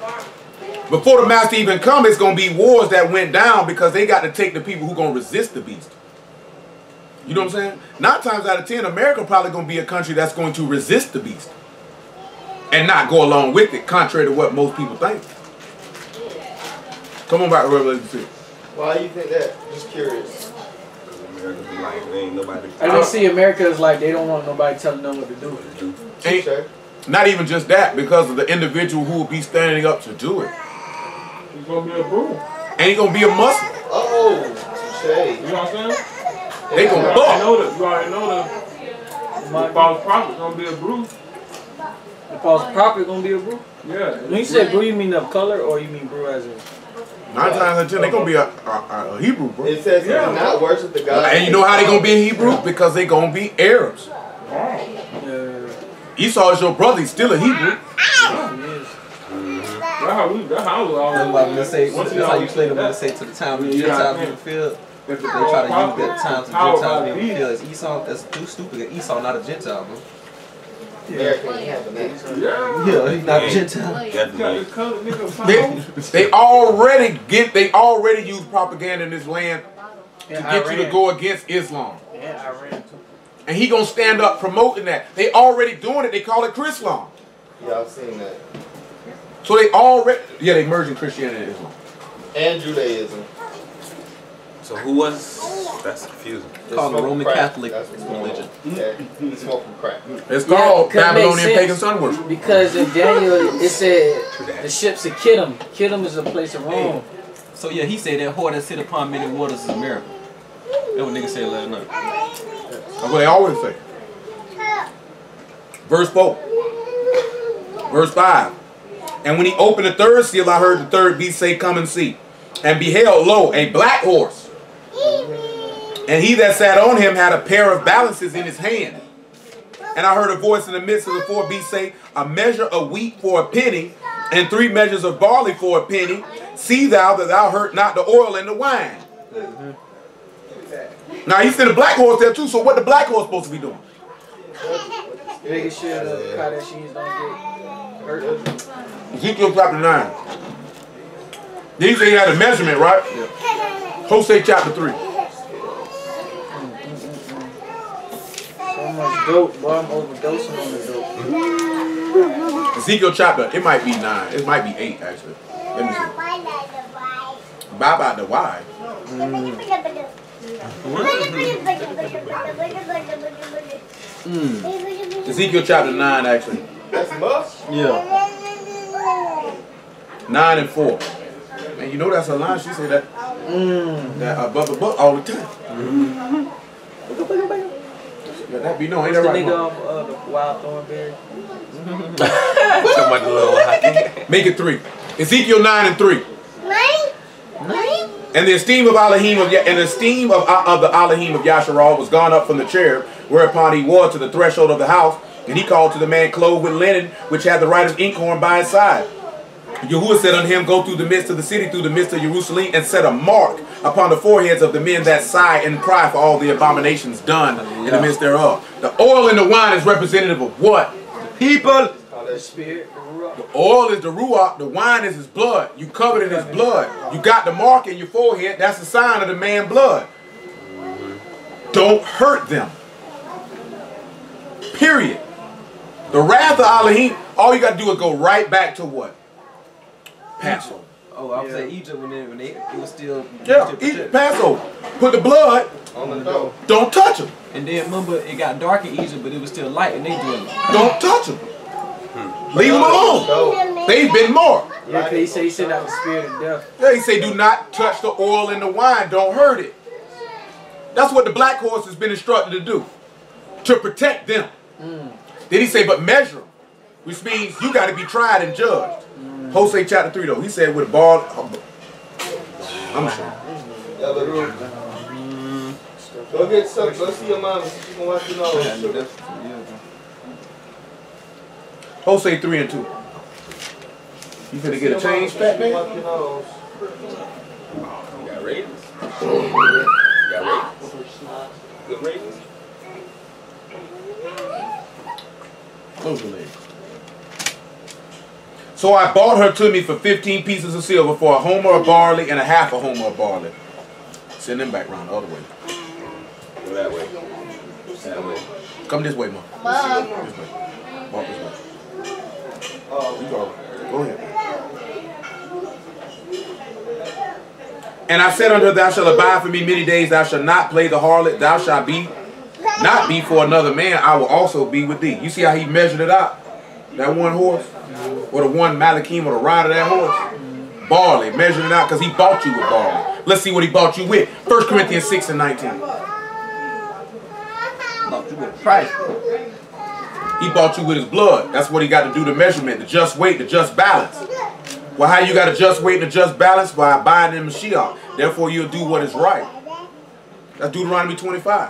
Before the master even come, it's going to be wars that went down because they got to take the people who going to resist the beast. You know what I'm saying? 9 times out of 10, America probably going to be a country that's going to resist the beast and not go along with it, contrary to what most people think. Come on back to Revelation 6. Why do you think that? Just curious. America be like, there ain't nobody. I just see America as like they don't want nobody telling them what to do. Ain't, not even just that, because of the individual who will be standing up to do it. He's gonna be a broom. And he's gonna be a Muslim. Oh, touche. You know what I'm saying? They gonna You buck. already know the false prophet gonna be a brew. The false prophet gonna be a brew? Yeah. When you say brew, you mean of color or you mean brew as in? 9 times out of 10, they gonna be a Hebrew, bro. It says yeah. Not worship the God. And you know how they gonna be a Hebrew? Because they gonna be Arabs. Esau is your brother, he's still a Hebrew. That's how you say them when they say to the time of the Gentiles being fulfilled. They try to use that time to the Gentiles being fulfilled as Esau. That's too stupid. Esau not a Gentile, bro. Yeah, he's not a Gentile. They already use propaganda in this land to get you to go against Islam. And he gonna stand up promoting that. They already doing it. They call it Chrislam. Yeah, I've seen that. So they already, yeah, they merging Christianity and Islam. And Judaism. So who was? That's confusing. It's called the Roman Catholic religion. Yeah, smoking crack. It's called Babylonian pagan sun worship. Because in Daniel it said the ships of Kittim. Kittim is a place of Rome. So yeah, he said that whore that sit upon many waters is a miracle. That's what niggas said last night. That's what they always say. Verse 4. Verse 5. And when he opened the third seal, I heard the third beast say, come and see. And beheld, lo, a black horse. And he that sat on him had a pair of balances in his hand. And I heard a voice in the midst of the 4 beasts say, a measure of wheat for a penny, and 3 measures of barley for a penny. See thou that thou hurt not the oil and the wine. Now he said a black horse there too, so what the black horse supposed to be doing? Making sure the Kardashians don't get hurt. Ezekiel chapter 9. Then he said he had a measurement, right? Yeah. Hosea chapter 3. So much dope, boy, I'm overdosing on the dope. Ezekiel chapter, it might be 9. It might be 8 actually. Let me see. Bye bye the why. Ezekiel chapter 9 actually. That's much? Yeah. 9 and 4. Man, you know that's a line. She say that that above the book all the time. Let that be known. Ain't that right? The nigga off the wild thornberry. Make it 3. Ezekiel 9 and 3. 9? And the esteem of Elohim of the Elohim of Yasharal was gone up from the cherub, whereupon he was to the threshold of the house, and he called to the man clothed with linen, which had the writer's inkhorn by his side. Yahuwah said unto him, go through the midst of the city, through the midst of Yerushalyim, and set a mark upon the foreheads of the men that sigh and cry for all the abominations done in the midst thereof. The oil and the wine is representative of what? People. The spirit, the ruach. The oil is the ruach, the wine is his blood. You covered in his blood. You got the mark in your forehead, that's the sign of the man's blood. Don't hurt them. Period. The wrath of Elohim, all you got to do is go right back to what? Passover. Oh, I was at Egypt when it was still... Egypt, Passover. Put the blood on the door. Don't touch them. And then remember, it got dark in Egypt, but it was still light, and they doing it. Don't touch them. Leave them alone. They've been marked. Yeah, because he said that was spirit of death. Yeah, he said do not touch the oil and the wine. Don't hurt it. That's what the black horse has been instructed to do. To protect them. Then he said, but measure them. Which means you got to be tried and judged. Hosea chapter 3 though. He said with a ball. I'm sure. Go get some. Go see your mom. She can watch your nose. Jose 3 and 2. You finna get a change, fat man? You got ratings? You got ratings? Good ratings? Close your legs. So I bought her to me for 15 pieces of silver for a homer of barley and a half a homer of barley. Send them back around the other way. Go that way. That way. Come this way, Mom. Mom. This way. Walk this way. You go. Go ahead. And I said unto her, thou shalt abide for me many days, thou shalt not play the harlot, thou shalt not be for another man, I will also be with thee. You see how he measured it out? That one horse? Or the one Malachim or the rider of that horse? Barley, measured it out because he bought you with barley. Let's see what he bought you with. 1 Corinthians 6 and 19. Bought you with a price. He bought you with his blood. That's what he got to do the measurement, the just weight, the just balance. Well, how you got a just weight and a just balance? By abiding in Mashiach. Therefore, you'll do what is right. That's Deuteronomy 25.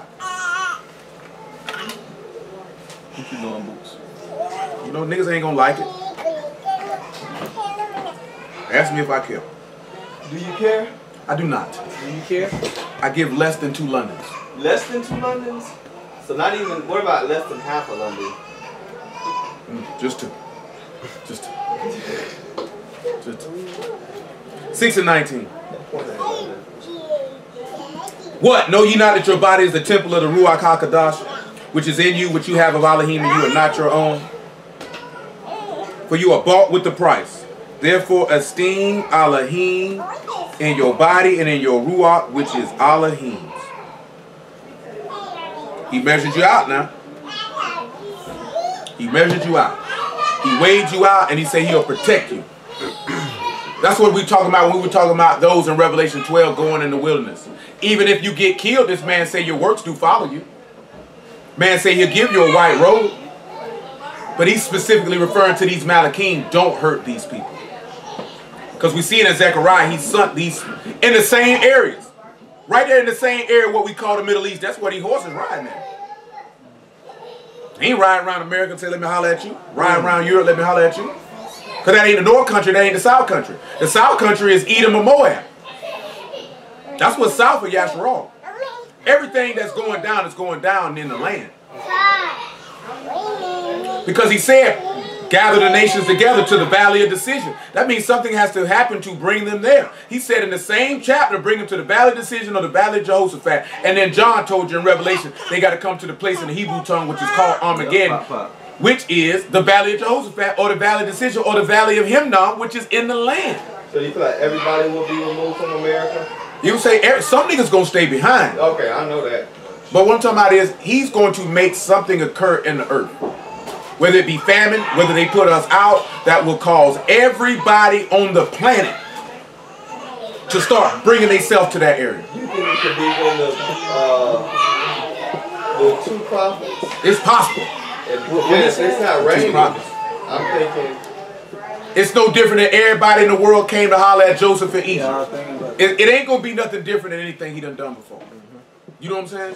What you doing, Boots? You know, niggas ain't gonna like it. Ask me if I care. Do you care? I do not. Do you care? I give less than 2 Londons. Less than 2 Londons? So not even, what about less than half a London? Just 2. Just 2. Just 2. 6 and 19. What? Know ye not that your body is the temple of the ruach HaKadosh, which is in you, which you have of Elohim, and you are not your own? For you are bought with the price. Therefore esteem Elohim in your body and in your ruach, which is Elohim's. He measured you out now. He measured you out. He weighed you out, and he said he'll protect you. That's what we talking about when we were talking about those in Revelation 12 going in the wilderness. Even if you get killed, this man say your works do follow you. Man say he'll give you a white robe. But he's specifically referring to these Malachim. Don't hurt these people. Because we see it in Zechariah, he sunk these in the same areas. Right there in the same area what we call the Middle East. That's where these horses riding at. He ain't riding around America and say, let me holler at you. Riding around Europe, let me holler at you. Because that ain't the North country, that ain't the South country. The South country is Edom and Moab. That's what's south of Yasharal. Everything that's going down is going down in the land. Because he said, gather the nations together to the valley of decision. That means something has to happen to bring them there. He said in the same chapter, bring them to the valley of decision or the valley of Jehoshaphat. And then John told you in Revelation, they got to come to the place in the Hebrew tongue, which is called Armageddon, which is the valley of Jehoshaphat or the valley of decision or the valley of Hinnom, which is in the land. So you feel like everybody will be removed from America? You would say some niggas going to stay behind. Okay, I know that. But what I'm talking about is he's going to make something occur in the earth. Whether it be famine, whether they put us out, that will cause everybody on the planet to start bringing themselves to that area. You think it could be one of the 2 prophets? It's possible. Yes, it's not raining. I'm thinking it's no different than everybody in the world came to holler at Joseph in Egypt. It ain't going to be nothing different than anything he done before. You know what I'm saying?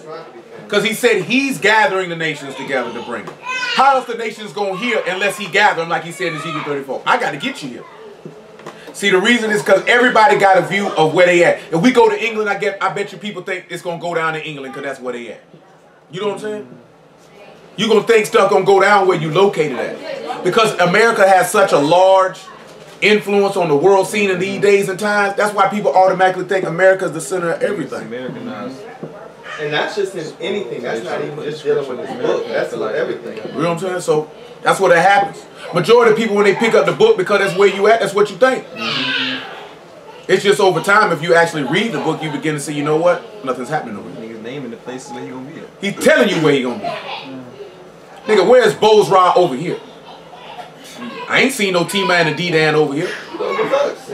Because he said he's gathering the nations together to bring them. How else the nations going to hear unless he gather them like he said in Ezekiel 34? I got to get you here. See, the reason is because everybody got a view of where they at. If we go to England, I bet you people think it's going to go down in England because that's where they at. You know what I'm saying? You're going to think stuff going to go down where you located at. Because America has such a large influence on the world scene in these days and times. That's why people automatically think America is the center of everything. Americanized. And that's just in anything. That's not even just dealing with this book. That's like everything. You know what I'm saying? So that's what happens. Majority of people, when they pick up the book, because that's where you at, that's what you think. It's just over time, if you actually read the book, you begin to see, you know what? Nothing's happening over here. Niggas naming the places where he gonna be at. He's telling you where he gonna be. Nigga, where's Bozrah over here? I ain't seen no T-Man and D-Dan over here.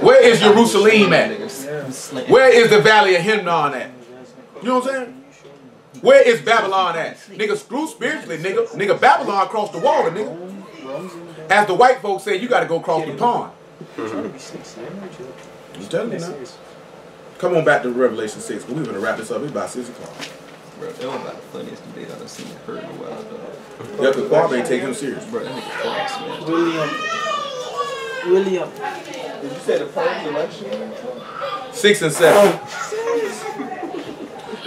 Where is Yerushalyim at? Where is the valley of Hinnom at? You know what I'm saying? Where is Babylon at? Nigga, screw spiritually, nigga. Nigga, Babylon crossed the water, nigga. As the white folks say, you got to go across the pond. I'm telling you now. Come on back to Revelation 6, but we're going to wrap this up. It's about 6 o'clock. Bro, that was about the funniest debate I've seen and heard in a while, dog. Yeah, because Bob ain't taking him serious. Bro, that nigga false, man. William. Did you say the purged election? 6 and 7.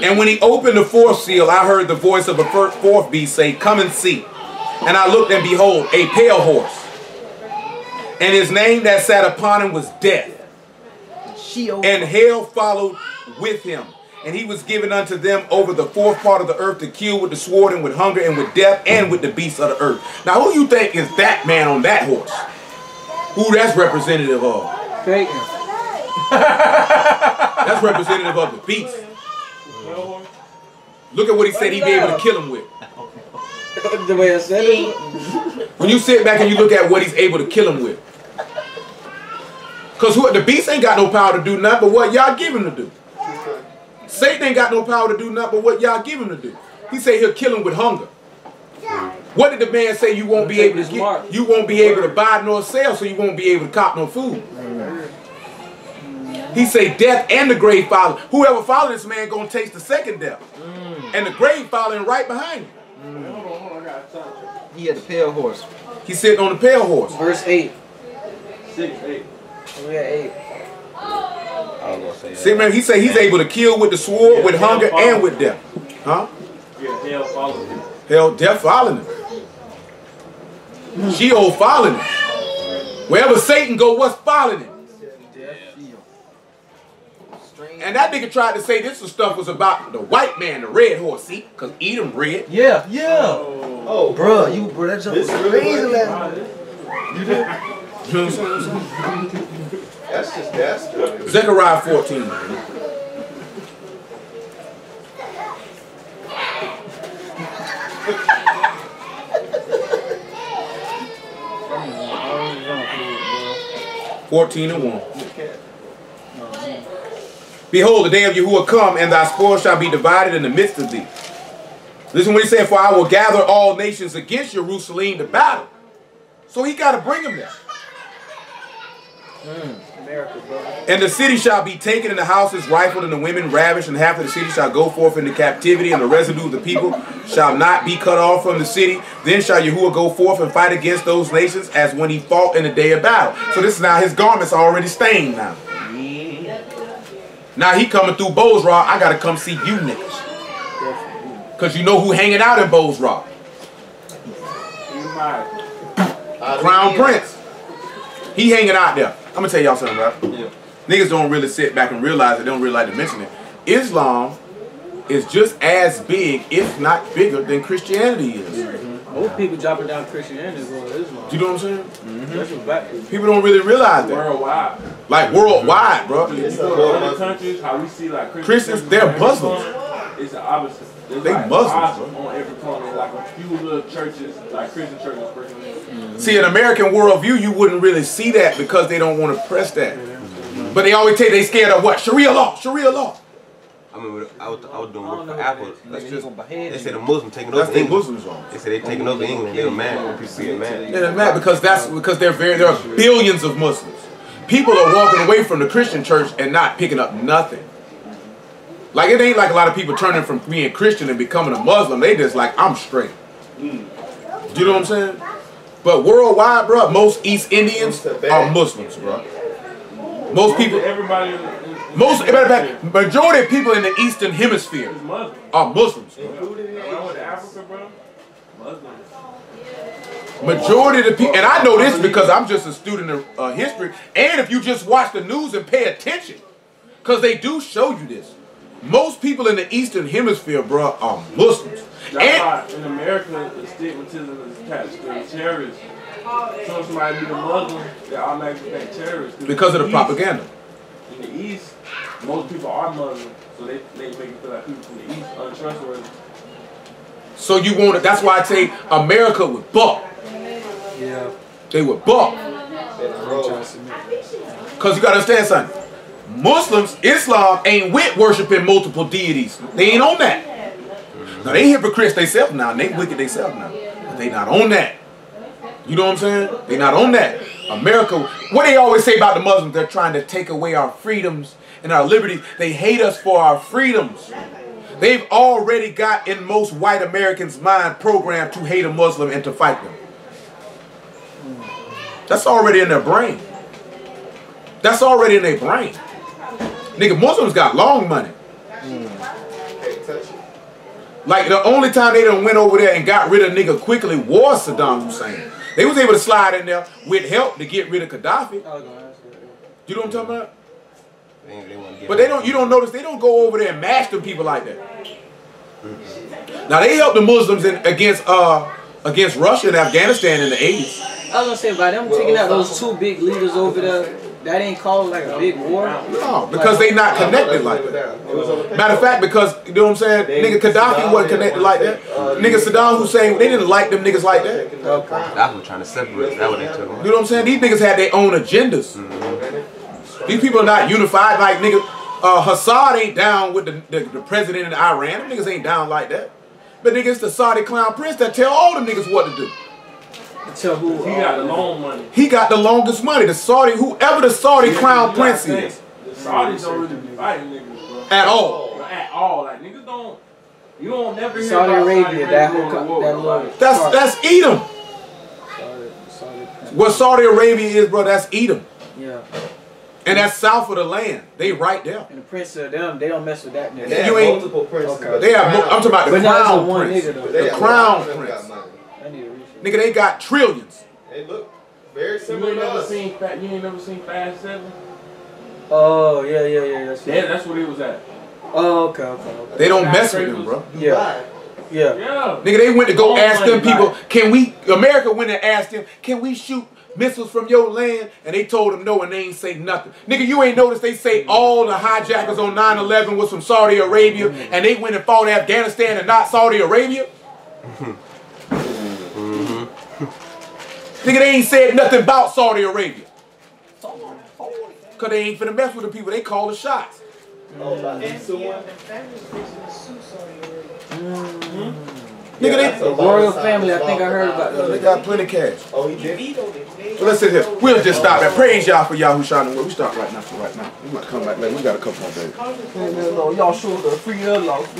And when he opened the fourth seal, I heard the voice of a fourth beast say, "Come and see." And I looked, and behold, a pale horse. And his name that sat upon him was Death. And hell followed with him. And he was given unto them over the fourth part of the earth to kill with the sword and with hunger and with death and with the beasts of the earth. Now, who you think is that man on that horse? Who that's representative of? Satan. That's representative of the beast. Look at what he said he'd be able to kill him with. The way I said it. When you sit back and you look at what he's able to kill him with. Because the beast ain't got no power to do nothing but what y'all give him to do. Satan ain't got no power to do nothing but what y'all give him to do. He say he'll kill him with hunger. What did the man say you won't be able to get? You won't be able to buy nor sell, so you won't be able to cop no food. He say death and the grave follow. Whoever follow this man gonna taste the second death. And the grave following right behind him. He had the pale horse. He's sitting on the pale horse. Verse 8. 6, 8. We at 8. I was gonna say that. See, man, he say he's able to kill with the sword, with hunger, and with death. Huh? Yeah, hell follows him. Hell, death following him. Sheol following him. Wherever Satan go, what's following him? And that nigga tried to say this stuff was about the white man, the red horse, see? Because Edom red. Yeah. Oh, Bro, that jump was crazy. That's just gas. Zechariah 14. and 1. Behold, the day of Yahuwah come, and thy spoil shall be divided in the midst of thee. Listen what he said, for I will gather all nations against Yerushalyim to battle. So he got to bring them there. America, bro. And the city shall be taken, and the houses rifled, and the women ravished, and half of the city shall go forth into captivity, and the residue of the people shall not be cut off from the city. Then shall Yahuwah go forth and fight against those nations as when he fought in the day of battle. So this is now his garments are already stained now. Now he coming through Bow's Rock. I gotta come see you niggas. Cause you know who hanging out in Bow's Rock? Crown Prince. He hanging out there. I'm gonna tell y'all something, right? Yeah. Niggas don't really sit back and realize it. They don't really like to mention it. Islam is just as big, if not bigger, than Christianity is. Most people dropping down Christianity going to Islam. You know what I'm saying? That's what back People don't really realize that. Worldwide. Like worldwide, bro. It's other countries, how we see like Christians, they're Muslims. It's the opposite. There's They like Muslims, bro. On every corner, like a few little churches, like Christian churches. See, in American worldview, you wouldn't really see that because they don't want to press that. But they always they scared of what? Sharia law, Sharia law. I mean, I was doing work for Apple. That's just, they said the Muslims taking that's over the England. Muslims wrong. They said they taking over England. They were mad when people get mad. They're mad because there are billions of Muslims. People are walking away from the Christian church and not picking up nothing. Like it ain't like a lot of people turning from being Christian and becoming a Muslim. They just like, I'm straight. Do you know what I'm saying? But worldwide, bro, most East Indians are Muslims, bro. Most people, majority of people in the Eastern Hemisphere are Muslims, bro. Majority of the people, and I know this because I'm just a student of history, and if you just watch the news and pay attention, because they do show you this. Most people in the Eastern Hemisphere, bro, are Muslims. That's why in America, the stigmatism is attached to terrorists. So if somebody be a Muslim, they automatically think terrorists. Because of the propaganda. In the East, most people are Muslim, so they make it feel like people from the East are untrustworthy. So you want it, that's why I say America would buck. Yeah. They would buck. Because you got to understand something. Muslims, Islam ain't with worshiping multiple deities. They ain't on that. Now they hypocrites themselves now, and they wicked themselves now. But they not on that. You know what I'm saying? They not on that. America, what they always say about the Muslims, they're trying to take away our freedoms and our liberties. They hate us for our freedoms. They've already got in most white Americans' mind programmed to hate a Muslim and to fight them. That's already in their brain. That's already in their brain. Nigga, Muslims got long money. Like the only time they done went over there and got rid of nigga quickly was Saddam Hussein. They was able to slide in there with help to get rid of Gaddafi. You know what I'm talking about? But they don't. You don't notice they don't go over there and mash them people like that. Now they helped the Muslims against Russia and Afghanistan in the 80s. I was gonna say by them taking out those two big leaders over there, that ain't called like a big war. No, because they not connected like that. Matter of fact, because you know what I'm saying, nigga Gaddafi wasn't connected like that. Nigga Saddam Hussein, they didn't like them niggas like that. That was trying to separate. That what they took. You know what I'm saying? These niggas had their own agendas. These people are not unified. Like nigga, Assad ain't down with the president of Iran. Them niggas ain't down like that. But nigga, it's the Saudi clown prince that tell all them niggas what to do. Tell who he got the long money. He got the longest money. The Saudi, whoever the Saudi crown prince is. The Saudis don't really be fighting niggas, bro. At all. At all. Like niggas don't. You don't never hear Saudi about Arabia, that whole That's Edom. What Saudi Arabia is, bro, that's Edom. Yeah. And that's south of the land. They right there. And the prince of them, they don't mess with that nigga. They have multiple princes. Okay. They have. I'm talking about the crown prince. Nigga, the crown prince. Nigga, they got trillions. They look very similar. You ain't never seen Fast 7? Oh yeah. That's what he was at. Oh okay. They don't mess with them, bro. Yeah. Nigga, they went to go ask them people, America went and asked them, can we shoot missiles from your land? And they told them no, and they ain't say nothing. Nigga, you ain't noticed they say all the hijackers on 9/11 was from Saudi Arabia, and they went and fought Afghanistan and not Saudi Arabia? Nigga, they ain't said nothing about Saudi Arabia. Because they ain't finna mess with the people. They call the shots. Nigga, they the royal family, I think I heard about that. They got plenty of cash. Oh, he did? So let's sit here. We'll just stop there. Praise y'all for Yerushalyim. We start right now. We might come back later. We got a couple more days. Y'all sure the free lost.